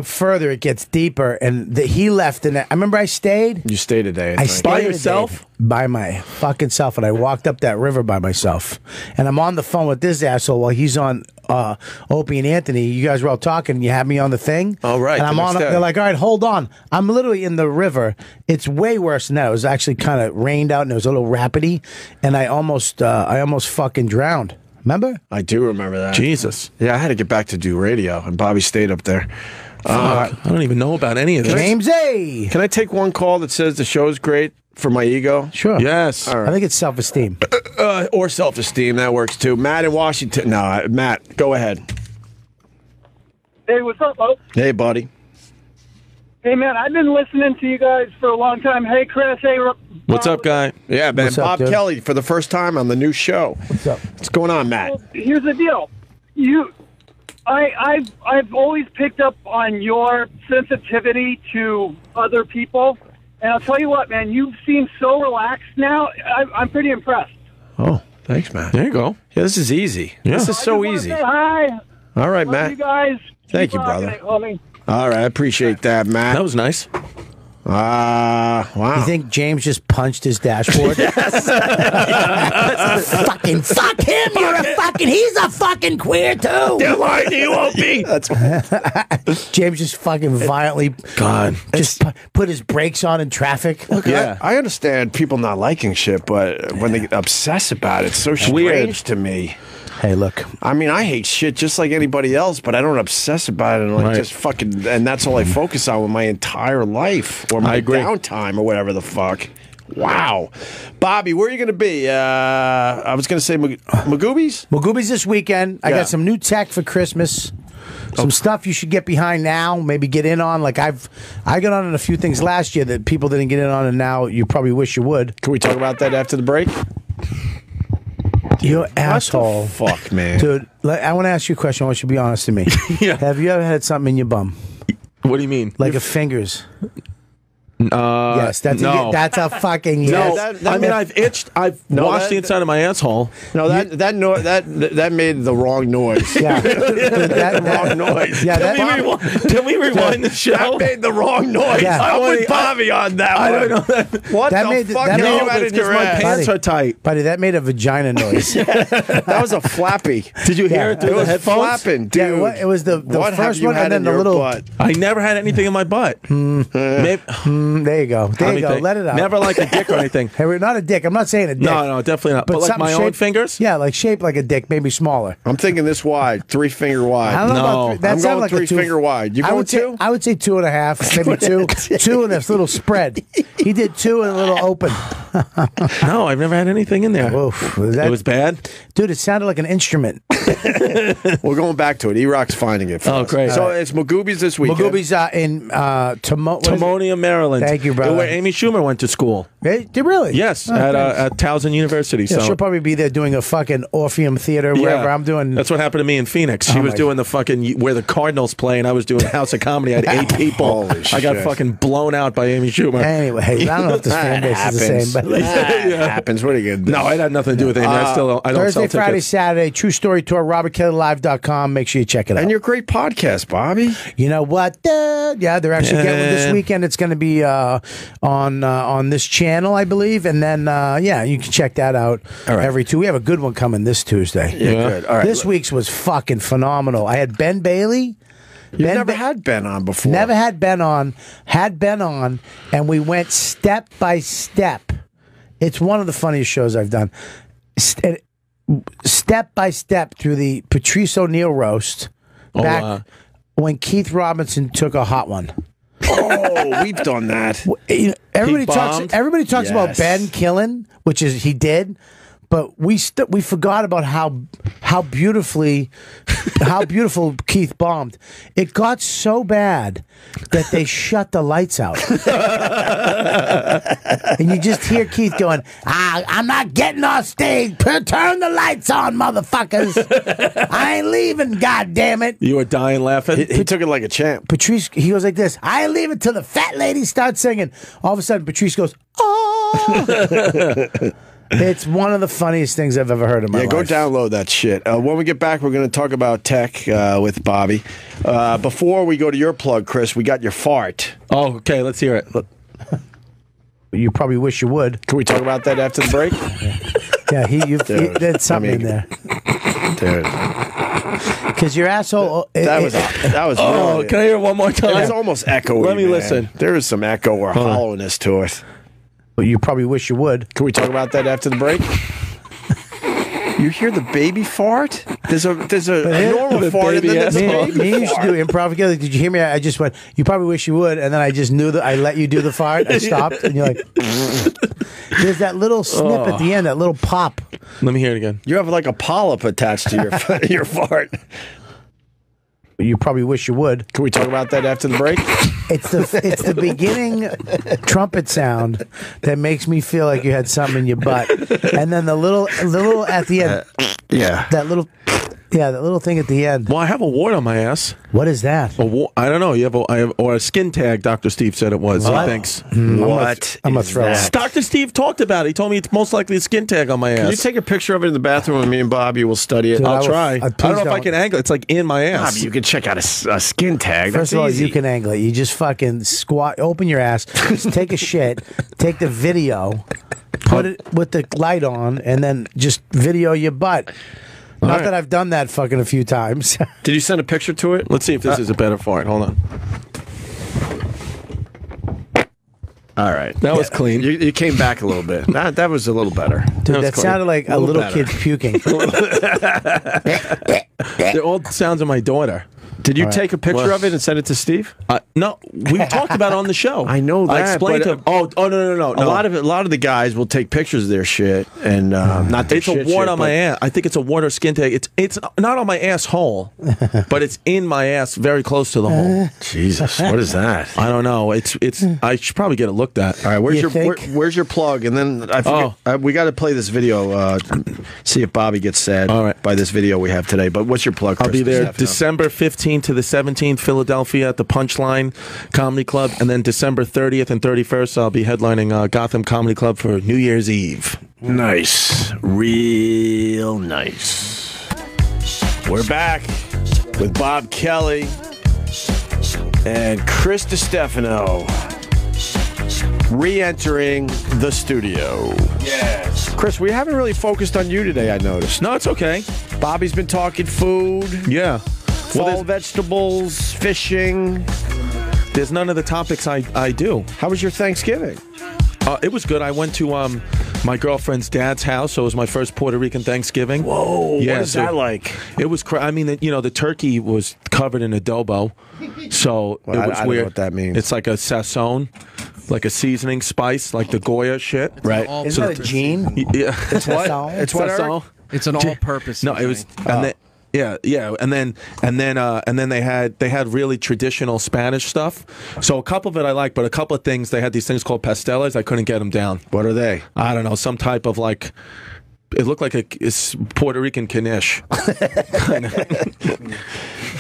further, it gets deeper. And he left. And I remember I stayed. You stayed a day. I stayed by a day yourself? By my fucking self. And I walked up that river by myself. And I'm on the phone with this asshole while he's on Opie and Anthony. You guys were all talking. And you had me on the thing. Oh, right. And I'm on. They're like, "All right, hold on." I'm literally in the river. It's way worse than that. It was actually kind of rained out and it was a little rapidy. And I almost fucking drowned. Remember? I do remember that. Jesus. Yeah, I had to get back to do radio, and Bobby stayed up there. I don't even know about any of this. James A. Can I take one call that says the show's great? for my ego? Sure. Yes. I think it's self-esteem. Or self-esteem. That works too. Matt in Washington. No, Matt, go ahead. Hey, what's up, Ope? Hey, buddy. Hey, man, I've been listening to you guys for a long time. Hey, Chris. Hey, What's up, guy? Yeah, man. What's up, Bob dude? Kelly for the first time on the new show. What's up? What's going on, Matt? Well, here's the deal. I've always picked up on your sensitivity to other people, and I'll tell you what, man, you seem so relaxed now. I'm pretty impressed. Oh, thanks, Matt. There you go. Yeah, this is easy. Yeah. This is so easy. Hi. All right, Love Matt. you guys. Thank Keep you, brother. rocking it, homie. All right, I appreciate that, Matt. That was nice. Wow. You think James just punched his dashboard? Fucking fuck him! He's a fucking queer too. They're lying to you, Opie. That's James just fucking violently just put his brakes on in traffic. Look, I understand people not liking shit, but when they get obsessed about it, it's so strange Weird. to me. Hey, look. I mean, I hate shit just like anybody else, but I don't obsess about it and like just fucking, and that's all I focus on with my entire life or my downtime or whatever the fuck. Wow. Bobby, where are you going to be? I was going to say Magoobies? Magoobies this weekend. I got some new tech for Christmas. Some stuff you should get behind now, maybe get in on. Like I got on a few things last year that people didn't get in on, and now you probably wish you would. Can we talk about that after the break? You asshole. Fuck, man. Dude, I want to ask you a question. I want you to be honest to me. Have you ever had something in your bum? What do you mean? Like a fingers? Yes, that's a fucking yes. No, I mean I've itched. I've washed the inside of my asshole. No, that made the wrong noise. Yeah, wrong noise. Yeah, can we rewind the show? That made the wrong noise. Yeah. I'm with Bobby on that one. I don't know that. What that the made, fuck? That No, made, it's because my pants are tight. Buddy, that made a vagina noise. That was a flappy. Did you hear it through It the was headphones? flapping, dude. Yeah, it was the What have first you one had and then in the your little. butt? I never had anything in my butt. Maybe, There you go. There you go. Let it out. Never like a dick or anything. Hey, we're not a dick. I'm not saying a dick. No, definitely not. But like something my own shaped- fingers? Yeah, like shaped like a dick, maybe smaller. I'm thinking this wide, 3 finger wide. I don't know about three. That I'm sounded going like a 3 two- finger wide. You I going would say, 2? I would say 2.5, maybe 2. 2 and a little spread. He did 2 and a little open. No, I've never had anything in there. Oof, It was bad? Dude, it sounded like an instrument. We're going back to it. E-Rock's finding it for us. Great. So it's Magoobies this weekend. Magoobies in Timonium, Maryland. Thank you, brother. Where Amy Schumer went to school. Did really? Yes, Oh, at thanks. Towson University. Yeah, So she'll probably be there doing a fucking Orpheum Theater, wherever I'm doing. That's what happened to me in Phoenix. She Oh was my doing the fucking where the Cardinals play, and I was doing House of Comedy. I had 8 people. Holy I got shit. fucking blown out by Amy Schumer. Anyway, I don't know if this fan base is the same, but That happens. What are you going to do? No, it had nothing to do with Amy. I don't Thursday, sell Friday, tickets. Saturday, True Story Tour, RobertKellyLive.com. Make sure you check it out. And your great podcast, Bobby. You know what? Yeah, they're actually getting this weekend. It's going to be on this channel, I believe, and then you can check that out every 2. We have a good one coming this Tuesday. Yeah, good. All right. This week's was fucking phenomenal. I had Ben Bailey. You've never had Ben on before. Never had Ben on. Had Ben on, and we went step by step. It's one of the funniest shows I've done. Step by step through the Patrice O'Neill roast back when Keith Robinson took a hot one. Oh, we've done that. Everybody talks about Ben killing, which is he did, but we forgot about how beautiful Keith bombed. It got so bad that they shut the lights out, and you just hear Keith going, "I'm not getting off stage. Turn the lights on, motherfuckers! I ain't leaving. God damn it!" You were dying laughing. He took it like a champ. Patrice, he goes like this, "I ain't leaving till the fat lady starts singing." All of a sudden, Patrice goes, "Oh!" It's one of the funniest things I've ever heard in my life. Go download that shit. When we get back, we're going to talk about tech with Bobby. Before we go to your plug, Chris, we got your fart. Oh, okay. Let's hear it. You probably wish you would. Can we talk about that after the break? Yeah, he did something in there. Dude. Because your asshole... That was Oh, really, can I hear it one more time? It was almost echoey. Let me man. listen. There is some echo or hollowness to it. But you probably wish you would. Can we talk about that after the break? You hear the baby fart? There's a normal fart and then there's a baby Me used to do improv together. Did you hear me? I just went, you probably wish you would, and then I just knew that I let you do the fart. I stopped, and you're like, there's that little snip at the end, that little pop. Let me hear it again. You have like a polyp attached to your fart. You probably wish you would. Can we talk about that after the break? It's the beginning trumpet sound that makes me feel like you had something in your butt, and then the little at the end. That little thing at the end. Well, I have a wart on my ass. What is that? I don't know. Or a skin tag. Dr. Steve said it was. What? He thinks. What? I'm gonna throw that? Dr. Steve talked about it. He told me it's most likely a skin tag on my ass. Can you take a picture of it in the bathroom and me and Bobby will study it? Dude, I'll try. I don't know if I don't. can angle it. It's like in my ass. Bobby, you can check out a skin tag. First of all, That's easy. you can angle it. You just fucking squat, open your ass, just take a shit, take the video, put it with the light on, and then just video your butt. Not that I've done that fucking a few times. Did you send a picture to it? Let's see if this is a better fart. Hold on. All right. That was clean. You came back a little bit. That was a little better. Dude, that sounded like a little kid puking. They're all sounds of my daughter. Did you take a picture of it and send it to Steve? No, we talked about it on the show. I know that. I explained to him. Oh, no. A lot of the guys will take pictures of their shit and not their It's shit. a wart on my ass. I think it's a wart or skin tag. It's not on my asshole, but it's in my ass, very close to the hole. Jesus, what is that? I don't know. It's. I should probably get it looked at. All right, where's your plug? And then I forget, we got to play this video. See if Bobby gets sad by this video we have today. But what's your plug? I'll be there Stefano? December 15th to the 17th, Philadelphia at the Punchline Comedy Club, and then December 30th and 31st, I'll be headlining Gotham Comedy Club for New Year's Eve. Nice, real nice. We're back with Bob Kelly and Chris Distefano re-entering the studio. Yes. Chris, we haven't really focused on you today, I noticed. No, it's okay. Bobby's been talking food. Yeah. Fall vegetables, fishing. There's none of the topics I do. How was your Thanksgiving? It was good. I went to my girlfriend's dad's house, so it was my first Puerto Rican Thanksgiving. Whoa, what is that like? It was I mean, the turkey was covered in adobo, so it was I don't weird. know what that means. It's like a sazon, like a seasoning spice, like the Goya shit. Right. Isn't that a gene? Yeah. It's what? It's what, Eric? It's an all-purpose. No, it was. Yeah, and then they had really traditional Spanish stuff. So a couple of it I like, but a couple of things they had these things called pasteles. I couldn't get them down. What are they? I don't know, some type of like. It looked like a Puerto Rican knish.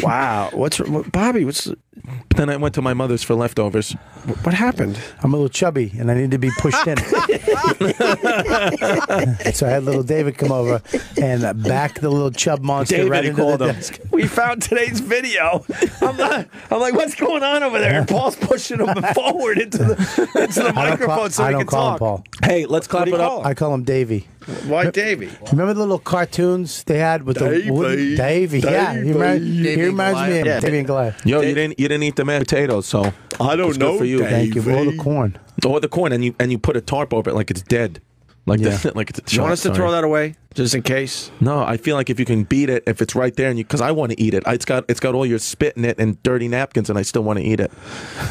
Wow, Bobby? But then I went to my mother's for leftovers. What happened? I'm a little chubby, and I need to be pushed in. So I had little David come over and back the little chub monster David, right he into called the him. desk. We found today's video. I'm like, what's going on over there? And Paul's pushing him forward into the microphone so I he don't can call him talk. Paul. Hey, let's clap What do it you up. call him? I call him Davey. Why, Davey? Remember the little cartoons they had with the wooden Davey? Yeah, he reminds me of Davey and Goliath. Yo, you didn't eat the mashed potatoes, so I don't it's know. good for you. Thank you for all the corn. Or the corn, and you put a tarp over it like it's dead, like like it's. You want us to throw that away just in case? No, I feel like if you can beat it, if it's right there, and because I want to eat it, it's got all your spit in it and dirty napkins, and I still want to eat it.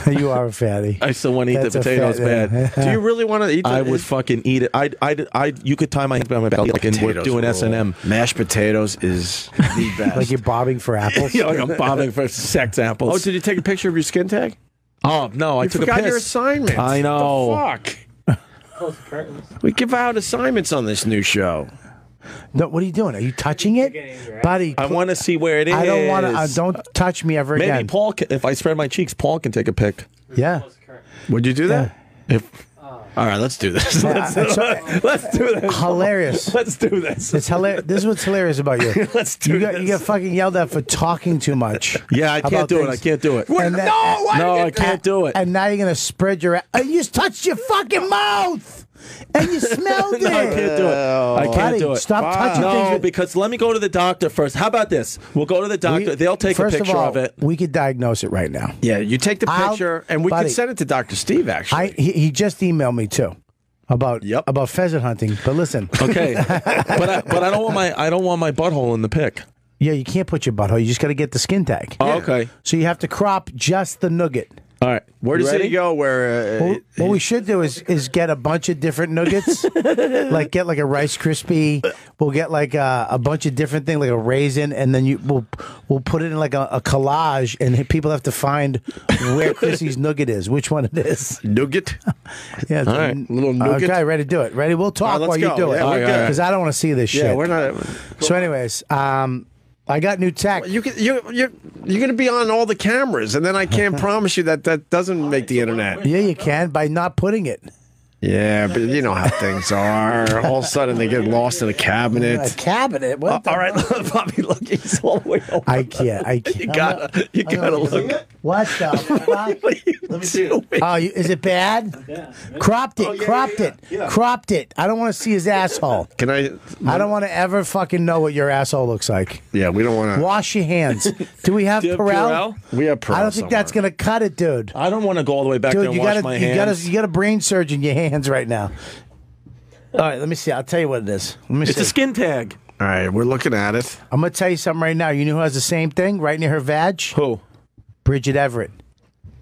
You are a fatty. I still want to eat the potatoes bad. Do you really want to eat? I would fucking eat it. I you could tie my hands behind my back like and we're doing S&M. Mashed potatoes is the best. Like you're bobbing for apples. Yeah, like I'm bobbing for sex apples. Oh, did you take a picture of your skin tag? Oh no, I You took a forgot piss. your assignment. I know. What the fuck? We give out assignments on this new show. No, what are you doing? Are you touching it, buddy? I want to see where it is. I don't want to. Don't touch me ever Maybe again. Paul, if I spread my cheeks, Paul can take a pic. Yeah. Would you do that? If All right, let's do this. Let's do this. Hilarious. Let's do this. It's hilarious. This is what's hilarious about you. Let's do this. You got fucking yelled at for talking too much. Yeah, I can't about do it. things. I can't do it. And then- I can't do it. And now you're gonna spread your. You just touched your fucking mouth, and you smelled it. No, I can't do it. I can't Buddy, do it. stop touching No, things. because let me go to the doctor first. How about this? We'll go to the doctor. They'll take a First picture all, of it. We could diagnose it right now. Yeah, you take the I'll- picture, and we buddy, can send it to Dr. Steve, actually. He just emailed me too. about pheasant hunting. But listen, okay, but I don't want my butthole in the pic. Yeah, you can't put your butthole. You just got to get the skin tag. Oh, okay. So you have to crop just the nugget. All right. Where does it go? Where? What we should do is get a bunch of different nuggets, like get like a Rice Krispie. We'll get like a bunch of different things, like a raisin, and then we'll put it in like a collage, and people have to find where Chrissy's nugget is, which one it is. Nugget. Yeah. All right. Little nugget. Okay, ready to do it. Ready? We'll talk while you do it. Because I don't want to see this shit. Yeah, we're not. So, anyways, I got new tech. You're going to be on all the cameras, and then I can't promise you that doesn't make the internet. Yeah, you can by not putting it. Yeah, but you know how things are. All of a sudden, they get lost in a cabinet. A cabinet? What? All right, Bobby, look, he's all the way over. I can't. You gotta look. What the fuck? Let me see. Oh, is it bad? Yeah. Cropped it. Cropped it. I don't want to see his asshole. Can I? I don't want to ever fucking know what your asshole looks like. Yeah, we don't want to. Wash your hands. Do we have Perel? We have Perel. I don't think that's gonna cut it, dude. I don't want to go all the way back there and wash my hands. You got a brain surgeon in your hands right now. All right, let me see. I'll tell you what it is. It's a skin tag. All right, we're looking at it. I'm gonna tell you something right now. You know who has the same thing right near her vag? Who? Bridget Everett.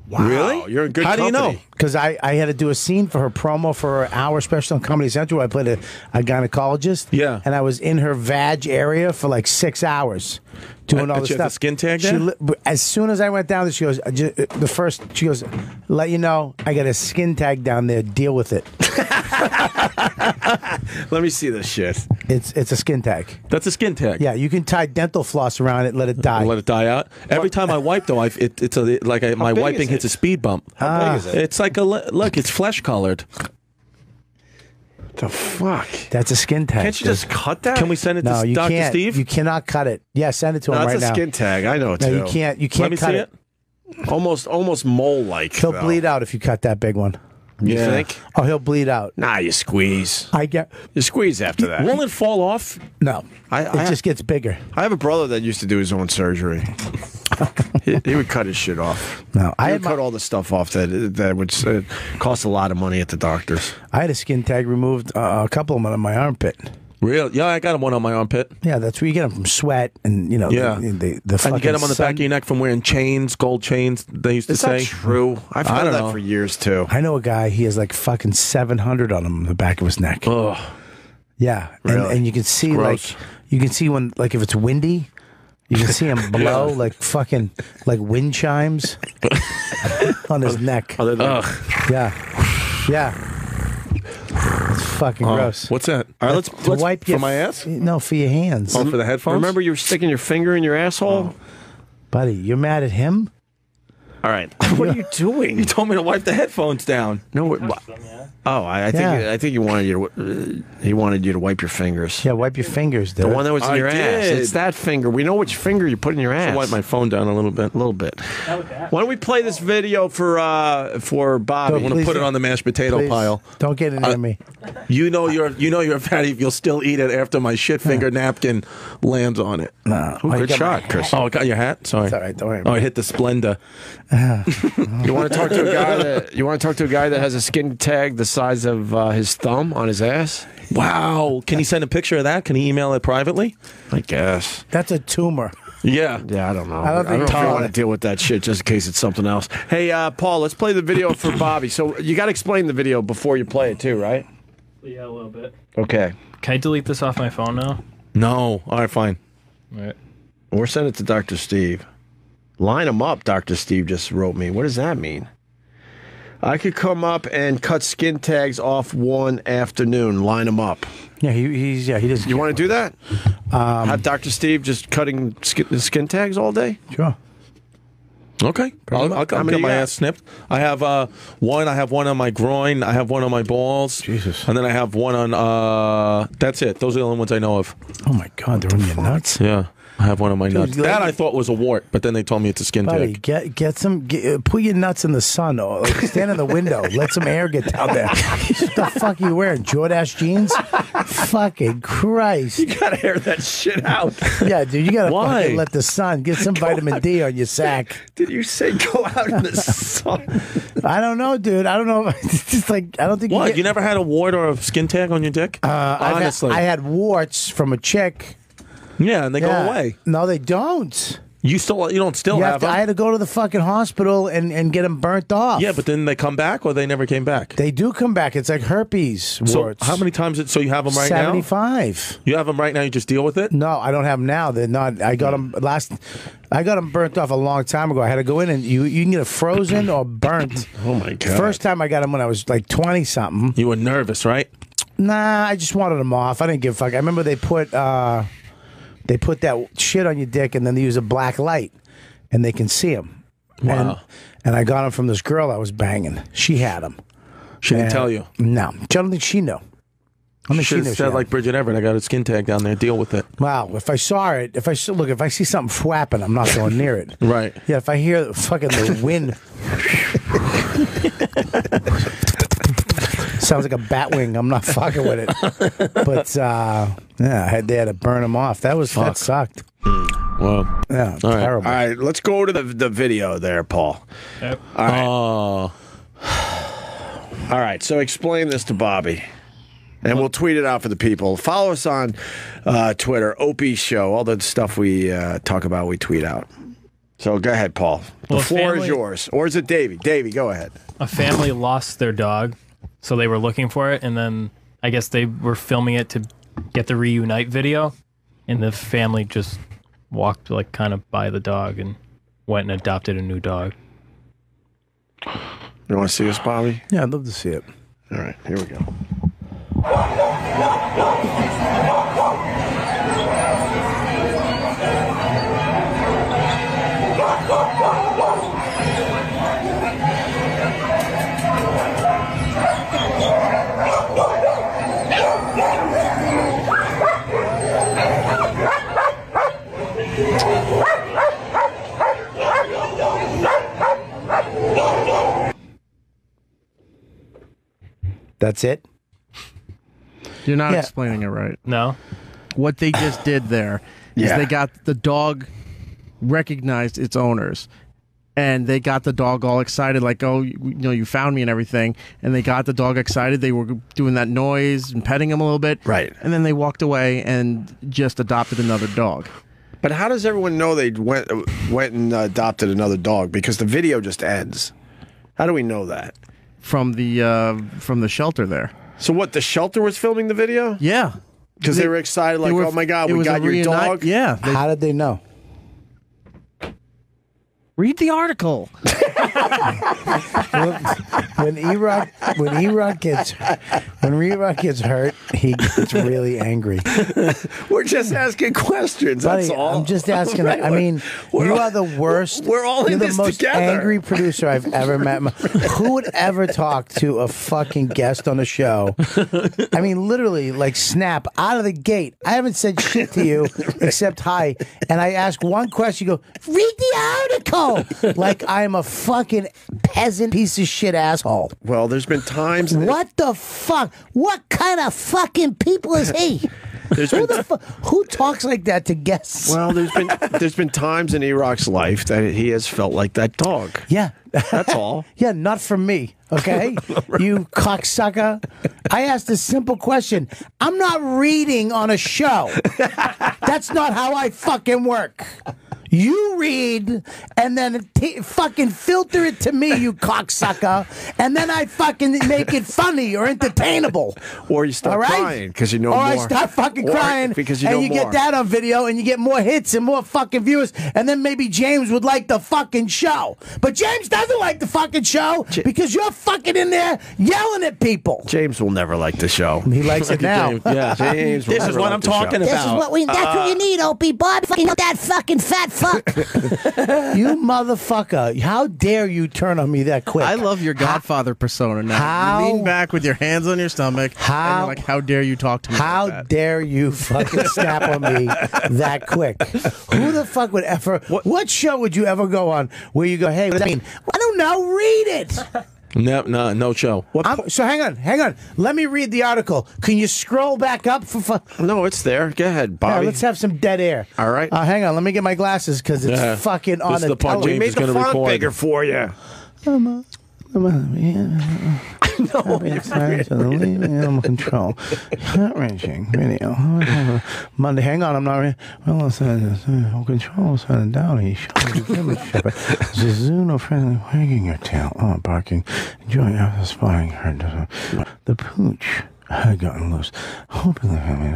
Wow. Really? You're in good company. How do you know? Because I had to do a scene for her promo for her hour special on Comedy Central. I played a gynecologist. Yeah. And I was in her vag area for like 6 hours doing all this she stuff. had the skin tag there? As soon as I went down there, she goes, she goes, let you know, I got a skin tag down there. Deal with it. Let me see this shit. It's a skin tag. That's a skin tag. Yeah, you can tie dental floss around it and let it die. Let it die out. Every time I wipe, though, my wiping hits a speed bump. How big is it? It's like look, it's flesh colored. The fuck? That's a skin tag. Can't you just cut that? Can we send it to Dr. Steve? You cannot cut it. Yeah, send it to him right now. That's a skin tag. I know it too. No, you can't. You can't Let me cut see it. Almost mole-like. He'll bleed out if you cut that big one. You think? Oh, he'll bleed out. Nah, you squeeze. You squeeze after that. Won't it fall off? No. It just gets bigger. I have a brother that used to do his own surgery. he would cut his shit off. No, I would cut all the stuff off that would cost a lot of money at the doctors. I had a skin tag removed, a couple of them on my armpit. Real? Yeah, I got one on my armpit. Yeah, that's where you get them from sweat and the and you get them on the back of your neck from wearing chains, gold chains. They used to say. Is that true? I've heard that for years too. I know a guy. He has like fucking 700 on him on the back of his neck. Oh, yeah, really? And you can see when if it's windy. You can see him blow like fucking wind chimes on his neck. Yeah. It's fucking gross. What's that? All right, let's wipe for my ass. No, for your hands. Oh, for the headphones. Remember, you were sticking your finger in your asshole, buddy. You're mad at him. All right. What are you doing? You told me to wipe the headphones down. No. I think he wanted you to wipe your fingers. Yeah, wipe your fingers, dude. The one that was in your ass. It's that finger. We know which finger you put in your ass. I'll wipe my phone down a little bit. Why don't we play this video for Bobby? I want to put it on the mashed potato pile. Don't get it near me. You know you're fatty if you'll still eat it after my shit finger napkin lands on it. No. Good shot, Chris. Oh, I got your hat? Sorry. It's all right. Don't worry. Oh, I hit the Splenda. You want to talk to a guy that has a skin tag the size of his thumb on his ass? Wow. Can he send a picture of that? Can he email it privately? I guess. That's a tumor. Yeah. Yeah, I don't know. I don't think know if you want to deal with that shit just in case it's something else. Hey, Paul, let's play the video for Bobby. So you got to explain the video before you play it too, right? Yeah, a little bit. Okay. Can I delete this off my phone now? No. All right, fine. All right. Or send it to Dr. Steve. Line them up, Dr. Steve just wrote me. What does that mean? I could come up and cut skin tags off one afternoon. Line them up. Yeah, he doesn't. You want to do that? Have Dr. Steve just cutting skin tags all day? Sure. Okay. I'll get my ass snipped. I have one. I have one on my groin. I have one on my balls. Jesus. And then I have one on. That's it. Those are the only ones I know of. Oh my God, they're in your nuts. Yeah. I have one on my nuts. That I thought was a wart, but then they told me it's a skin Buddy, tag. get some. Put your nuts in the sun, or like stand in the window. Let some air get down there. What the fuck are you wearing? Jordache jeans? Fucking Christ! You gotta air that shit out. Yeah, dude, you gotta fucking let the sun get some vitamin D on your sack. Did you say go out in the sun? I don't know, dude. I don't know. It's just like I don't think. What? You never had a wart or a skin tag on your dick? Honestly, I had warts from a chick. Yeah, and they go away. No, they don't. You don't still have them? I had to go to the fucking hospital and get them burnt off. Yeah, but then they come back, or they never came back. They do come back. It's like herpes warts. So how many times? So you have them right now? 75. You have them right now. You just deal with it? No, I don't have them now. They're not. I got them I got them burnt off a long time ago. I had to go in and you can get it frozen or burnt. Oh my god! First time I got them when I was like 20 something. You were nervous, right? Nah, I just wanted them off. I didn't give a fuck. I remember they put that shit on your dick and then they use a black light and they can see them. Wow. And I got them from this girl I was banging. She had them. She didn't tell you? No. I don't think she knew. I mean, should have said like Bridget Everett, I got a skin tag down there, deal with it. Wow, if I saw it, if I see something flapping, I'm not going near it. Right. Yeah, if I hear fucking the wind. Sounds like a bat wing. I'm not fucking with it. But they had to burn them off. That sucked. Well, yeah, all right. terrible. All right, let's go to the video there, Paul. Yep. All right. All right, so explain this to Bobby. And we'll tweet it out for the people. Follow us on Twitter, Opie Show. All the stuff we talk about, we tweet out. So go ahead, Paul. The floor is yours. Or is it Davey? Davey, go ahead. A family lost their dog, so they were looking for it, and then I guess they were filming it to get the reunite video, and the family just walked like kind of by the dog and went and adopted a new dog. You want to see us, Bobby? Yeah, I'd love to see it. All right, here we go. That's it? You're not explaining it right. No. What they just did there is they got the dog recognized its owners. And they got the dog all excited, like, oh, you found me and everything. And they got the dog excited. They were doing that noise and petting him a little bit. Right. And then they walked away and just adopted another dog. But how does everyone know they went and adopted another dog? Because the video just ends. How do we know that? From the shelter there. So what, the shelter was filming the video? Yeah. Because they were excited, like, oh my God, we got your dog? Yeah. How did they know? Read the article. When E-Rock gets hurt, he gets really angry. We're just asking questions. Buddy, that's all. I'm just asking. I mean, you are the worst. We're all You're in the this most together. angry producer I've ever met. Who would ever talk to a fucking guest on a show? I mean, literally, like snap out of the gate. I haven't said shit to you except hi, and I ask one question. You go, read the article. Like I'm a fucking peasant piece of shit asshole. Well, there's been times. What the fuck? What kind of fucking people is he? Who talks like that to guests? Well, there's been times in E-Rock's life that he has felt like that dog. Yeah. That's all. Yeah, not from me, okay? You cocksucker. I asked a simple question. I'm not reading on a show. That's not how I fucking work. You read and then fucking filter it to me, you cocksucker, and then I fucking make it funny or entertainable. Or you start crying because you know more. Or I start fucking crying because you know and you more. get that on video and you get more hits and more fucking viewers, and then maybe James would like the fucking show. But James doesn't like the fucking show because you're fucking in there yelling at people. James will never like the show. He likes it now. Yeah, James. This is what I'm talking about. This is what that's what you need, Opie. Bob, fucking that fucking fat fuck? You motherfucker. How dare you turn on me that quick? I love your Godfather persona now. You lean back with your hands on your stomach. And you're like, how dare you talk to me How like that? dare you fucking snap on me that quick? Who the fuck would ever... What show would you ever go on where you go, hey, what does that mean? I don't know, read it. No show. So hang on. Let me read the article. Can you scroll back up for No, it's there. Go ahead, Bobby. Yeah, let's have some dead air. All right. Hang on. Let me get my glasses because it's fucking on the television. We made the font bigger for you. No, animal control. Heart-wrenching video. Monday, hang on, I'm not ready. Well, control is down. He showed you Zuzuno friendly wagging your tail. Oh, barking. Enjoying after spotting her. The pooch had gotten loose, hoping the family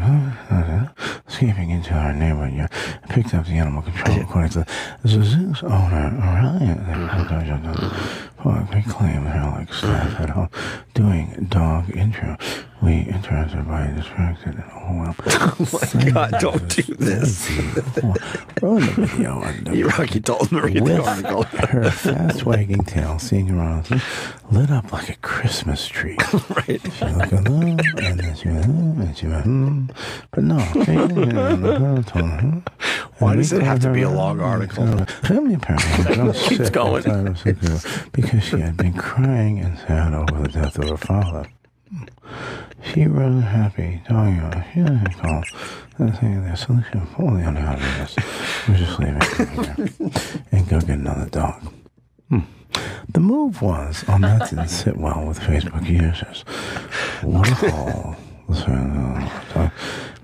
escaping into our neighborhood. Yeah, picked up the animal control according to the zoo's owner. They claim they're like staff at home doing dog intro. We interrupted by distracted. Oh my God! Don't do this. Roll the video. Rocky told me to read the article. Her fast wagging tail, seeing around, lit up like a Christmas tree. Right. She looked at them, and then she went, but no. Why does it have to be a long article? Family apparently keeps going because she had been crying and sad over the death of her father. She wasn't happy, talking about she didn't call and saying their solution for the unhappiness was just leave it here and go get another dog. The move was, that didn't sit well with Facebook users. What a hole.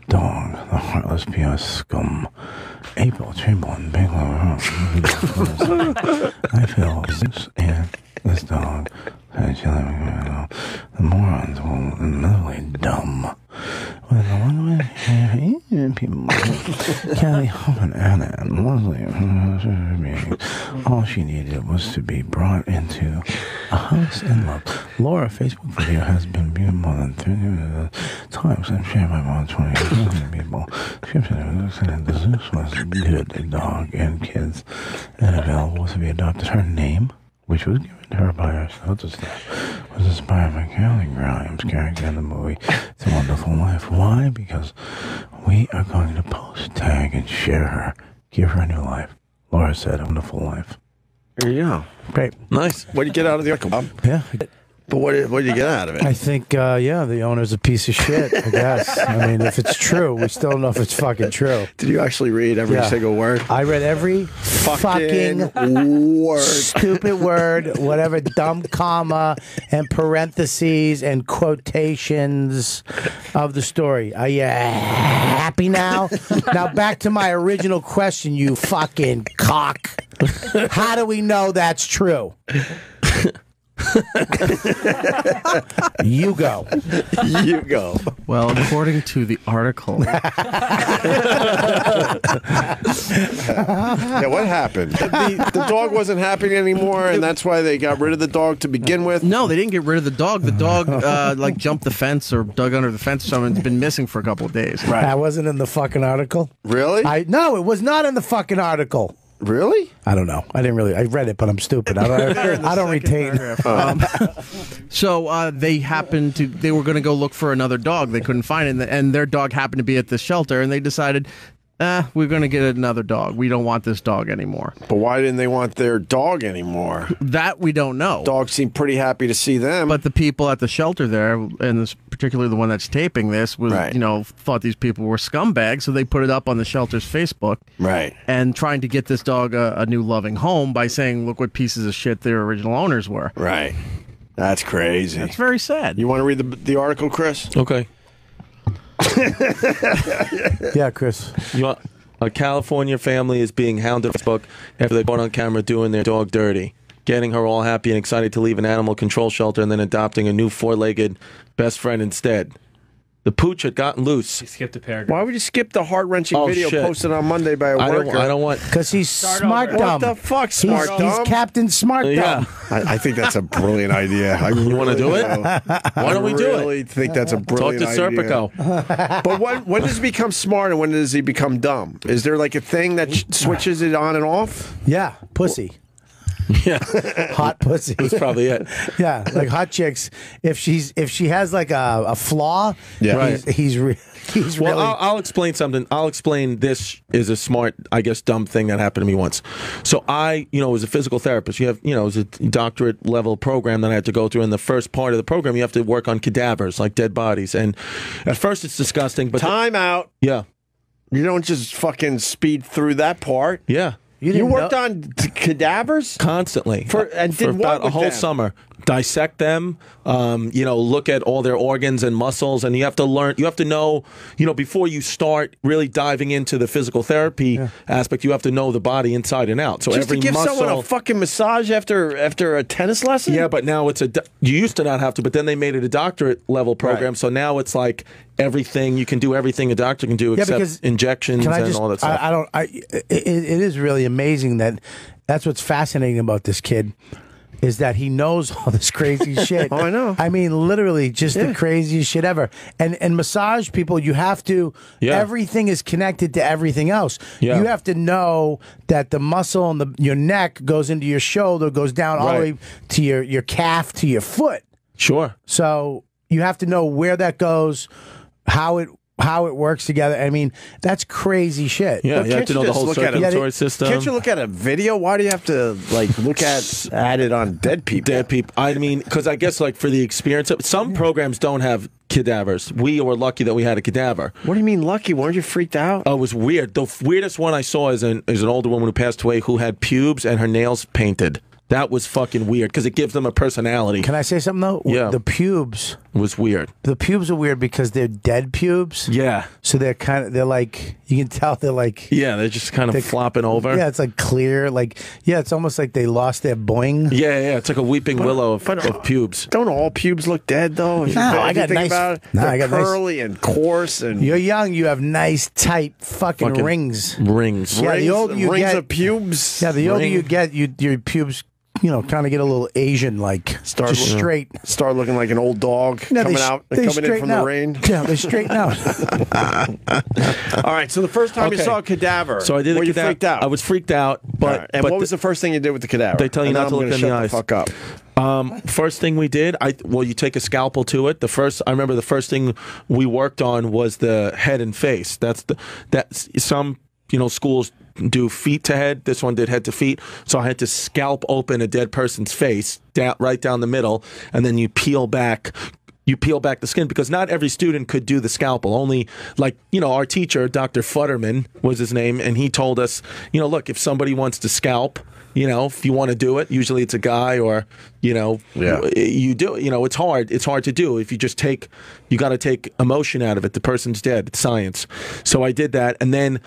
Dog, the heartless PR scum. April Chamberlain, Big I feel this and this dog. The morons will mentally dumb. When the one way people Kelly Hope and Anna and Leslie, all she needed was to be brought into a house and loved. Laura Facebook video has been viewed more than 30 times and shared by more than 20 million people. Description said the Zeus was good dog and kids and available to be adopted. Her name, which was given to her by her shelter staff, was inspired by Caroline Grimes' character in the movie It's a Wonderful Life. Why? Because we are going to post, tag, and share her. Give her a new life. Laura said, a wonderful life. There you go. Great. Nice. What did you get out of the article, Bob? Yeah. But what did you get out of it? I think, the owner's a piece of shit, I guess. I mean, if it's true, we still don't know if it's fucking true. Did you actually read every single word? I read every fucking word. Stupid word, whatever, dumb comma and parentheses and quotations of the story. Are you happy now? Now back to my original question, you fucking cock. How do we know that's true? You go. You go. Well, according to the article. Yeah, what happened? The dog wasn't happy anymore, and that's why they got rid of the dog to begin with? No, they didn't get rid of the dog. The dog, like, jumped the fence or dug under the fence or something. It's been missing for a couple of days. Right. That wasn't in the fucking article? Really? No, it was not in the fucking article. Really? I don't know. I didn't really. I read it, but I'm stupid. I don't retain. So they happened to. They were going to go look for another dog. They couldn't find it, and their dog happened to be at the shelter, and they decided, we're going to get another dog. We don't want this dog anymore. But why didn't they want their dog anymore? That we don't know. Dogs seem pretty happy to see them. But the people at the shelter there, and this, particularly the one that's taping this, was thought these people were scumbags, so they put it up on the shelter's Facebook. Right. And trying to get this dog a new loving home by saying, look what pieces of shit their original owners were. Right. That's crazy. That's very sad. You want to read the article, Chris? Okay. Yeah, Chris. A California family is being hounded on Facebook after they caught on camera doing their dog dirty, getting her all happy and excited to leave an animal control shelter and then adopting a new four-legged best friend instead. The pooch had gotten loose. You skipped a paragraph. Why would you skip the heart-wrenching video shit. posted on Monday by a worker? I don't want... Because he's smart over. dumb. What the fuck, smart dumb? He's Captain Smart dumb. Yeah. I think that's a brilliant idea. You want to do it? Why don't we do it? I really think that's a brilliant Talk to idea. Serpico. But when does he become smart and when does he become dumb? Is there like a thing that switches it on and off? Yeah, pussy. Yeah. Hot pussy. That's probably it. Yeah, like hot chicks. If she has like a flaw, Yeah. Right. he's Well, really. I'll explain something. I'll explain this is a smart, I guess, dumb thing that happened to me once. So I, was a physical therapist. You have, it was a doctorate level program that I had to go through. And the first part of the program, you have to work on cadavers, like dead bodies. And at first it's disgusting, but Time out. yeah, You don't just fucking speed through that part. yeah. You worked on cadavers? Constantly. And for did what about a with whole them? summer. Dissect them, look at all their organs and muscles, and you have to learn, you have to know, before you start really diving into the physical therapy aspect, you have to know the body inside and out. So Just every to give muscle, someone a fucking massage after a tennis lesson? yeah, but now you used to not have to, but then they made it a doctorate level program, Right. so now it's like everything, you can do everything a doctor can do except because injections and all that stuff. It is really amazing that's what's fascinating about this kid. Is that he knows all this crazy shit. Oh, I know. I mean, literally just the craziest shit ever. And massage people, you have to, everything is connected to everything else. Yeah. You have to know that the muscle on your neck goes into your shoulder, goes down all the way to your calf, to your foot. Sure. So you have to know where that goes, how it works together. I mean, that's crazy shit. Yeah, But you have can't to know you the just whole look at it? circulatory system. Can't you look at a video? Why do you have to look at it on dead people? Dead people. I mean, because I guess for the experience of some programs don't have cadavers. We were lucky that we had a cadaver. What do you mean lucky? Weren't you freaked out? Oh, it was weird. The weirdest one I saw is an older woman who passed away who had pubes and her nails painted. That was fucking weird because it gives them a personality. Can I say something though? Yeah. The pubes. Was weird. The pubes are weird because they're dead pubes. Yeah. So they're like, you can tell they're like. Yeah, they're just kind of flopping over. Yeah, it's like clear. It's almost like they lost their boing. Yeah, it's like a weeping willow of pubes. Don't all pubes look dead though? No, I got nice. About it, No, I got curly and coarse and. You're young. You have nice, tight fucking rings. Rings. Yeah, the older you rings get, of pubes. Yeah, the older you get, your pubes. Kind of get a little Asian-like. Start straight. Start looking like an old dog coming in from the rain. Yeah, they straighten out. All right, so the first time you saw a cadaver, so I did. Were you freaked out? I was freaked out, but right. And what was the first thing you did with the cadaver? They tell you not to look in the eyes. Fuck up. First thing we did, you take a scalpel to it. I remember the first thing we worked on was the head and face. That's some schools do feet to head. This one did head to feet. So I had to scalp open a dead person's face right down the middle, and then you peel back the skin because not every student could do the scalpel. Only our teacher, Dr. Futterman was his name, and he told us, look, if somebody wants to scalp, if you want to do it, usually it's a guy or, you do it. It's hard. It's hard to do. If you just you got to take emotion out of it. The person's dead. It's science. So I did that. And then,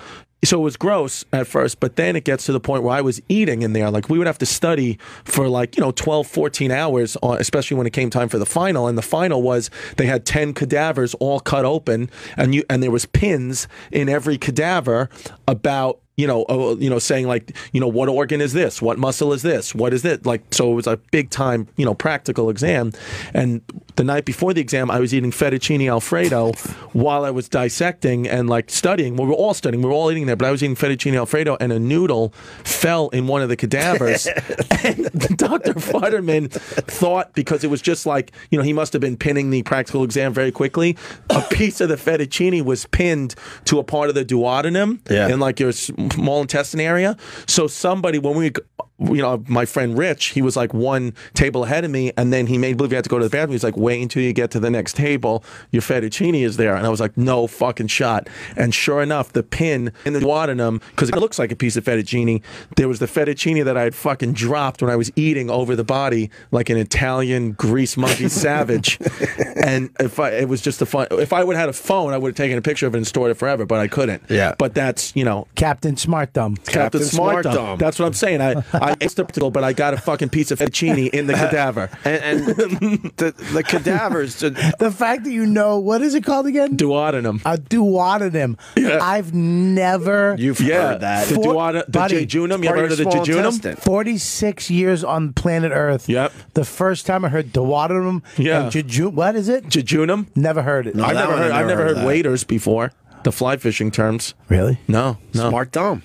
so it was gross at first, but then it gets to the point where I was eating in there. We would have to study for 12, 14 hours, especially when it came time for the final. And the final was they had 10 cadavers all cut open, and there was pins in every cadaver about saying what organ is this? What muscle is this? What is it? So it was a big time, practical exam. And the night before the exam, I was eating fettuccine Alfredo while I was dissecting and studying. We were all studying. We were all eating there, but I was eating fettuccine Alfredo and a noodle fell in one of the cadavers. And Dr. Futterman thought, because it was just he must have been pinning the practical exam very quickly, a piece of the fettuccine was pinned to a part of the duodenum in your small intestine area. So somebody, when my friend Rich, he was one table ahead of me, and then he made believe he had to go to the bathroom. He's like, wait until you get to the next table. Your fettuccine is there. And I was like, no fucking shot. And sure enough, the pin in the duodenum, because it looks like a piece of fettuccine, there was the fettuccine that I had fucking dropped when I was eating over the body like an Italian grease monkey savage. And if I would have had a phone, I would have taken a picture of it and stored it forever, but I couldn't. Yeah. But that's, Captain Smart Dumb. Captain Smart Dumb. That's what I'm saying. I ate the but I got a fucking piece of fettuccine in the cadaver. And the cadavers. The fact that you know, what is it called again? Duodenum. A duodenum. Yeah. I've never. You've heard that. The jejunum. You ever heard of the jejunum? 46 years on planet Earth. Yep. The first time I heard duodenum. Yeah. What is it? Jejunum. Never heard it. No, I've never heard that. waiters before. The fly fishing terms. Really? No. Smart dumb.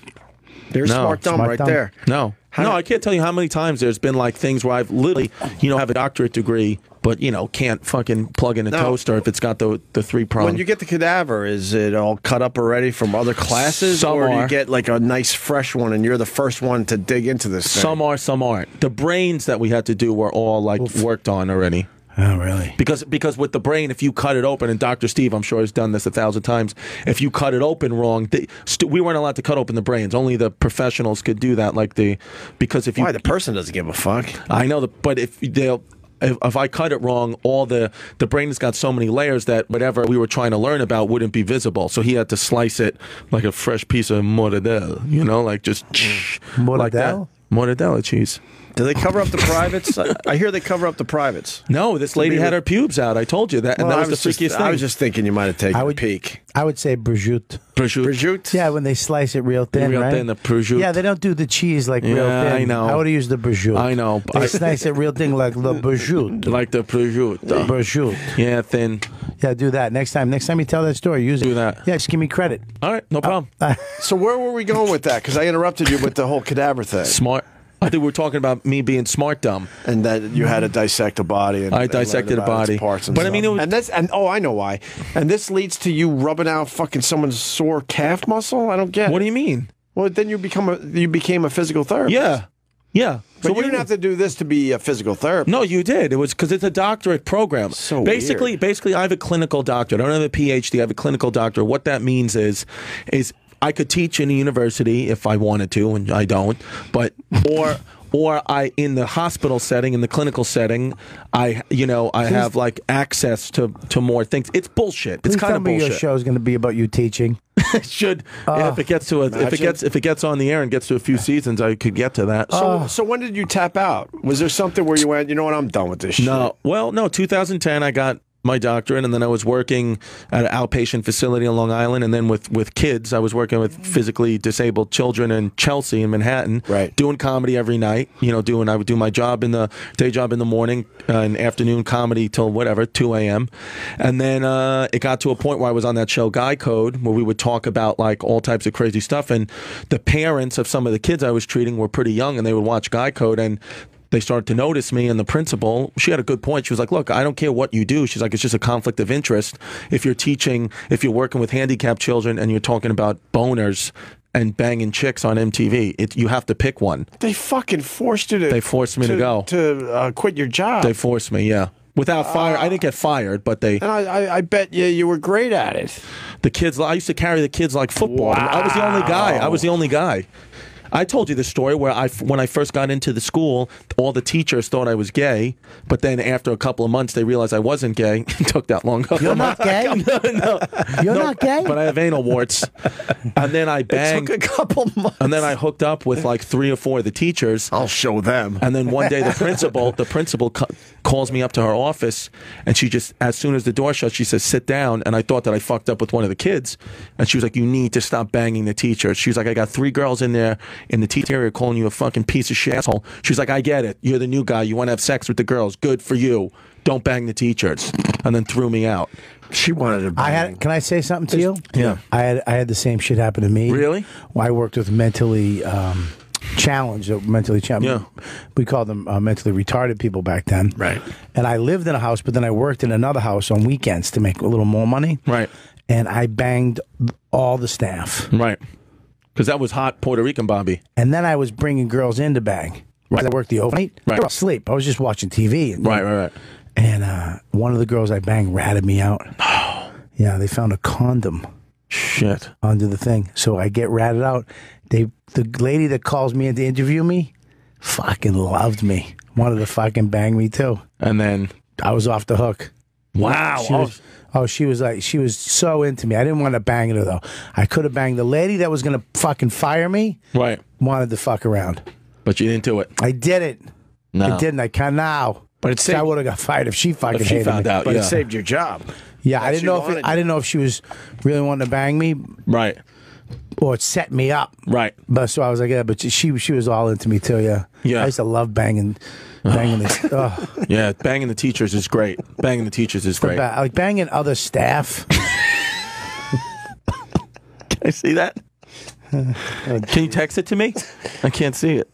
There's No. smart dumb right there. No. I can't tell you how many times there's been like things where I've literally, have a doctorate degree, but can't fucking plug in a toaster if it's got the 3-prong. When you get the cadaver, is it all cut up already from other classes, Some or do are. you get like a nice fresh one and you're the first one to dig into this thing? Some are, some aren't. The brains that we had to do were all like worked on already. Oh, really? Because with the brain, if you cut it open, and Dr. Steve, I'm sure, has done this 1,000 times, if you cut it open wrong, we weren't allowed to cut open the brains. Only the professionals could do that. Because if you... Why? The person doesn't give a fuck. I know, but if I cut it wrong, all the brain has got so many layers that whatever we were trying to learn about wouldn't be visible. So he had to slice it like a fresh piece of mortadella, like just like that. Mortadella cheese. Do they cover up the privates? I hear they cover up the privates. No, this lady had her pubes out. I told you that, and that was the freakiest thing. I was just thinking you might have taken a peek. I would say prosciutto. Prosciutto? Yeah, when they slice it real thin, real right? thin, the prosciutto. Yeah, they don't do the cheese like real thin. I know. I would have used the prosciutto. I know. They slice it real thin like the prosciutto. Like the prosciutto. Prosciutto. Yeah, thin. Yeah, do that. Next time you tell that story, use it. Do that. Yeah, just give me credit. All right, no problem. So where were we going with that? Because I interrupted you with the whole cadaver thing. Smart. I think we were talking about me being smart dumb. And that you had to dissect a body. And, I dissected a body. Parts and but stuff. I mean, it was, I know why. And this leads to you rubbing out fucking someone's sore calf muscle? I don't get it. What do you mean? Well, then you became a physical therapist. Yeah. Yeah. But you didn't have to do this to be a physical therapist. No, you did. It was because it's a doctorate program. So basically, I have a clinical doctorate. I don't have a PhD. I have a clinical doctorate. What that means is I could teach in a university if I wanted to, and I don't. But or I in the hospital setting, in the clinical setting, I have like access to more things. It's bullshit. It's kind of bullshit. Your show is going to be about you teaching. It should. If it gets to if it gets on the air and gets to a few seasons, I could get to that. So when did you tap out? Was there something where you went, you know what, I'm done with this shit? No. Well, no. 2010, I got my doctorate, and then I was working at an outpatient facility on Long Island, and then with kids. I was working with physically disabled children in Chelsea in Manhattan, right, doing comedy every night. I would do my job in the day job in the morning, and afternoon comedy till whatever 2 a.m. And then it got to a point where I was on that show Guy Code, where we would talk about like all types of crazy stuff, and the parents of some of the kids I was treating were pretty young, and they would watch Guy Code, and they started to notice me, and the principal, she had a good point. She was like, look, I don't care what you do. She's like, it's just a conflict of interest. If you're teaching, if you're working with handicapped children and you're talking about boners and banging chicks on MTV, you have to pick one. They fucking forced you to... They forced me to go. To quit your job. They forced me, yeah. Without fire. I didn't get fired, but they... And I bet you were great at it. The kids, I used to carry the kids like football. Wow. I was the only guy. I told you the story where when I first got into the school, all the teachers thought I was gay, but then after a couple of months, they realized I wasn't gay. It took that long. You're not gay? No. You're not gay? But I have anal warts. And then I banged. It took a couple months. And then I hooked up with like 3 or 4 of the teachers. I'll show them. And then one day the principal calls me up to her office, and she just, as soon as the door shuts, she says, sit down. And I thought that I fucked up with one of the kids. And she was like, you need to stop banging the teachers. She was like, I got 3 girls in there in the teacher area calling you a fucking piece of shit asshole. She's like, I get it. You're the new guy. You want to have sex with the girls. Good for you. Don't bang the teachers. And then threw me out. She wanted to bang. Can I say something to you? Yeah. I had the same shit happen to me. Really? Well, I worked with mentally challenged. Yeah. We called them mentally retarded people back then. Right. And I lived in a house, but then I worked in another house on weekends to make a little more money. Right. And I banged all the staff. Right. Because that was hot Puerto Rican Bobby. And then I was bringing girls in to bang. Right. I worked the overnight. Right. They were asleep. I was just watching TV. And, Right. And one of the girls I banged ratted me out. Yeah, they found a condom. Shit. Under the thing. So I get ratted out. The lady that calls me in to interview me fucking loved me. Wanted to fucking bang me too. And then I was off the hook. Wow. She was so into me. I didn't want to bang her though. I could have banged the lady that was gonna fucking fire me. Right. Wanted to fuck around. But you didn't do it. I didn't. No. I didn't. I can now. But it saved, I would have got fired if she fucking if she hated found me. out. but Yeah. it saved your job. Yeah, That I didn't she know if wanted I didn't know if she was really wanting to bang me Right. or it set me up. Right. But so I was like, yeah, but she was all into me too. Yeah. Yeah. I used to love banging the. Yeah, banging the teachers is great. Banging the teachers is great. Like banging other staff. Can I see that? Can you text it to me? I can't see it.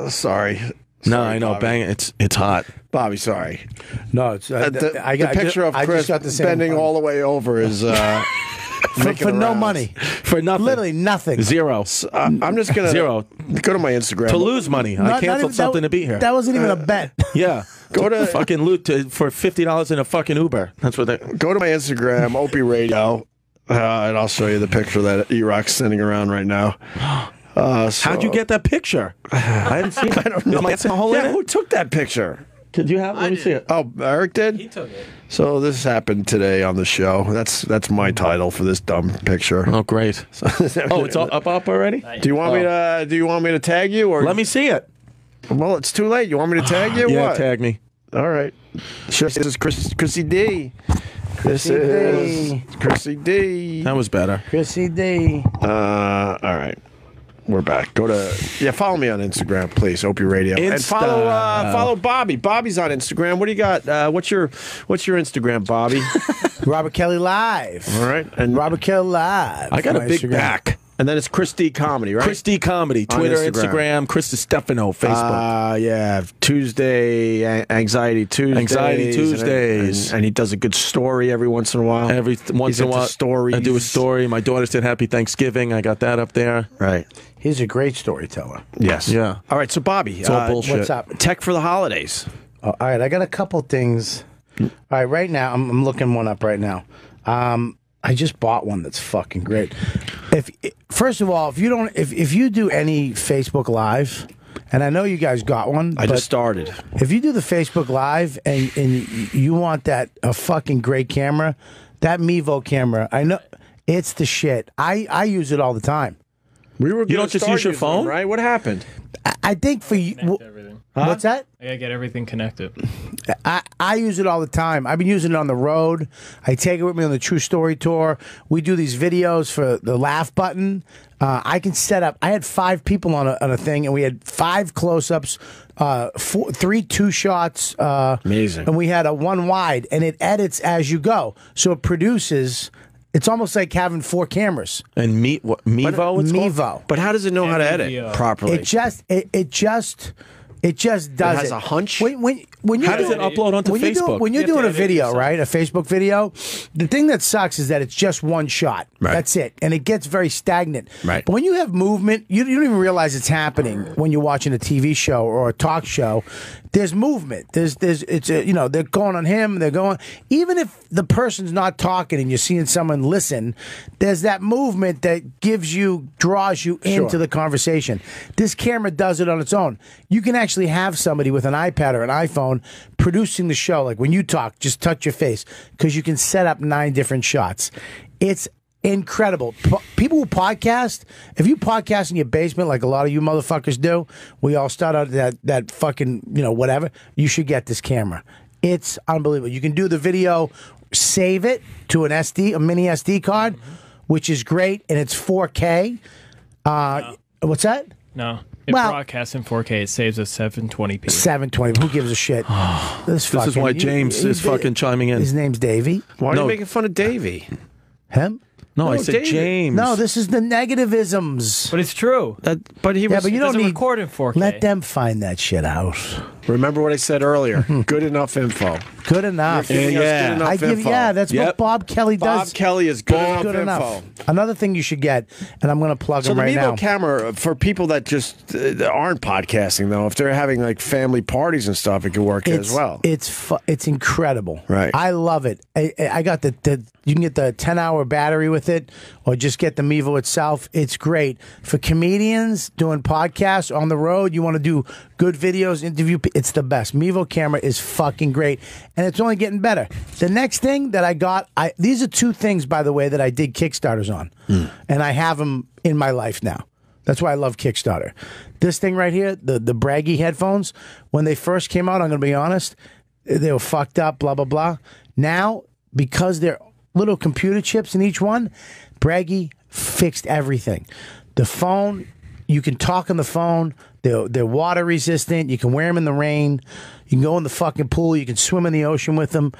Sorry. No, I know. Bobby. Banging. It's hot. Bobby, sorry. No, it's The picture of Chris bending all the way over is for no money. For nothing. Literally nothing. Zero. I'm just gonna Zero. go to my Instagram To lose money. I canceled something to be here. That wasn't even a bet. Yeah. Go to fucking loot for $50 in a fucking Uber. That's what they go to my Instagram, Opie Radio, and I'll show you the picture that E-Rock's sending around right now. How'd you get that picture? I haven't seen it. I don't know. Yeah, who took that picture? Did you have? Let me see it. Oh, Eric did? He took it. So this happened today on the show. That's my title for this dumb picture. Oh, great. Oh, it's up already? Do you want me to tag you or Let me see it. Well, it's too late. You want me to tag you? Yeah, what? tag me. All right. This is Chrissy D. This is Chrissy D. That was better. Chrissy D. All right. We're back. Follow me on Instagram, please, Opie Radio, and follow Bobby. Bobby's on Instagram. What do you got? What's your Instagram, Bobby? Robert Kelly Live. All right, and Robert Kelly Live. I got a on big Instagram. back. and then it's Chris D Comedy, right? Chris D Comedy, Twitter, On Instagram, Chris Distefano, Facebook. Yeah, Tuesday, Anxiety Tuesdays. Anxiety Tuesdays. And he does a good story every once in a while. Once in a while, stories. I do a story. My daughter said Happy Thanksgiving. I got that up there. Right. He's a great storyteller. Yes. Yeah. All right, so Bobby. It's all bullshit. What's up? Tech for the holidays. All right, I got a couple things. All right, right now, I'm looking one up right now. I just bought one that's fucking great. First of all, if you do any Facebook Live, and I know you guys got one, I just started. If you do the Facebook Live and you want a fucking great camera, that Mevo camera, I know it's the shit. I use it all the time. You don't just use your phone, right? What happened? I think for you. Huh? What's that? I gotta get everything connected. I use it all the time. I've been using it on the road. I take it with me on the True Story Tour. We do these videos for the laugh button. I can set up. I had 5 people on a thing, and we had 5 close-ups, 3 2-shots. Amazing. And we had a 1 wide, and it edits as you go. So it produces. It's almost like having 4 cameras. And Mevo, it's called? Mevo. But how does it know how to edit properly? It just does It has a hunch? When you How does it upload onto Facebook? When you're You have to doing a edit video, yourself. right, a Facebook video, the thing that sucks is that it's just one shot. Right. That's it, and it gets very stagnant. Right. But when you have movement, you don't even realize it's happening when you're watching a TV show or a talk show. There's movement. They're going on him. They're going. Even if the person's not talking and you're seeing someone listen, there's that movement that draws you into the conversation. This camera does it on its own. You can actually have somebody with an iPad or an iPhone producing the show. Like when you talk, just touch your face because you can set up 9 different shots. It's incredible. People who podcast, if you podcast in your basement like a lot of you motherfuckers do, we all start out that fucking, whatever, you should get this camera. It's unbelievable. You can do the video, save it to a mini SD card, which is great, and it's 4K. What's that? No. It broadcasts in 4K. It saves us 720p. 720. Who gives a shit? This is why James is fucking chiming in. His name's Davey. Why are you making fun of Davey? Him? No, I said David. James. No, this is the negativisms. But it's true. But you doesn't don't need record in 4K. Let them find that shit out. Remember what I said earlier. Good enough info. Good enough. You're giving us good enough info. That's what Bob Kelly does. Bob Kelly is good enough info. Another thing you should get, and I'm going to plug him right now. So the Mevo camera, for people that just aren't podcasting, though, if they're having like family parties and stuff, it could work as well. It's incredible. Right. I love it. I got you can get the 10-hour battery with it, or just get the Mevo itself. It's great. For comedians doing podcasts on the road, you want to do good videos, interview, it's the best. Mevo camera is fucking great, and it's only getting better. The next thing that I got, these are 2 things, by the way, that I did Kickstarters on, and I have them in my life now. That's why I love Kickstarter. This thing right here, the braggy headphones, when they first came out, I'm going to be honest, they were fucked up, blah, blah, blah. Now, because they're little computer chips in each one, Braggy fixed everything. The phone, you can talk on the phone. They're water resistant. You can wear them in the rain. You can go in the fucking pool. You can swim in the ocean with them.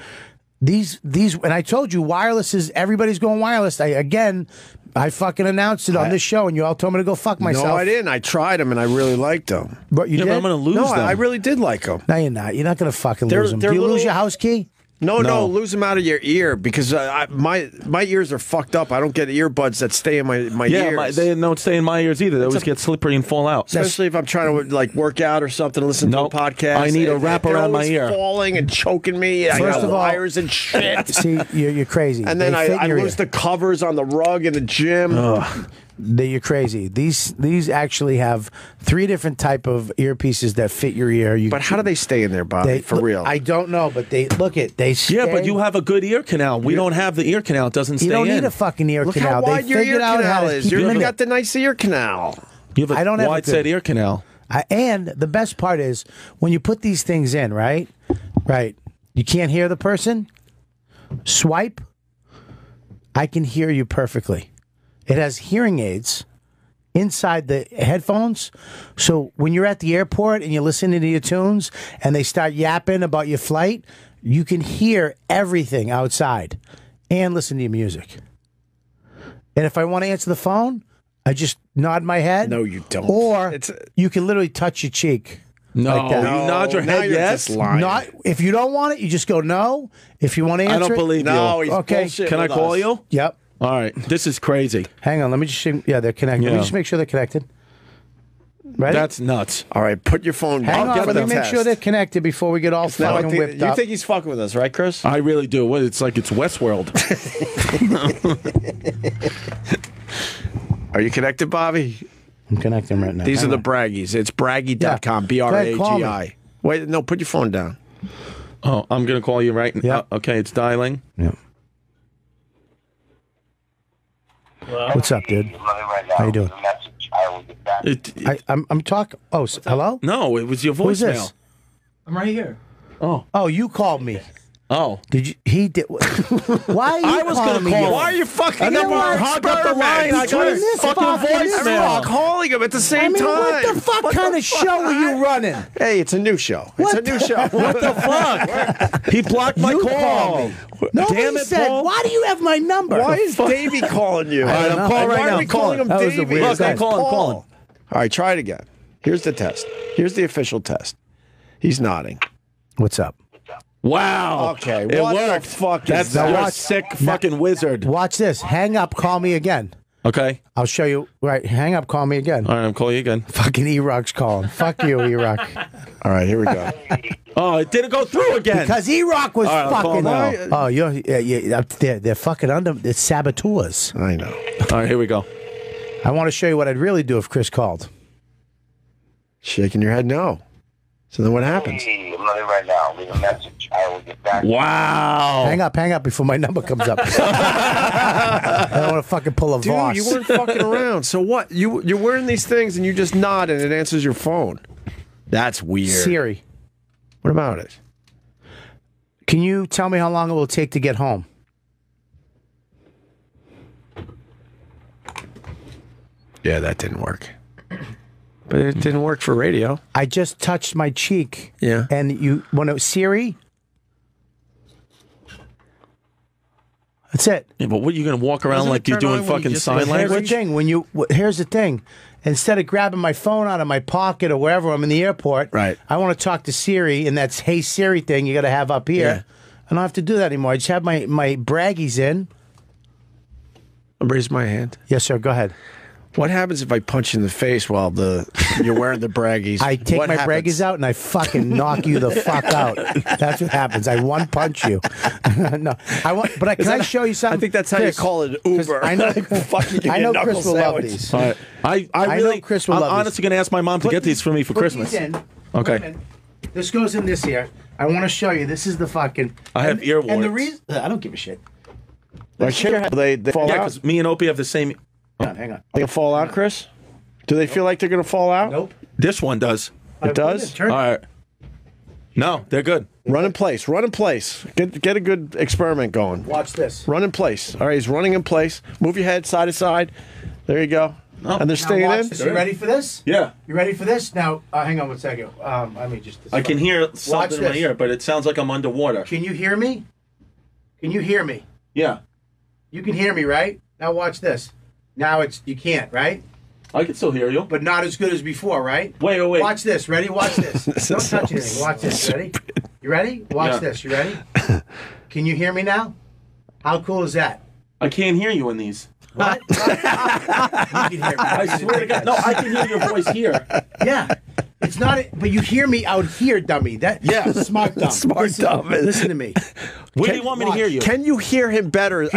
These, and I told you, wireless is, everybody's going wireless. I fucking announced it on this show, and you all told me to go fuck myself. No, I didn't. I tried them, and I really liked them. But you did? But I'm going to lose them. I really did like them. No, you're not. You're not going to fucking lose them. Do you lose your house key? No, lose them out of your ear because my ears are fucked up. I don't get earbuds that stay in my ears. They don't stay in my ears either. They always get slippery and fall out. Especially if I'm trying to like work out or something, listen to a podcast. I need a wrap around my ear. Falling and choking me. I got wires and shit. See, you're crazy. And then I lose the covers on the rug in the gym. You're crazy. These actually have 3 different type of earpieces that fit your ear. But how do they stay in there, Bobby? For real? I don't know, but they stay. Yeah, but you have a good ear canal. We don't have the ear canal. It doesn't stay in. You don't need a fucking ear Look canal. how wide your ear canal is. You You got the nice ear canal. You have a wide set ear canal. And the best part is when you put these things in, right? Right. You can't hear the person. Swipe. I can hear you perfectly. It has hearing aids inside the headphones. So when you're at the airport and you're listening to your tunes and they start yapping about your flight, you can hear everything outside and listen to your music. And if I want to answer the phone, I just nod my head. No, you don't. Or you can literally touch your cheek. No, like that. you nod your head yes. Not, if you don't want it, you just go no. If you want to answer I don't believe you. No, he's okay. Can I call you? Yep. All right. This is crazy. Hang on. Let me just. Yeah, they're connected. Let me just make sure they're connected. Ready? That's nuts. All right, put your phone down. Hang on. Let me make sure they're connected before we get all fucking whipped up. You think he's fucking with us, right, Chris? I really do. It's like it's Westworld. Are you connected, Bobby? I'm connecting right now. These are the Braggies. It's braggy.com. B-R-A-G-I. Wait, no, put your phone down. Oh, I'm going to call you right now. Yeah. Okay, it's dialing. Yeah. What's up, dude? How you doing? I'm talking. Oh, hello? No, it was your voicemail. Who's this? I'm right here. Oh, you called me. Oh. Did you? He did. Why are you I was calling gonna me? call. Why are you fucking And then we hung up the line. I got his fucking voicemail. Calling him at the same time. What the fuck kind of show are you running? Hey, it's a new show. It's a new show. What the fuck? He blocked my call. Nobody Damn it, said, Paul. why do you have my number? Why is Davey calling you? All right, I'm calling right Why now. are we calling him That was the Davey? weirdest Look, I'm thing. calling. All right, try it again. Here's the test. Here's the official test. He's nodding. What's up? Wow. Okay, It what worked. the fuck is That's that? you're a Watch. sick fucking wizard. Watch this. Hang up. Call me again. Okay. I'll show you. Right. Hang up. Call me again. All right, I'm calling you again. Fucking E-Rock's calling. Fuck you, E-Rock. All right, here we go. Oh, it didn't go through again. Because E-Rock was All right, I'll call fucking. now. Oh, they're fucking under. It's saboteurs. I know. All right, here we go. I want to show you what I'd really do if Chris called. Shaking your head no. So then what happens? Hey, I'm not in right now. Leave a message. I will get back. Wow. Hang up before my number comes up. I don't want to fucking pull a Dude, Voss. you weren't fucking around. So what? You're wearing these things and you just nod and it answers your phone. That's weird. Siri. What about it? Can you tell me how long it will take to get home? Yeah, that didn't work. But it didn't work for radio. I just touched my cheek. Yeah. And you want to Siri? That's it. Yeah, but what, are you going to walk around Doesn't like it you're turn doing on when you fucking just sign say, Here's the language? thing. Here's the thing. Instead of grabbing my phone out of my pocket or wherever I'm in the airport, Right. I want to talk to Siri, and that's Hey Siri thing you got to have up here. Yeah. I don't have to do that anymore. I just have my braggies in. Raise my hand. Yes, sir. Go ahead. What happens if I punch you in the face while you're wearing the braggies? I take What my happens? braggies out and I fucking knock you the fuck out. That's what happens. I one punch you. No, can I show you something? I think that's how Chris, you call it Uber. I know. Fucking give I you a know knuckle Chris will love sandwich. these. All right. I know really, Chris will I'm love these. honestly going to ask my mom to get these for me for Put Christmas. these in. Okay. Put them in. This goes in this here. I want to show you. This is the fucking. I have ear And the warts. reason I don't give a shit. Like, they fall Yeah, out. because me and Opie have the same. Hang on. They fall out, Chris? Do they feel like they're going to fall out? Nope. This one does. It does? All right. No, they're good. Run in place. Run in place. Get a good experiment going. Watch this. Run in place. All right, he's running in place. Move your head side to side. There you go. Oh. And they're staying in. You ready for this? Yeah. You ready for this? Now, hang on one second. I mean, just. I can hear something in my this. ear, but it sounds like I'm underwater. Can you hear me? Can you hear me? Yeah. You can hear me, right? Now watch this. Now you can't, right? I can still hear you. But not as good as before, right? Wait. Watch this. Ready? Watch this. Don't touch anything. Watch this. Ready? You ready? Watch this. You ready? Can you hear me now? How cool is that? I can't hear you in these. What? You can hear me. I swear to God. No, I can hear your voice here. Yeah. It's not, but you hear me out here, dummy. Smart dumb. Listen to me. Where do you want me to hear you? Can you hear him better?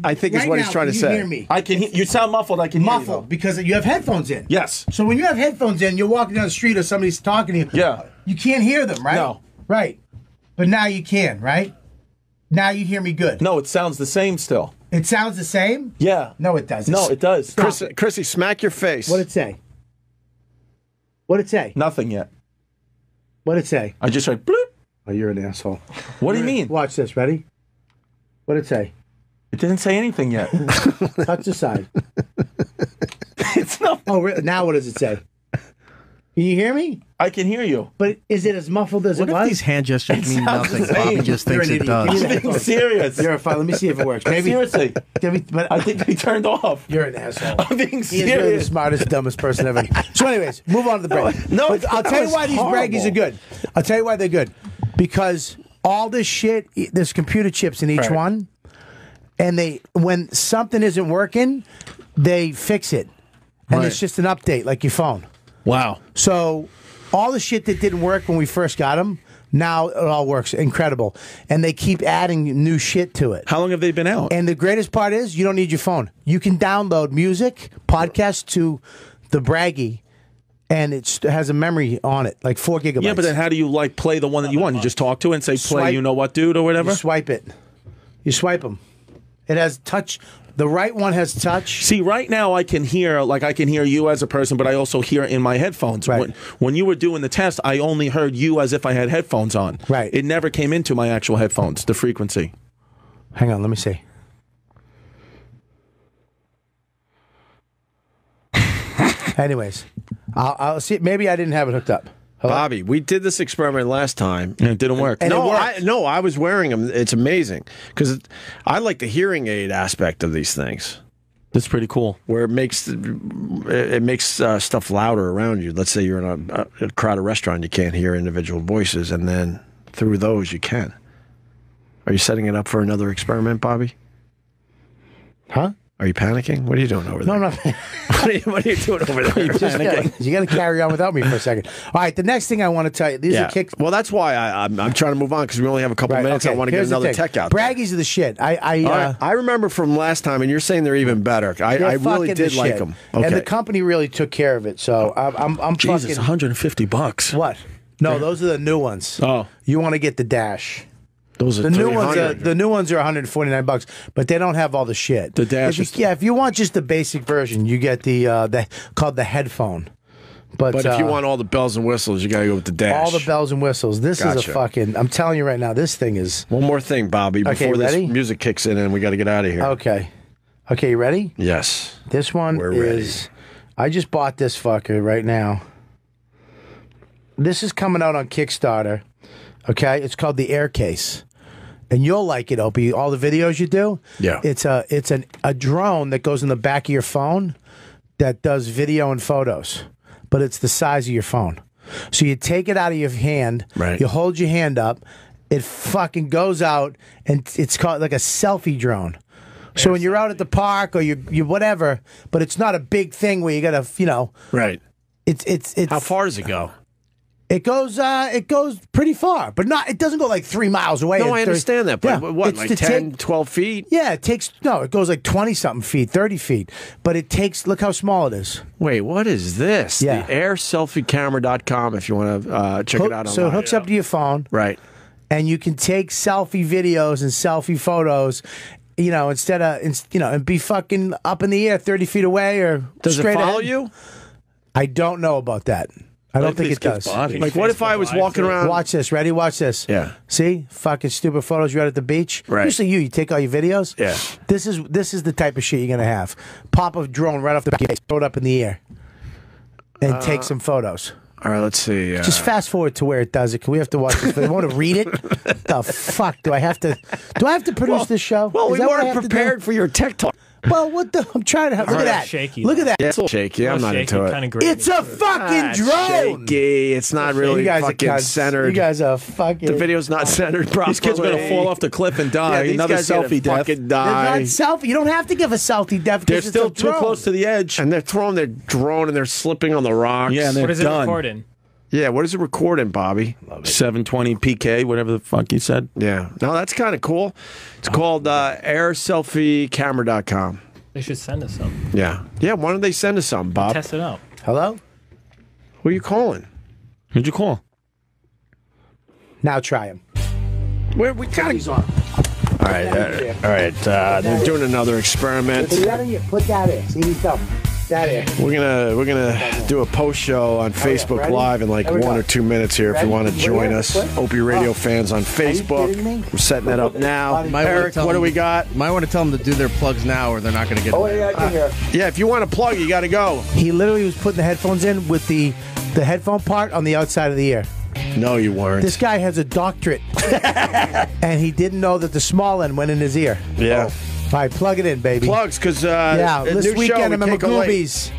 I think is what he's trying to say. Hear me? I can. You sound muffled. I can hear you. Muffled because you have headphones in. Yes. So when you have headphones in, you're walking down the street or somebody's talking to you. Yeah. You can't hear them, right? No. Right. But now you can, right? Now you hear me good. No, it sounds the same still. It sounds the same? Yeah. No, it doesn't. No, it does. Chrissy, smack your face. What'd it say? What'd it say? Nothing yet. What'd it say? I just heard bloop. Oh, you're an asshole. What do you mean? Watch this. Ready? What'd it say? It didn't say anything yet. Touch the side. It's not. Oh, really? Now what does it say? Can you hear me? I can hear you. But is it as muffled as What it if was? these hand gestures mean nothing? Bobby just You're thinks an it idiot. does. Give me I'm that being phone. serious. You're fine. Let me see if it works. Maybe. Seriously. But I think they turned off. You're an asshole. I'm being He is really the serious. smartest, dumbest person ever. So, anyways, move on to the break. No, But I'll that tell you was why these horrible. braggies are good. I'll tell you why they're good. Because all this shit, there's computer chips in each Right. one, and when something isn't working, they fix it, and Right. it's just an update like your phone. Wow. So all the shit that didn't work when we first got them, now it all works. Incredible. And they keep adding new shit to it. How long have they been out? And the greatest part is you don't need your phone. You can download music, podcasts to the Braggy, and it has a memory on it, like 4 gigabytes. Yeah, but then how do you play the one that you want? You just talk to it and say play Swipe. you know what dude or whatever? You swipe it. You swipe them. It has touch. The right one has touch. See, right now I can hear you as a person, but I also hear in my headphones. Right. When you were doing the test, I only heard you as if I had headphones on. Right. It never came into my actual headphones, the frequency. Hang on, let me see. Anyways, I'll see. Maybe I didn't have it hooked up. Hello? Bobby, we did this experiment last time. And it didn't work. And no, it worked. I was wearing them. It's amazing because I like the hearing aid aspect of these things, That's pretty cool. where it makes stuff louder around you. Let's say you're in a crowded restaurant, you can't hear individual voices, and then through those you can. Are you setting it up for another experiment, Bobby? Huh? Are you panicking? What are you doing over there? No. What are you doing over there? You got to carry on without me for a second. All right, the next thing I want to tell you. These are kicks. Well, that's why I'm trying to move on because we only have a couple minutes. okay, I want to get here's the another thing. tech out there. Braggies are the shit. I remember from last time, and you're saying they're even better. I They're really fucking did the like shit. them. Okay. And the company really took care of it. So I'm Jesus, fucking. $150. What? No, those are the new ones. Oh. You want to get the Dash. Those are The new ones. $300. The new ones are $149, but they don't have all the shit. The Dash If you want just the basic version, you get the called the headphone. But if you want all the bells and whistles, you got to go with the Dash. all the bells and whistles, this is Gotcha. a fucking. I'm telling you right now, this thing is. One more thing, Bobby, Okay, before this ready? music kicks in, and we got to get out of here. Okay, you ready? Yes. This one We're is. I just bought this fucker right now. This is coming out on Kickstarter. Okay, it's called the Air Case. And you'll like it, Opie. All the videos you do. Yeah. It's a drone that goes in the back of your phone that does video and photos, but it's the size of your phone. So you take it out of your hand. Right. You hold your hand up. It fucking goes out, and it's called like a selfie drone. So when you're out at the park or you whatever, but it's not a big thing where you gotta Right. It's How far does it go? It goes pretty far, but it doesn't go like 3 miles away. No, I understand that, but Yeah, what, it's like to 10, take- 12 feet? Yeah, it goes like 20-something feet, 30 feet. But it takes, look how small it is. Wait, what is this? Yeah. The airselfiecamera.com if you want to check it out online. So it hooks up to your phone, Right. and you can take selfie videos and selfie photos, instead of, and be fucking up in the air 30 feet away or Does it straight follow ahead. you? I don't know about that. I don't think it does. Like, what if I was walking around? Watch this. Ready? Watch this. Yeah. See? Fucking stupid photos right at the beach. Right. Usually you take all your videos. Yeah. This is the type of shit you're going to have. Pop a drone right off the back, throw it up in the air, and take some photos. All right, let's see. Just fast forward to where it does it. Can we have to watch this? I want to read it. The fuck do I have to? Do I have to produce this show? Well, Is we that what I weren't have to prepared do? for your tech talk. Well, what the? I'm trying to have. Look at that. Shaky. Look at that. Yeah, it's a little shaky. I'm not into it. It's a fucking drone. Shaky. It's not really You guys are fucking cunts. centered. You guys are fucking. The video's not centered properly. These kids are going to fall off the cliff and die. Yeah, these Another guys gonna selfie death. fucking die. They're not selfie. You don't have to give a selfie death. They're because still it's a too drone. close to the edge. And they're throwing their drone and they're slipping on the rocks. Yeah, and they're What is it done. recording? Yeah, what is it recording, Bobby? 720 PK, whatever the fuck you said. Yeah. No, that's kind of cool. It's called airselfiecamera.com. They should send us some. Yeah. Yeah, why don't they send us some, Bob? Test it out. Hello? Who are you calling? Who'd you call? Now try him. We got these on. All right. All right. They're doing another experiment. Put that in here. Put that in. See these thumbs. That in. We're gonna do a post show on Facebook Ready? Live in like There we 1 go. or 2 minutes here. If you Ready? want to join us, Opie Radio fans on Facebook. kidding me? We're setting that up now. Might wanna Eric, tell what do them- we got? Might want to tell them to do their plugs now, or they're not going to get. Oh yeah, I can hear. Yeah, if you want to plug, you got to go. He literally was putting the headphones in with the headphone part on the outside of the ear. No, you weren't. This guy has a doctorate, and he didn't know that the small end went in his ear. Yeah. All right, plug it in, baby. Plugs, because Yeah, a this new show, weekend we I'm at can't go late. Magoobies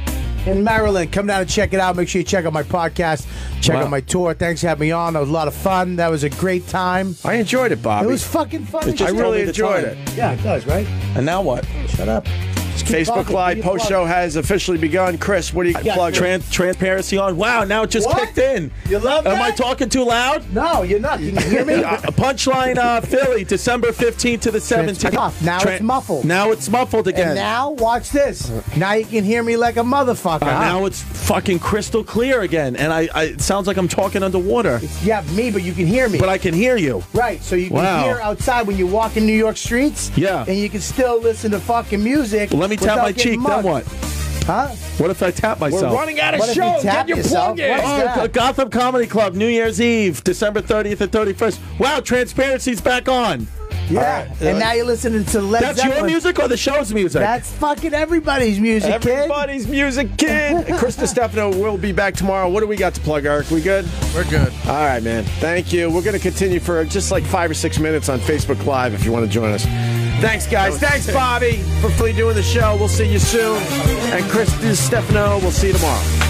in Maryland. Come down and check it out. Make sure you check out my podcast. Check out my tour. Thanks for having me on. That was a lot of fun. That was a great time. I enjoyed it, Bobby. It was fucking fun. It just I told really me the enjoyed time. it. Yeah, it does, right? And now what? Shut up. Just keep Facebook talking. Live Give me a post plug. show has officially begun. Chris, what do you plug? Transparency on. Wow, now it just What? kicked in. You love Am I that? talking too loud? No, you're not. Can you hear me? Punchline Philly, December 15th to the 17th. Off. Now it's muffled. Now it's muffled again. And now, watch this. Now you can hear me like a motherfucker. Now it's fucking crystal clear again. And it sounds like I'm talking underwater. Yeah, me, but you can hear me. But I can hear you. Right, so you can Wow. hear outside when you walk in New York streets. Yeah. And you can still listen to fucking music. Well, let me tap without my getting cheek, mugged. then what? Huh? What if I tap myself? We're running out of What if you shows. tap Get your yourself? plug in. What's that? Oh, Gotham Comedy Club, New Year's Eve, December 30th and 31st. Wow, Transparency's back on. Yeah. And now you're listening to Led That's Zeppelin. your music or the show's music? That's fucking everybody's music, Everybody's music, kid. Chris Distefano will be back tomorrow. What do we got to plug, Eric? We good? We're good. All right, man. Thank you. We're going to continue for just like 5 or 6 minutes on Facebook Live if you want to join us. Thanks, guys. Thanks, Bobby, for doing the show. We'll see you soon. And Chris Distefano, we'll see you tomorrow.